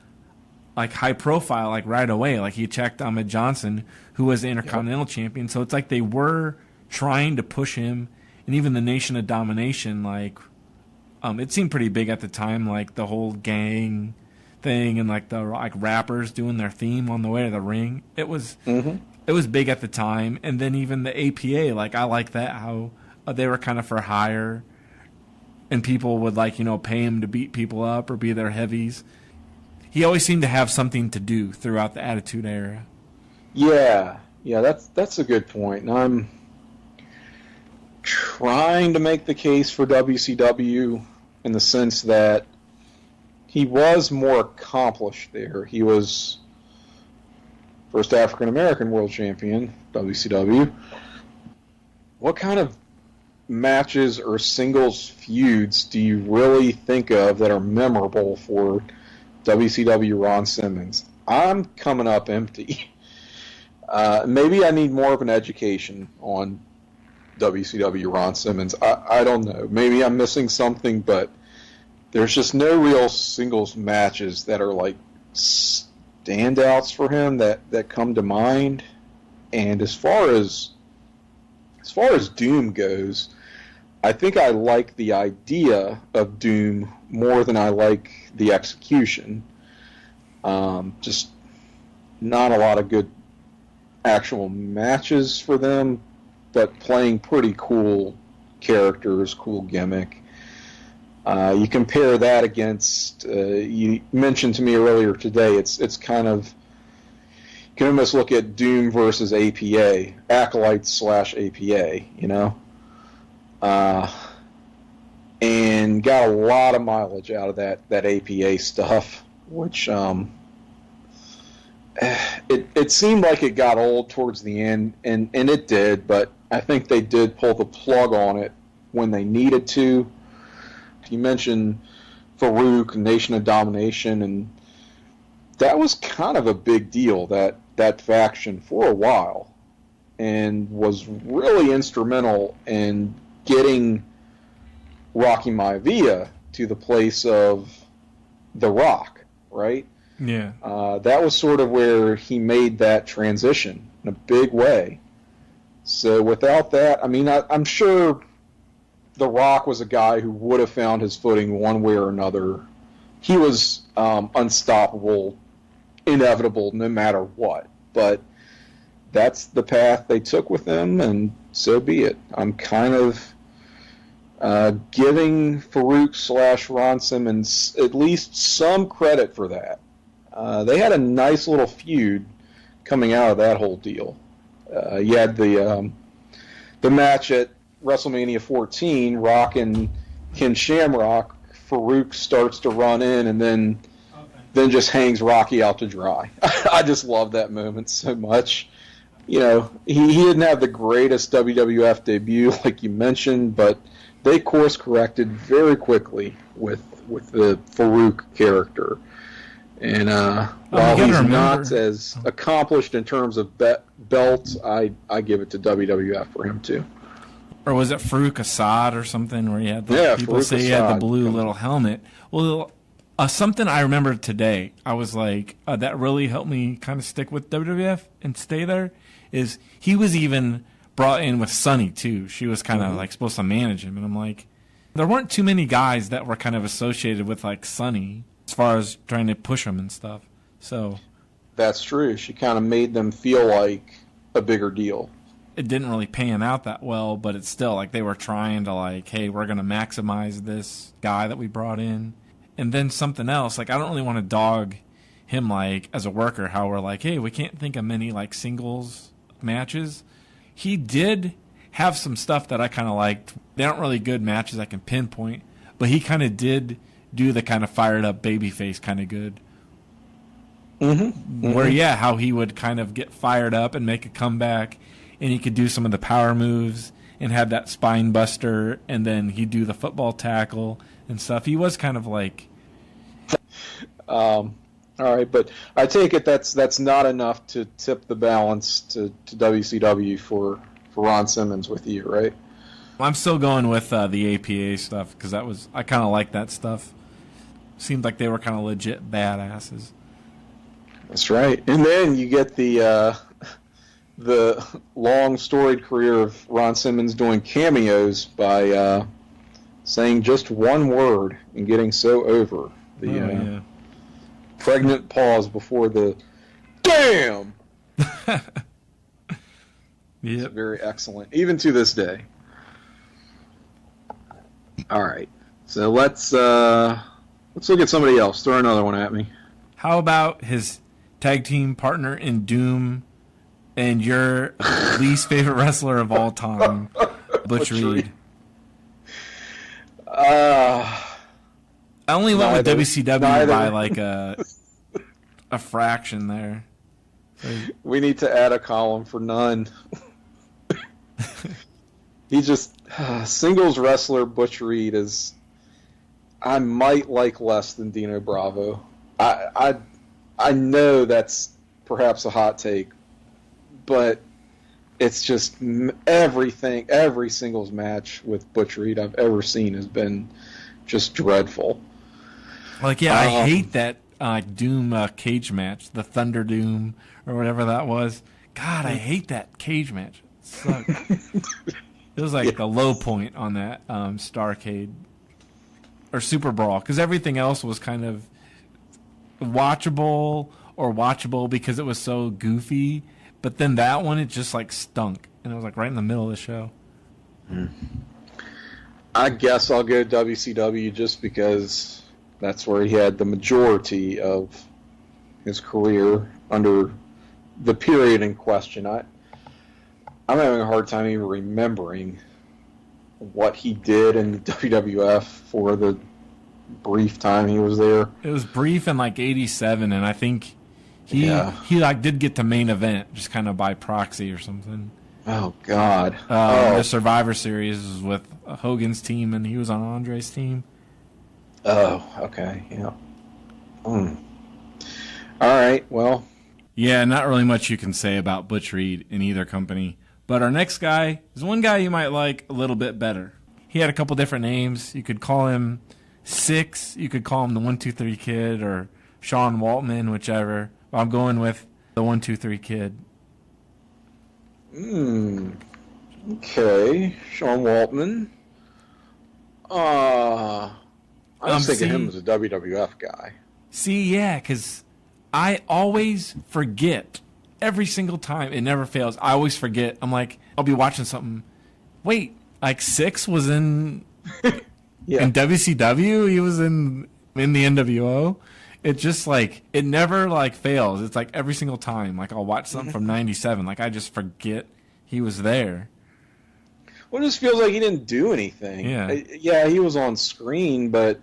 like high profile, like right away. Like he checked Ahmed Johnson, who was the Intercontinental Champion. So it's like they were trying to push him, and even the Nation of Domination, like it seemed pretty big at the time, like the whole gang thing and like the rappers doing their theme on the way to the ring. It was big at the time, and then even the APA, like I like that how they were kind of for hire, and people would pay him to beat people up or be their heavies. He always seemed to have something to do throughout the Attitude Era. Yeah, that's a good point. And I'm trying to make the case for WCW in the sense that he was more accomplished there. He was first African American world champion, WCW. What kind of matches or singles feuds do you really think of that are memorable for WCW Ron Simmons? I'm coming up empty. Maybe I need more of an education on WCW Ron Simmons. I don't know. Maybe I'm missing something, but there's just no real singles matches that are like standouts for him that come to mind. And as far as Doom goes, I think I like the idea of Doom more than I like the execution. Just not a lot of good actual matches for them, but playing pretty cool characters, cool gimmick. You compare that against, you mentioned to me earlier today, it's kind of, you can almost look at Doom versus APA, Acolytes / APA, and got a lot of mileage out of that APA stuff, which it seemed like it got old towards the end, and it did, but I think they did pull the plug on it when they needed to. You mentioned Farouk, Nation of Domination, and that was kind of a big deal, that faction, for a while, and was really instrumental in getting Rocky Maivia to the place of The Rock, right? Yeah. That was sort of where he made that transition in a big way. So without that, I mean, I'm sure The Rock was a guy who would have found his footing one way or another. He was unstoppable, inevitable, no matter what. But that's the path they took with him, and so be it. I'm kind of giving Farouk / Ron Simmons at least some credit for that. They had a nice little feud coming out of that whole deal. You had the match at WrestleMania 14, Rock and Ken Shamrock. Farouk starts to run in and then just hangs Rocky out to dry. I just love that moment so much. He didn't have the greatest WWF debut, like you mentioned, but they course corrected very quickly with the Farouk character. And while he's not as accomplished in terms of belts, I give it to WWF for him too. Or was it Farouk Assad or something where he had people Farouk say he had the blue little helmet? Well, something I remember today, I was like, that really helped me kind of stick with WWF and stay there, is he was even brought in with Sunny too. She was kind of like supposed to manage him, and I'm like, there weren't too many guys that were kind of associated with like Sunny as far as trying to push him and stuff. So that's true. She kind of made them feel like a bigger deal. It didn't really pan out that well, but it's still like they were trying to like, hey, we're going to maximize this guy that we brought in. And then something else, like I don't really want to dog him like as a worker, how we're like, hey, we can't think of many like singles matches. He did have some stuff that I kind of liked. They aren't really good matches I can pinpoint, but he kind of did do the kind of fired up babyface kind of good. Where, how he would kind of get fired up and make a comeback, and he could do some of the power moves and have that spine buster, and then he'd do the football tackle and stuff. He was kind of like... all right, but I take it that's not enough to tip the balance to WCW for Ron Simmons with you, right? I'm still going with the APA stuff because I kind of like that stuff. Seemed like they were kind of legit badasses. That's right. And then you get the long storied career of Ron Simmons doing cameos by saying just one word and getting so over. The pregnant pause before the damn. Yeah, very excellent, even to this day. All right, so let's look at somebody else. Throw another one at me. How about his tag team partner in Doom and your least favorite wrestler of all time, Butch Reed? I only went with WCW by like a fraction there. We need to add a column for none. He just singles wrestler Butch Reed is I might like less than Dino Bravo. I know that's perhaps a hot take, but it's just everything. Every singles match with Butch Reed I've ever seen has been just dreadful. Like, yeah, I hate that Doom cage match, the Thunder Doom or whatever that was. God, I hate that cage match. It sucked. It was like the low point on that Starrcade or Super Brawl, because everything else was kind of watchable because it was so goofy. But then that one, it just like stunk, and it was like right in the middle of the show. I guess I'll go WCW just because that's where he had the majority of his career under the period in question. I'm having a hard time even remembering what he did in the WWF for the brief time he was there. It was brief in like '87, and I think he like did get to main event just kind of by proxy or something. Oh God! The Survivor Series was with Hogan's team, and he was on Andre's team. Oh, okay, yeah. All right, well. Yeah, not really much you can say about Butch Reed in either company. But our next guy is one guy you might like a little bit better. He had a couple different names. You could call him Six. You could call him the 1-2-3 Kid or Sean Waltman, whichever. But I'm going with the 1-2-3 Kid. Okay, Sean Waltman. I was thinking him as a WWF guy. See, yeah, because I always forget. Every single time. It never fails. I always forget. I'm like, I'll be watching something. Wait, like Six was in in WCW? He was in the NWO? It just like, it never like fails. It's like every single time. Like I'll watch something from 97. Like I just forget he was there. Well, it just feels like he didn't do anything. Yeah, he was on screen, but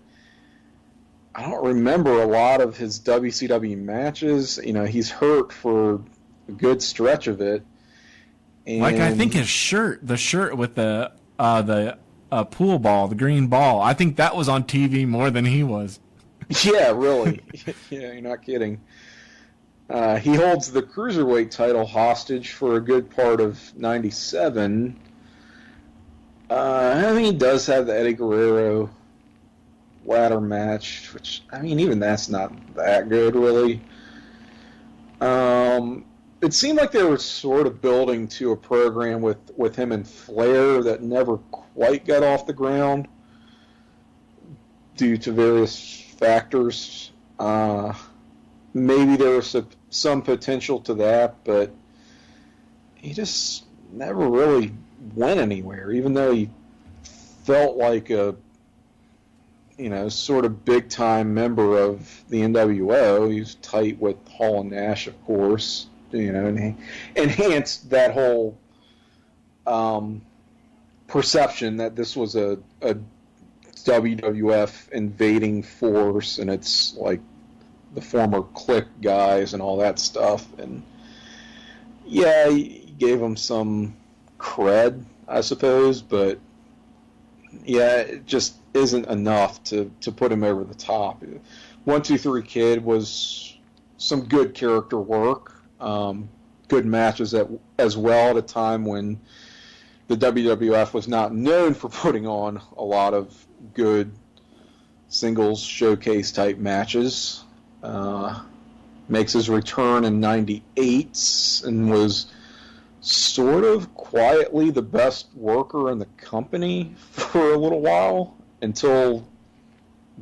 I don't remember a lot of his WCW matches. You know, he's hurt for a good stretch of it. And like I think his shirt, the shirt with the pool ball, the green ball, I think that was on TV more than he was. Yeah, really. Yeah, you're not kidding. He holds the Cruiserweight title hostage for a good part of 97. I mean, he does have the Eddie Guerrero ladder match, which, I mean, even that's not that good, really. It seemed like they were sort of building to a program with him and Flair that never quite got off the ground due to various factors. Maybe there was some potential to that, but he just never really went anywhere, even though he felt like a sort of big-time member of the NWO. He was tight with Hall and Nash, of course, and he enhanced that whole perception that this was a WWF invading force, and it's like the former Click guys and all that stuff. And yeah, he gave him some cred, I suppose, but yeah, it just isn't enough to put him over the top. 1-2-3 Kid was some good character work, good matches as well at a time when the WWF was not known for putting on a lot of good singles showcase type matches. Makes his return in '98 and was sort of quietly the best worker in the company for a little while until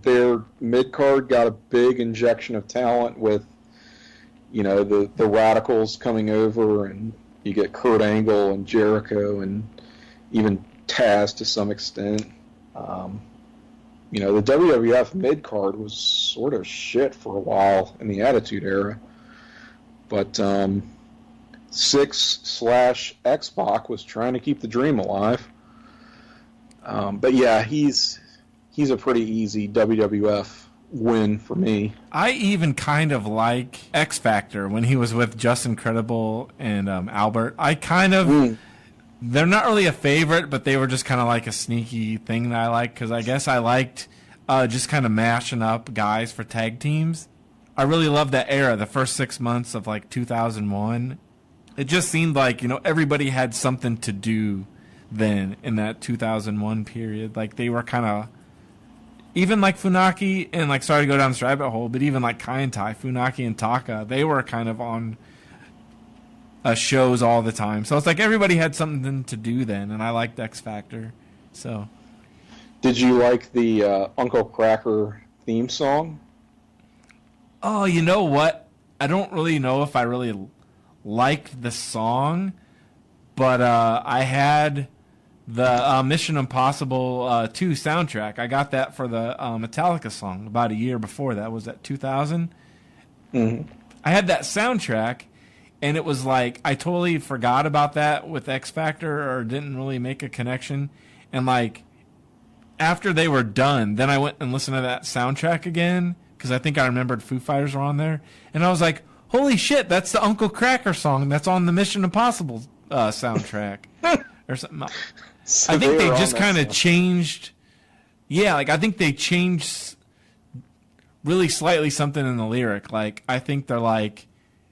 their mid-card got a big injection of talent with, you know, the Radicals coming over, and you get Kurt Angle and Jericho and even Taz to some extent. You know, the WWF mid-card was sort of shit for a while in the Attitude Era. But 6/X-Pac was trying to keep the dream alive. But yeah, he's a pretty easy WWF win for me. I even kind of like X Factor when he was with Justin Credible and Albert. I kind of... They're not really a favorite, but they were just kind of like a sneaky thing that I liked, because I guess I liked just kind of mashing up guys for tag teams. I really loved that era, the first 6 months of like 2001. It just seemed like, you know, everybody had something to do then in that 2001 period. Like they were kind of, even like Funaki and like, sorry to go down this rabbit hole, but even like Kai and Tai, Funaki and Taka, they were kind of on shows all the time. So it's like everybody had something to do then, and I liked X Factor. So, did you like the Uncle Cracker theme song? Oh, you know what? I don't really know if I really liked the song, but I had the Mission Impossible 2 soundtrack. I got that for the Metallica song about a year before that. Was that 2000? Mm-hmm. I had that soundtrack, and it was like I totally forgot about that with X Factor, or didn't really make a connection. And like after they were done, then I went and listened to that soundtrack again, because I think I remembered Foo Fighters were on there, and I was like, holy shit, that's the Uncle Cracker song that's on the Mission Impossible soundtrack. Or something. So I think they were just on that kind of song. changed. Yeah, like I think they changed really slightly something in the lyric. Like I think they're like,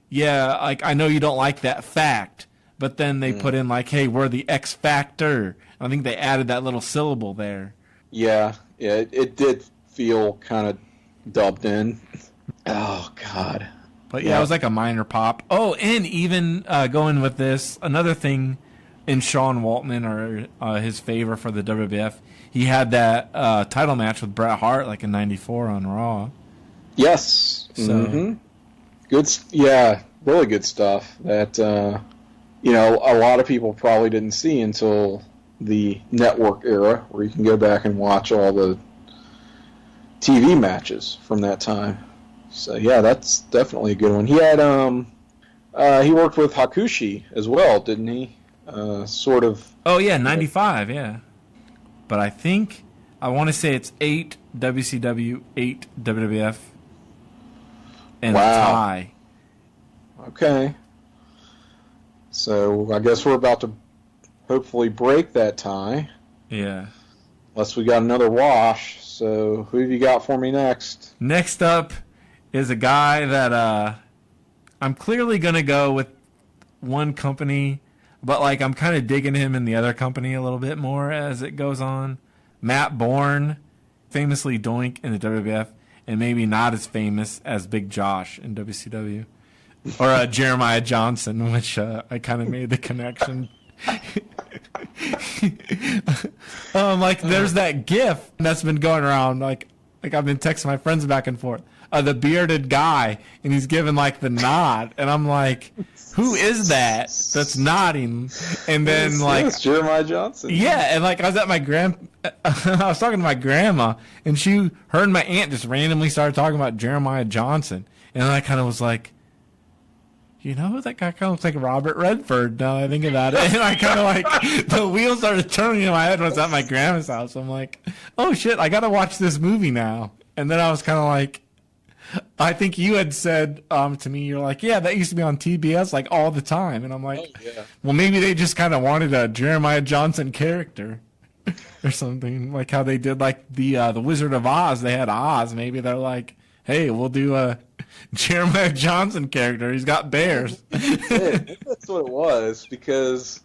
yeah, like I know you don't like that fact, but then they put in like, hey, we're the X Factor. I think they added that little syllable there. Yeah, it did feel kind of dubbed in. Oh God. But yeah, it was like a minor pop. Oh, and even going with this, another thing in Sean Waltman, or his favor for the WWF, he had that title match with Bret Hart like in '94 on Raw. Yes. So, mm-hmm. Good. Yeah, really good stuff. That you know, a lot of people probably didn't see until the network era, where you can go back and watch all the TV matches from that time. So yeah, that's definitely a good one. He had he worked with Hakushi as well, didn't he? Sort of. Oh yeah, '95, yeah. But I think I want to say it's 8 WCW, 8 WWF, and a tie. Okay. So I guess we're about to hopefully break that tie. Yeah. Unless we got another wash. So who have you got for me next? Next up is a guy that I'm clearly going to go with one company, but like I'm kind of digging him in the other company a little bit more as it goes on. Matt Bourne, famously Doink in the WWF, and maybe not as famous as Big Josh in WCW. Or Jeremiah Johnson, which I kind of made the connection. Like there's that GIF that's been going around, like I've been texting my friends back and forth. The bearded guy, and he's giving like the nod, and I'm like, who is that that's nodding? And then it's Jeremiah Johnson. Yeah, and like I was at my I was talking to my grandma, and her and my aunt just randomly started talking about Jeremiah Johnson, and I kind of was like, you know, that guy kind of looks like Robert Redford now that I think about it. And I kind of like, the wheels started turning in my head when I was at my grandma's house. I'm like, oh shit, I got to watch this movie now. And then I was kind of like, I think you had said to me, you're like, yeah, that used to be on TBS like all the time. And I'm like, well, maybe they just kind of wanted a Jeremiah Johnson character or something, like how they did like the Wizard of Oz. They had Oz. Maybe they're like, hey, we'll do a Jeremiah Johnson character. He's got bears. That's what it was, because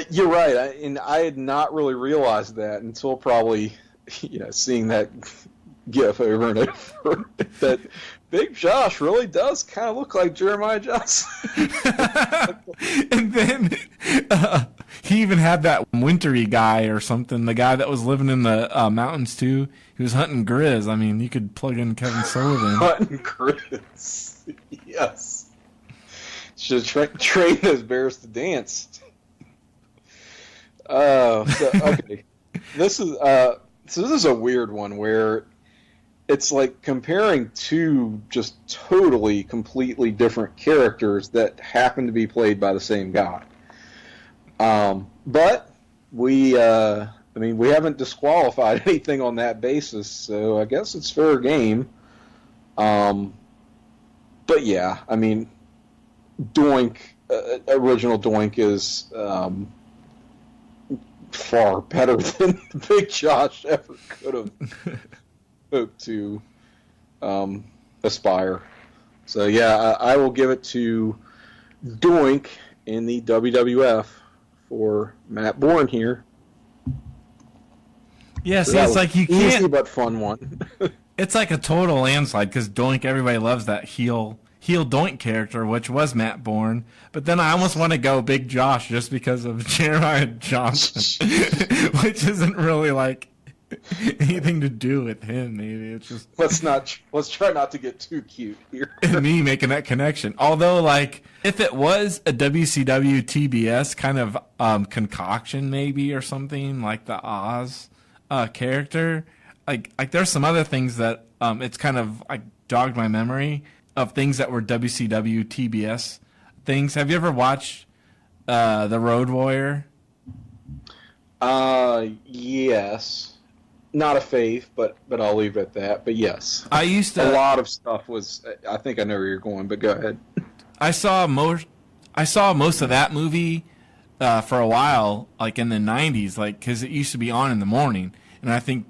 You're right, I had not really realized that until probably, seeing that GIF over and over. That Big Josh really does kind of look like Jeremiah Johnson. And then he even had that wintry guy or something, the guy that was living in the mountains too. He was hunting grizz. I mean, you could plug in Kevin Sullivan. Hunting grizz, yes. Should train those bears to dance. Okay. This is a weird one where it's like comparing two just totally, completely different characters that happen to be played by the same guy. But we haven't disqualified anything on that basis, so I guess it's fair game. But yeah, I mean, Doink, original Doink is far better than Big Josh ever could have hoped to aspire. So yeah, I will give it to Doink in the WWF for Matt Bourne here. Yeah, so see, it's like you can't. Easy but fun one. It's like a total landslide because Doink, everybody loves that heel Doink character, which was Matt Bourne. But then I almost want to go Big Josh just because of Jeremiah Johnson, which isn't really like anything to do with him. Maybe it's just let's try not to get too cute here. Me making that connection. Although, like, if it was a WCW TBS kind of concoction, maybe or something like the Oz character, like there's some other things that it's kind of like jogged my memory of things that were WCW TBS things. Have you ever watched The Road Warrior? Yes. Not a fave, but I'll leave it at that. But yes, I used to. A lot of stuff was. I think I know where you're going, but go ahead. I saw most of that movie for a while, like in the '90s, like because it used to be on in the morning, and I think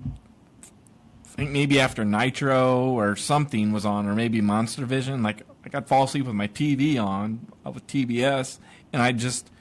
maybe after Nitro or something was on, or maybe Monster Vision. Like I'd fall asleep with my TV on with TBS, and I just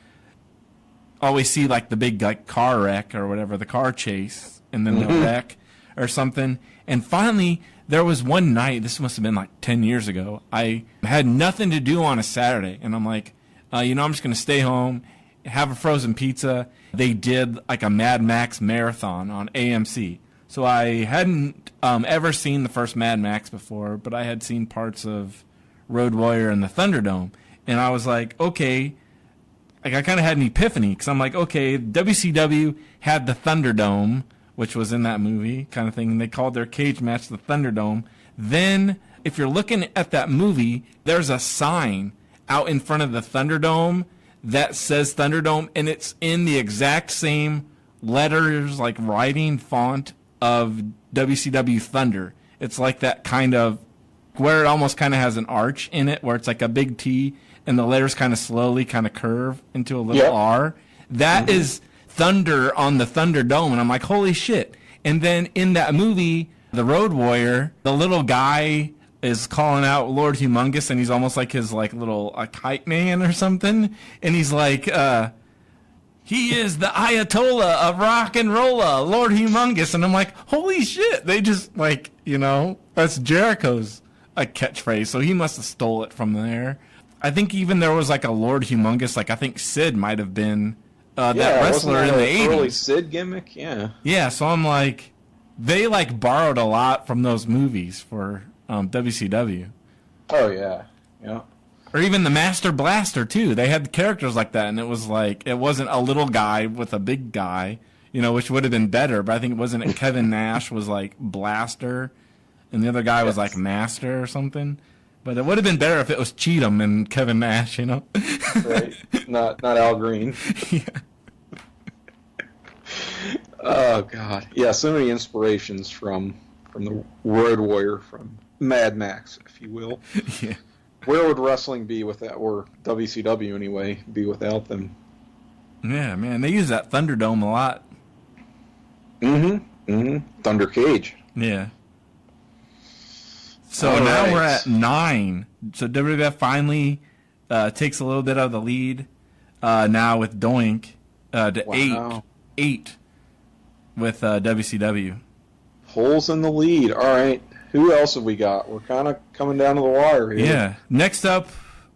always see like the big like car wreck or whatever, the car chase. And then the wreck or something. And finally, there was one night, this must have been like 10 years ago, I had nothing to do on a Saturday. And I'm like, I'm just going to stay home, have a frozen pizza. They did like a Mad Max marathon on AMC. So I hadn't ever seen the first Mad Max before, but I had seen parts of Road Warrior and the Thunderdome. And I was like, okay, like I kind of had an epiphany because I'm like, okay, WCW had the Thunderdome, which was in that movie kind of thing. And they called their cage match the Thunderdome. Then, if you're looking at that movie, there's a sign out in front of the Thunderdome that says Thunderdome, and it's in the exact same letters, like writing font of WCW Thunder. It's like that kind of, where it almost kind of has an arch in it, where it's like a big T, and the letters kind of slowly kind of curve into a little R. That is Thunder on the Thunderdome, and I'm like, holy shit. And then in that movie, The Road Warrior, the little guy is calling out Lord Humongous, and he's almost like his like little kite man or something, and he's like, he is the Ayatollah of rock and rolla, Lord Humongous. And I'm like, holy shit, they just like, that's Jericho's catchphrase, so he must have stole it from there. I think even there was like a Lord Humongous, like I think Sid might have been that wrestler in the 80s. Early Sid gimmick, yeah. Yeah, so I'm like, they like borrowed a lot from those movies for WCW. Oh yeah, yeah. Or even the Master Blaster too. They had characters like that, and it was like it wasn't a little guy with a big guy, which would have been better. But I think it wasn't. Kevin Nash was like Blaster, and the other guy was like Master or something. But it would have been better if it was Cheatham and Kevin Nash, Right. Not Al Green. Yeah. Oh God. Yeah, so many inspirations from the Road Warrior, from Mad Max, if you will. Yeah. Where would wrestling be without, or WCW anyway, be without them? Yeah, man, they use that Thunderdome a lot. Thunder Cage. Yeah. So now we're at 9. So WWF finally takes a little bit of the lead now with Doink. to 8 with WCW. Holes in the lead. All right. Who else have we got? We're kind of coming down to the wire here. Yeah. Next up,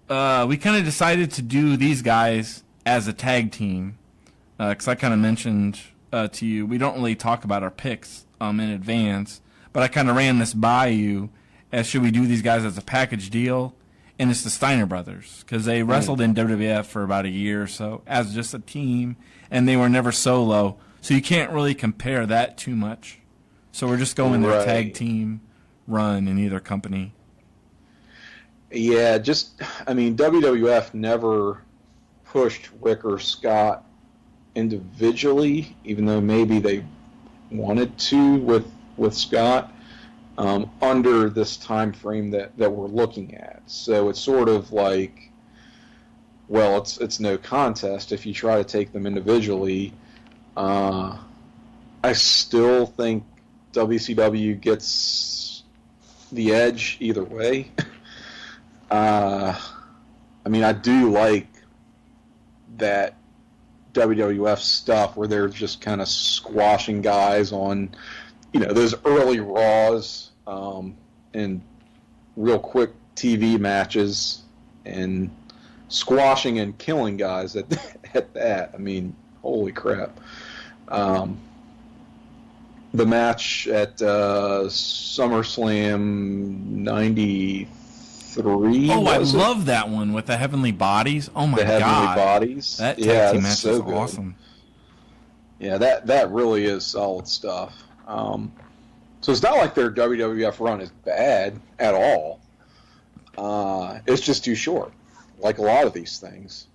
we kind of decided to do these guys as a tag team. Because I kind of mentioned to you, we don't really talk about our picks in advance. But I kind of ran this by you as should we do these guys as a package deal. And it's the Steiner brothers. Because they wrestled in WWF for about a year or so as just a team. And they were never solo. So you can't really compare that too much. So we're just going their tag team run in either company. Yeah, WWF never pushed Rick or Scott individually, even though maybe they wanted to with Scott, under this time frame that we're looking at. So it's sort of like, well, it's no contest if you try to take them individually. I still think WCW gets the edge either way. I do like that WWF stuff where they're just kind of squashing guys on, those early Raws and real quick TV matches and squashing and killing guys at that. I mean, holy crap. The match at SummerSlam 93. Oh, I love that one with the Heavenly Bodies. Oh, my God. The Heavenly Bodies. That tag team match so is awesome. Yeah, that really is solid stuff. So it's not like their WWF run is bad at all. It's just too short, like a lot of these things.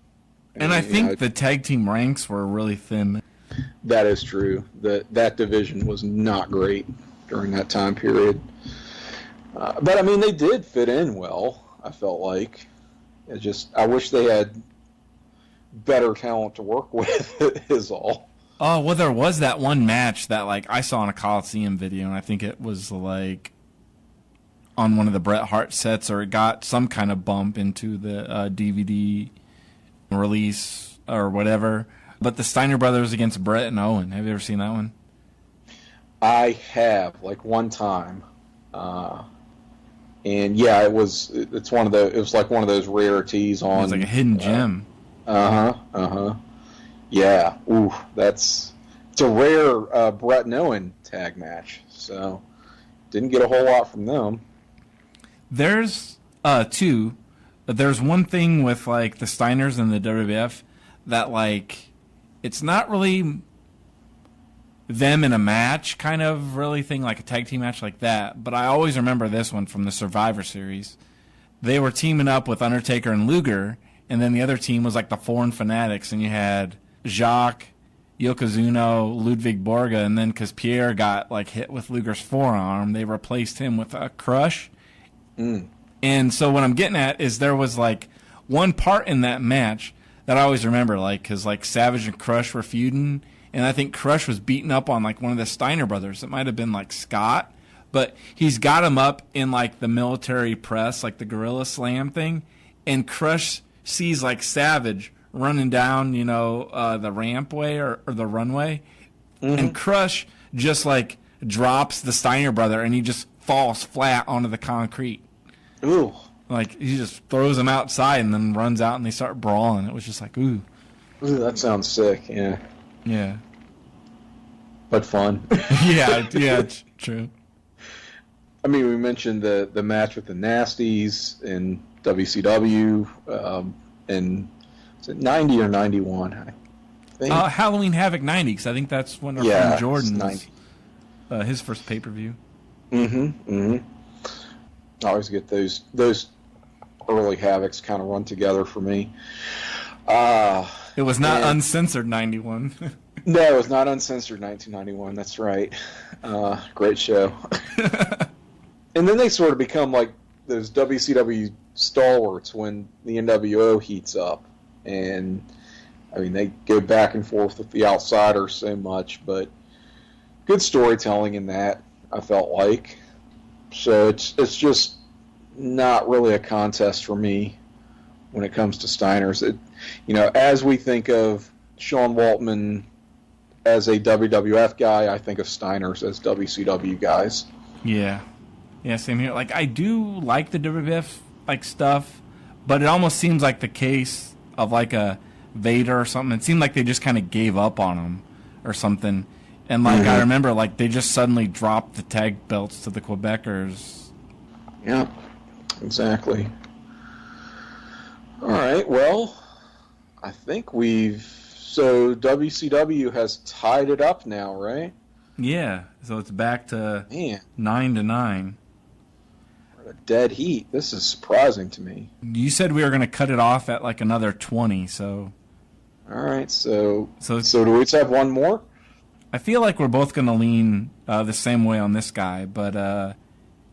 And I think the tag team ranks were really thin. That is true. That division was not great during that time period. But, they did fit in well, I felt like. I wish they had better talent to work with, is all. Oh, well, there was that one match that, I saw in a Coliseum video, and I think it was, on one of the Bret Hart sets, or it got some kind of bump into the DVD release or whatever. But the Steiner brothers against Bret and Owen. Have you ever seen that one? I have, one time. And yeah, it was one of those rarities on. It's like a hidden gem. Yeah. Ooh, it's a rare Bret and Owen tag match. So didn't get a whole lot from them. There's two. There's one thing with the Steiners and the WWF that it's not really them in a match kind of really thing, like a tag team match like that. But I always remember this one from the Survivor Series. They were teaming up with Undertaker and Luger, and then the other team was the Foreign Fanatics, and you had Jacques, Yokozuna, Ludwig Borga, and then because Pierre got hit with Luger's forearm, they replaced him with a Crush. And so what I'm getting at is there was one part in that match that I always remember, because Savage and Crush were feuding, and I think Crush was beating up on one of the Steiner brothers. It might have been Scott, but he's got him up in the military press, the Gorilla Slam thing, and Crush sees Savage running down, the rampway or the runway, and Crush just drops the Steiner brother, and he just falls flat onto the concrete. Ooh. He just throws him outside and then runs out and they start brawling. It was just ooh. Ooh, that sounds sick, yeah. Yeah. But fun. yeah, it's true. We mentioned the match with the Nasties in WCW, in is it 90 or 91? I think. Halloween Havoc 90, because I think that's when our friend Jordan's his first pay-per-view. I always get those early Havocs kind of run together for me. It was not uncensored 91. No, it was not uncensored 1991. That's right. Great show. And then they sort of become those WCW stalwarts when the NWO heats up. And, they go back and forth with the Outsiders so much, but good storytelling in that, I felt like. So it's just not really a contest for me when it comes to Steiners. As we think of Sean Waltman as a WWF guy. I think of Steiner's as WCW guys. Yeah. Yeah, same here. Like, I do like the WWF, like, stuff, but it almost seems like the case of, like, a Vader or something. It seemed like they just kind of gave up on him or something. And, like, I remember, like, they just suddenly dropped the tag belts to the Quebecers. Yeah, exactly. All right, well, I think so WCW has tied it up now, right? Yeah, so it's back to 9-9. We're at a dead heat. This is surprising to me. You said we were going to cut it off at, like, another 20, so... All right, so do we have one more? I feel like we're both going to lean the same way on this guy, but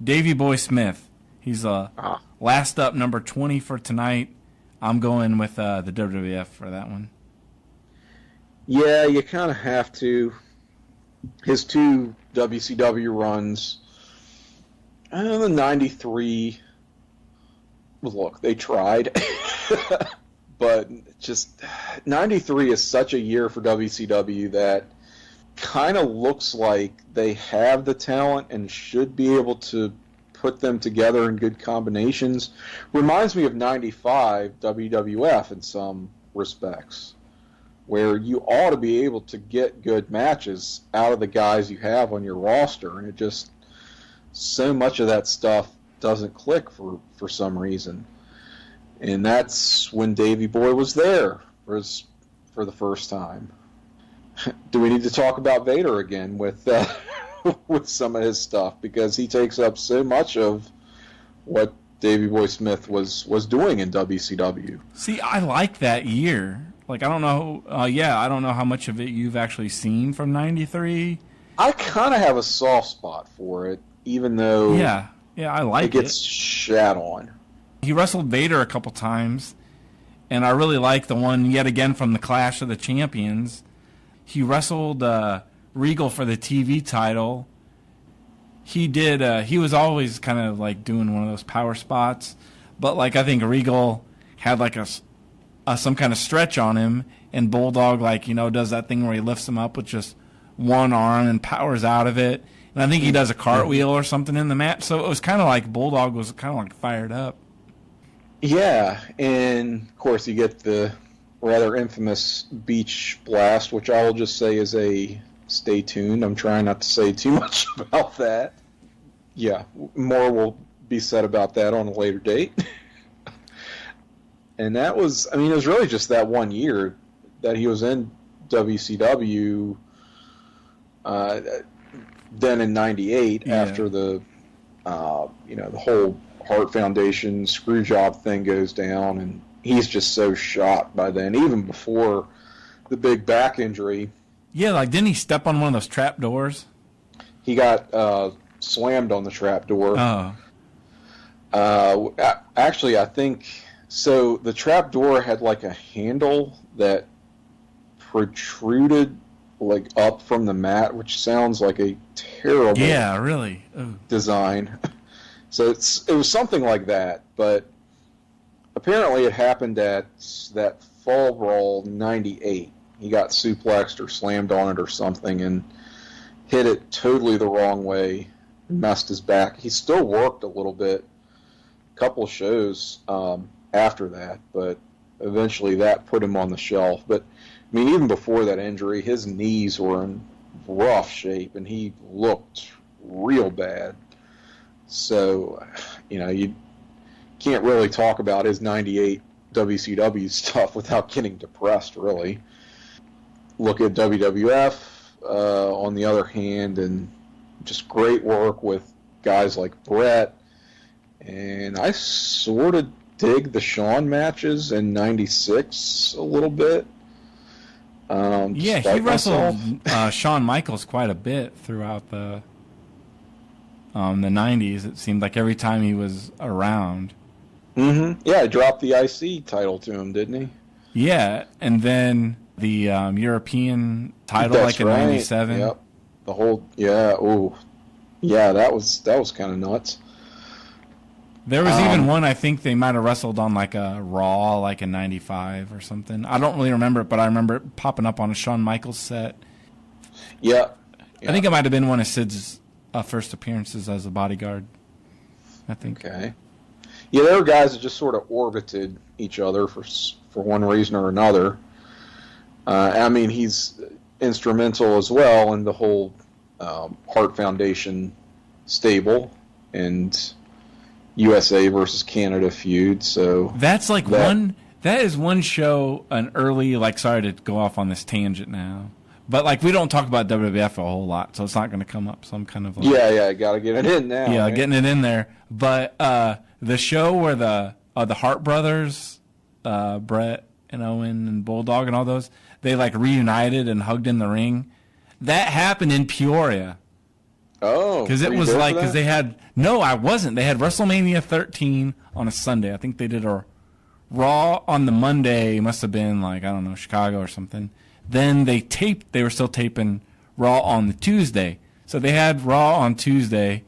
Davey Boy Smith, he's last up, number 20 for tonight. I'm going with the WWF for that one. Yeah, you kind of have to. His 2 WCW runs, the 93, look, they tried. But just 93 is such a year for WCW that kind of looks like they have the talent and should be able to put them together in good combinations. Reminds me of 95 WWF in some respects, where you ought to be able to get good matches out of the guys you have on your roster, and it just, so much of that stuff doesn't click for some reason. And that's when Davey Boy was there for the first time. Do we need to talk about Vader again with with some of his stuff, because he takes up so much of what Davey Boy Smith was doing in WCW? See, I like that year. Like, I don't know. I don't know how much of it you've actually seen from '93. I kind of have a soft spot for it, even though I like it gets shat on. He wrestled Vader a couple times, and I really like the one yet again from the Clash of the Champions. He wrestled Regal for the TV title. He did. He was always kind of like doing one of those power spots, but like I think Regal had like some kind of stretch on him, and Bulldog does that thing where he lifts him up with just one arm and powers out of it. And I think he does a cartwheel or something in the match. So it was kind of like Bulldog was kind of like fired up. Yeah, and of course you get the rather infamous beach blast, which I will just say is a stay tuned. I'm trying not to say too much about that. Yeah, more will be said about that on a later date. And that was, it was really just that one year that he was in WCW, then in 98, after the whole Hart Foundation screw job thing goes down, and he's just so shot by then, even before the big back injury. Yeah, like didn't he step on one of those trap doors? He got slammed on the trap door. Oh. Actually, I think so. The trap door had like a handle that protruded like up from the mat, which sounds like a terrible design. So it was something like that, but apparently it happened at that Fall Brawl 98. He got suplexed or slammed on it or something and hit it totally the wrong way, messed his back. He still worked a little bit, a couple of shows after that, but eventually that put him on the shelf. But, even before that injury, his knees were in rough shape, and he looked real bad. So, you can't really talk about his 98 WCW stuff without getting depressed, really. Look at WWF, on the other hand, and just great work with guys like Brett. And I sort of dig the Shawn matches in 96 a little bit. He wrestled Shawn Michaels quite a bit throughout the 90s. It seemed like every time he was around. Mm-hmm. Yeah, he dropped the IC title to him, didn't he? Yeah, and then the European title, in 97. Yep. The whole, that was kind of nuts. There was even one, I think they might have wrestled on like a Raw, like in 95 or something. I don't really remember it, but I remember it popping up on a Shawn Michaels set. Yeah. I think it might have been one of Sid's first appearances as a bodyguard, I think. Okay. Yeah, there were guys that just sort of orbited each other for one reason or another. I mean, he's instrumental as well in the whole Hart Foundation stable and USA versus Canada feud. So that's like that is one show, an early, like, sorry to go off on this tangent now, but like we don't talk about WWF a whole lot, so it's not going to come up. So I'm kind of like, yeah, got to get it in now. Yeah, right? Getting it in there. But the show where the Hart brothers, Brett and Owen and Bulldog and all those, they like reunited and hugged in the ring. That happened in Peoria. Oh, because it was like because they had I wasn't. They had WrestleMania 13 on a Sunday. I think they did a Raw on the Monday. It must have been like, I don't know, Chicago or something. Then they were still taping Raw on the Tuesday. So they had Raw on Tuesday.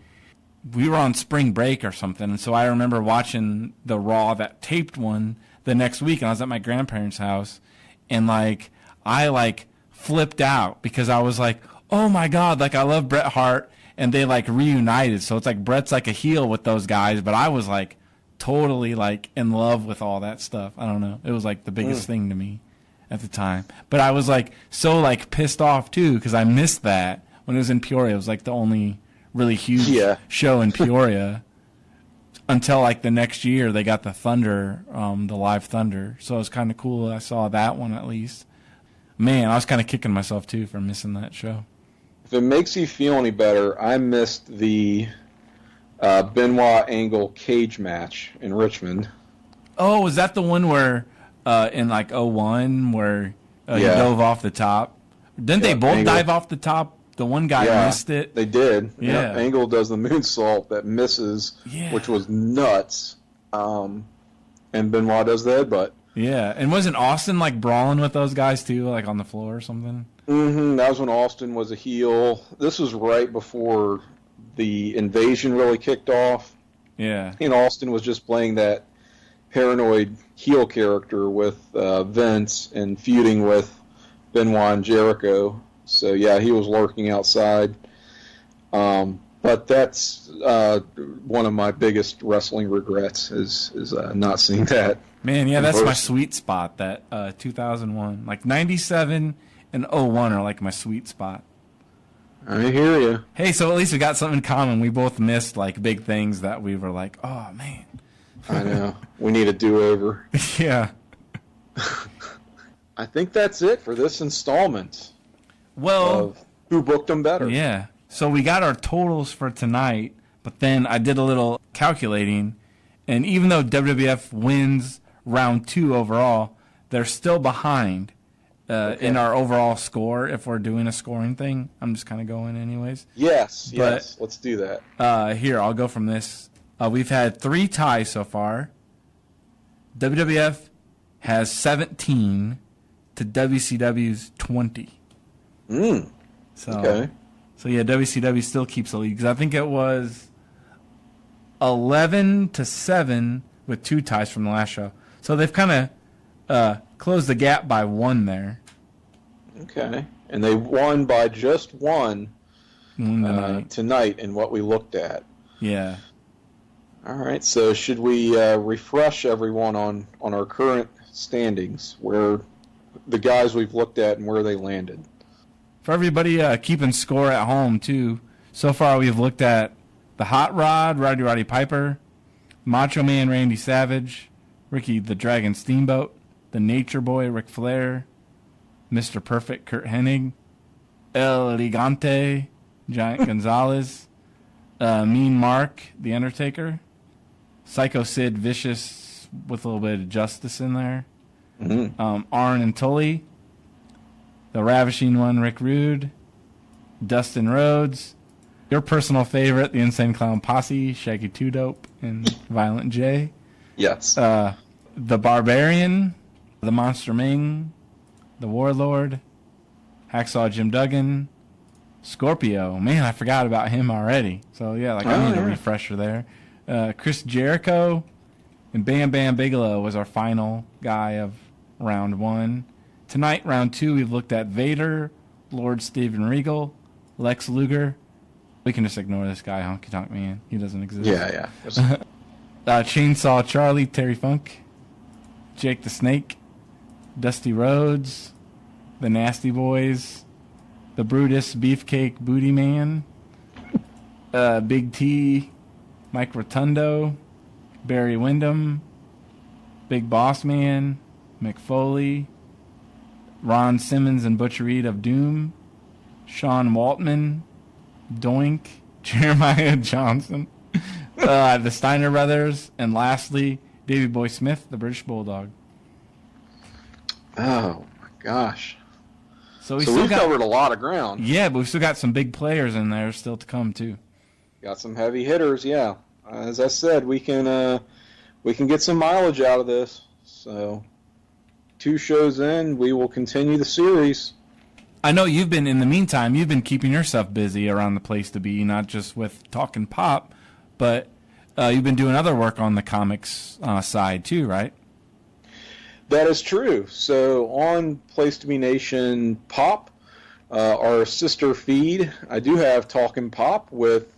We were on spring break or something, and so I remember watching the Raw, that taped one, the next week, and I was at my grandparents' house, and like I like flipped out because I was like, oh my God, like I love Bret Hart, and they like reunited. So it's like Bret's like a heel with those guys, but I was like totally like in love with all that stuff. I don't know. It was like the biggest thing to me at the time. But I was like so like pissed off too because I missed that when it was in Peoria. It was like the only really huge show in Peoria until like the next year they got the Thunder, the live Thunder. So it was kind of cool. I saw that one at least. Man, I was kind of kicking myself too for missing that show. If it makes you feel any better, I missed the Benoit Angle cage match in Richmond. Oh, was that the one where in like 01 where he dove off the top? Didn't they both dive off the top? The one guy missed it. They did. Yeah. Angle does the moonsault that misses, which was nuts. And Benoit does the headbutt. Yeah, and wasn't Austin like brawling with those guys too, like on the floor or something? Mm-hmm. That was when Austin was a heel. This was right before the invasion really kicked off. Yeah. And Austin was just playing that paranoid heel character with Vince and feuding with Benoit and Jericho. So, yeah, he was lurking outside. But that's one of my biggest wrestling regrets is not seeing that. Man, yeah, that's my sweet spot, that 2001. Like 97 and 01 are like my sweet spot. I hear you. Hey, so at least we got something in common. We both missed like big things that we were like, oh, man. I know. We need a do-over. Yeah. I think that's it for this installment. Well, of Who Booked Them Better? Yeah. So we got our totals for tonight, but then I did a little calculating, and even though WWF wins round 2 overall, they're still behind in our overall score if we're doing a scoring thing. I'm just kind of going anyways. Yes, let's do that. Here, I'll go from this. We've had 3 ties so far. WWF has 17 to WCW's 20. So yeah, WCW still keeps the lead because I think it was 11-7 with 2 ties from the last show. So they've kind of closed the gap by 1 there. Okay, and they won by just 1 tonight in what we looked at. Yeah. All right, so should we refresh everyone on our current standings, where the guys we've looked at and where they landed? For everybody keeping score at home, too, so far we've looked at the Hot Rod, Roddy Piper, Macho Man Randy Savage, Ricky the Dragon Steamboat, the Nature Boy Ric Flair, Mr. Perfect Kurt Hennig, El Gigante Giant Gonzalez, Mean Mark The Undertaker, Psycho Sid Vicious with a little bit of justice in there, Arn and Tully, the Ravishing One Rick Rude, Dustin Rhodes, your personal favorite, the Insane Clown Posse, Shaggy 2 Dope, and Violent J. Yes. The Barbarian, the Monster Ming, the Warlord, Hacksaw Jim Duggan, Scorpio. Man, I forgot about him already. So, yeah, like I need a refresher there. Chris Jericho, and Bam Bam Bigelow was our final guy of round 1. Tonight, round 2, we've looked at Vader, Lord Steven Regal, Lex Luger. We can just ignore this guy, Honky Tonk Man. He doesn't exist. Yeah. Chainsaw Charlie, Terry Funk, Jake the Snake, Dusty Rhodes, the Nasty Boys, the Brutus Beefcake Booty Man, Big T, Mike Rotundo, Barry Windham, Big Boss Man, Mick Foley, Ron Simmons and Butcher Reed of Doom, Sean Waltman, Doink, Jeremiah Johnson, the Steiner Brothers, and lastly, Davey Boy Smith, the British Bulldog. Oh, my gosh. So we've covered a lot of ground. Yeah, but we've still got some big players in there still to come, too. Got some heavy hitters, yeah. As I said, we can get some mileage out of this. So 2 shows in, we will continue the series. I know you've been, in the meantime, you've been keeping yourself busy around the place to be, not just with Talkin' Pop, but you've been doing other work on the comics side too, right? That is true. So on Place to Be Nation Pop, our sister feed, I do have Talkin' Pop with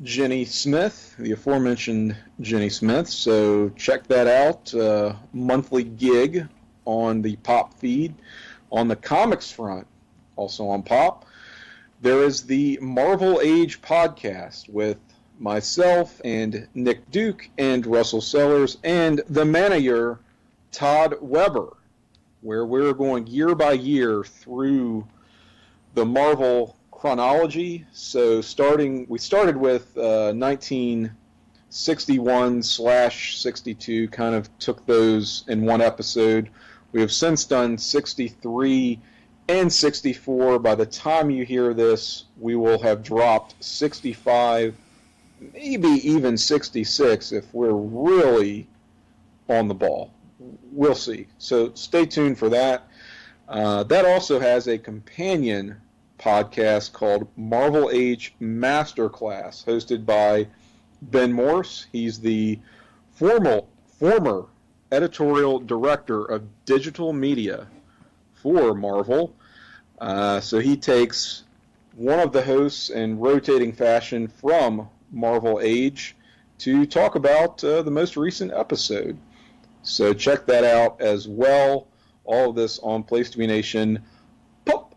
Jenny Smith, the aforementioned Jenny Smith. So check that out. Monthly gig on the Pop feed. On the comics front, also on Pop, there is the Marvel Age podcast with myself and Nick Duke and Russell Sellers and the manager Todd Weber, where we're going year by year through the Marvel chronology. So we started with 1961/62, kind of took those in one episode. We have since done 63 and 64. By the time you hear this, we will have dropped 65, maybe even 66 if we're really on the ball. We'll see. So stay tuned for that. That also has a companion podcast called Marvel Age Masterclass, hosted by Ben Morse. He's the former editorial director of digital media for Marvel. So he takes one of the hosts in rotating fashion from Marvel Age to talk about the most recent episode. So check that out as well. All of this on Place to Be Nation Pop.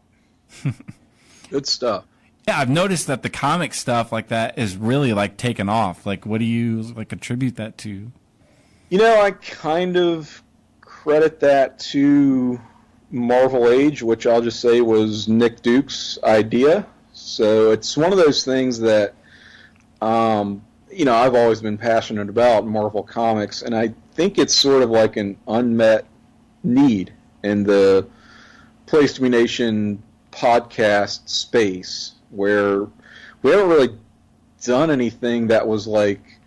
Good stuff. Yeah, I've noticed that the comic stuff like that is really like taken off. Like, what do you like attribute that to? You know, I kind of credit that to Marvel Age, which I'll just say was Nick Duke's idea. So it's one of those things that, you know, I've always been passionate about Marvel Comics, and I think it's sort of like an unmet need in the Place to Be Nation podcast space, where we haven't really done anything that was like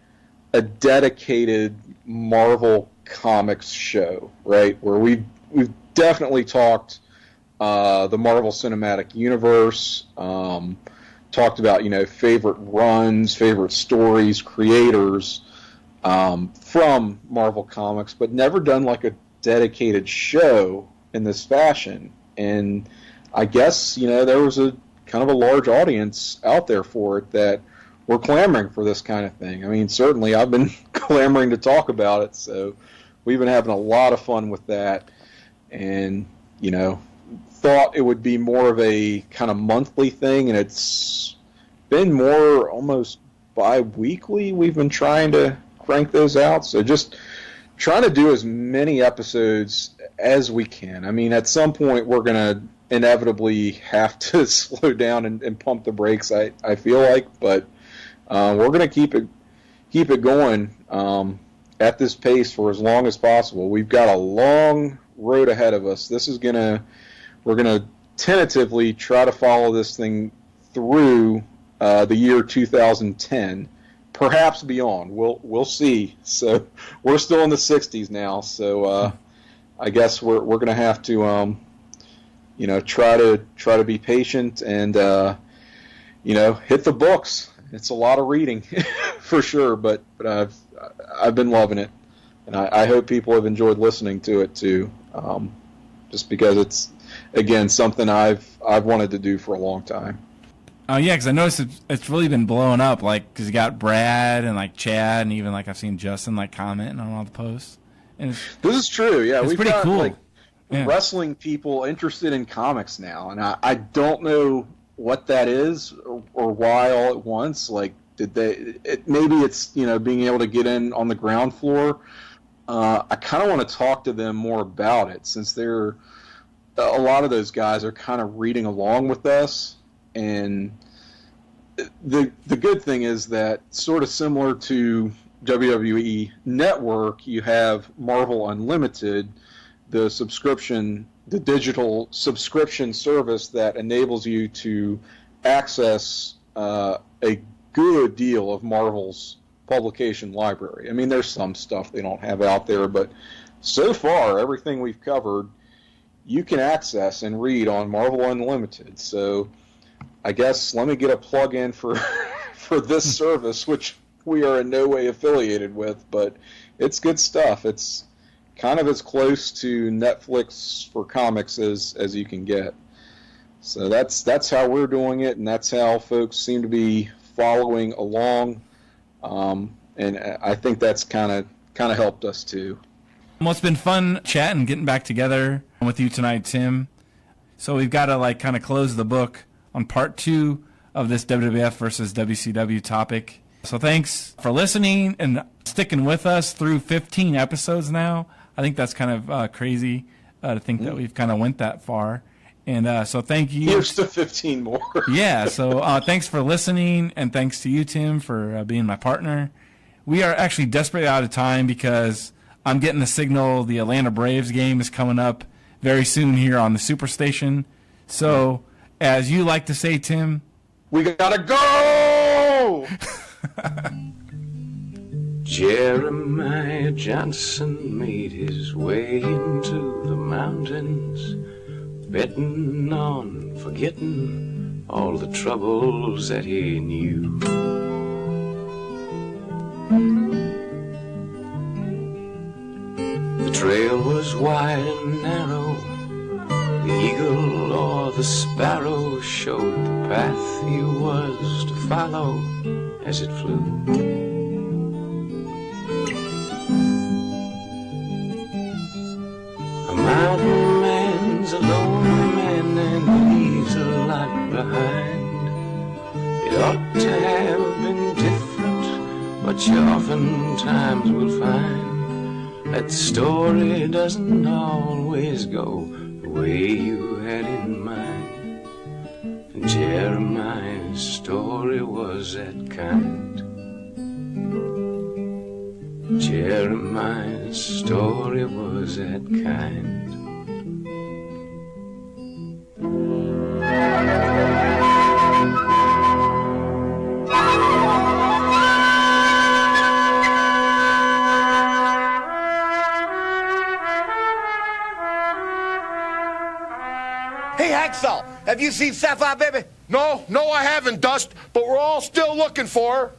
a dedicated Marvel Comics show, right? Where we've definitely talked the Marvel Cinematic Universe, talked about, you know, favorite runs, favorite stories, creators from Marvel Comics, but never done like a dedicated show in this fashion. And I guess, you know, there was a kind of a large audience out there for it that were clamoring for this kind of thing. I mean, certainly I've been clamoring to talk about it, so we've been having a lot of fun with that, and, you know, thought it would be more of a kind of monthly thing, and it's been more almost bi-weekly. We've been trying to crank those out, so just trying to do as many episodes as we can. I mean, at some point we're going to inevitably have to slow down and pump the brakes, I feel like, but we're going to keep it going at this pace for as long as possible. We've got a long road ahead of us. We're going to tentatively try to follow this thing through the year 2010, perhaps beyond. We'll see. So we're still in the 60s now, so I guess we're going to have to you know, try to be patient and you know, hit the books. It's a lot of reading for sure. But I've been loving it, and I hope people have enjoyed listening to it too. Just because it's, again, something I've wanted to do for a long time. Oh yeah, because I noticed it's really been blowing up. Like, because you got Brad and like Chad, and even like I've seen Justin like commenting on all the posts. And this is true. Yeah, we've pretty got cool. like wrestling people interested in comics now, and I don't know what that is or why all at once. Like, maybe it's being able to get in on the ground floor. I kind of want to talk to them more about it, since a lot of those guys are kind of reading along with us. And the good thing is that, sort of similar to WWE Network, you have Marvel Unlimited, the digital subscription service that enables you to access a good deal of Marvel's publication library. I mean, there's some stuff they don't have out there, but so far, everything we've covered, you can access and read on Marvel Unlimited. So I guess let me get a plug-in for this service, which we are in no way affiliated with, but it's good stuff. It's kind of as close to Netflix for comics as you can get. So that's how we're doing it, and that's how folks seem to be following along. And I think that's kind of helped us too. Well, it's been fun chatting, getting back together with you tonight, Tim. So we've got to kind of close the book on part 2 of this WWF versus WCW topic. So thanks for listening and sticking with us through 15 episodes now. I think that's kind of crazy to think that we've kind of went that far. And so thank you. Here's to 15 more. Yeah, so thanks for listening, and thanks to you, Tim, for being my partner. We are actually desperately out of time because I'm getting the signal the Atlanta Braves game is coming up very soon here on the Superstation. So, as you like to say, Tim, we gotta go! Jeremiah Johnson made his way into the mountains, betting on forgetting all the troubles that he knew. The trail was wide and narrow, the eagle or the sparrow showed the path he was to follow as it flew. A mountain man's a lone man and leaves a lot behind. It ought to have been different, but you oftentimes will find that the story doesn't always go the way you had in mind. And Jeremiah's story was that kind. Jeremiah's story was that kind. Hey, Hacksaw, have you seen Sapphire Baby? No, I haven't, Dust, but we're all still looking for her.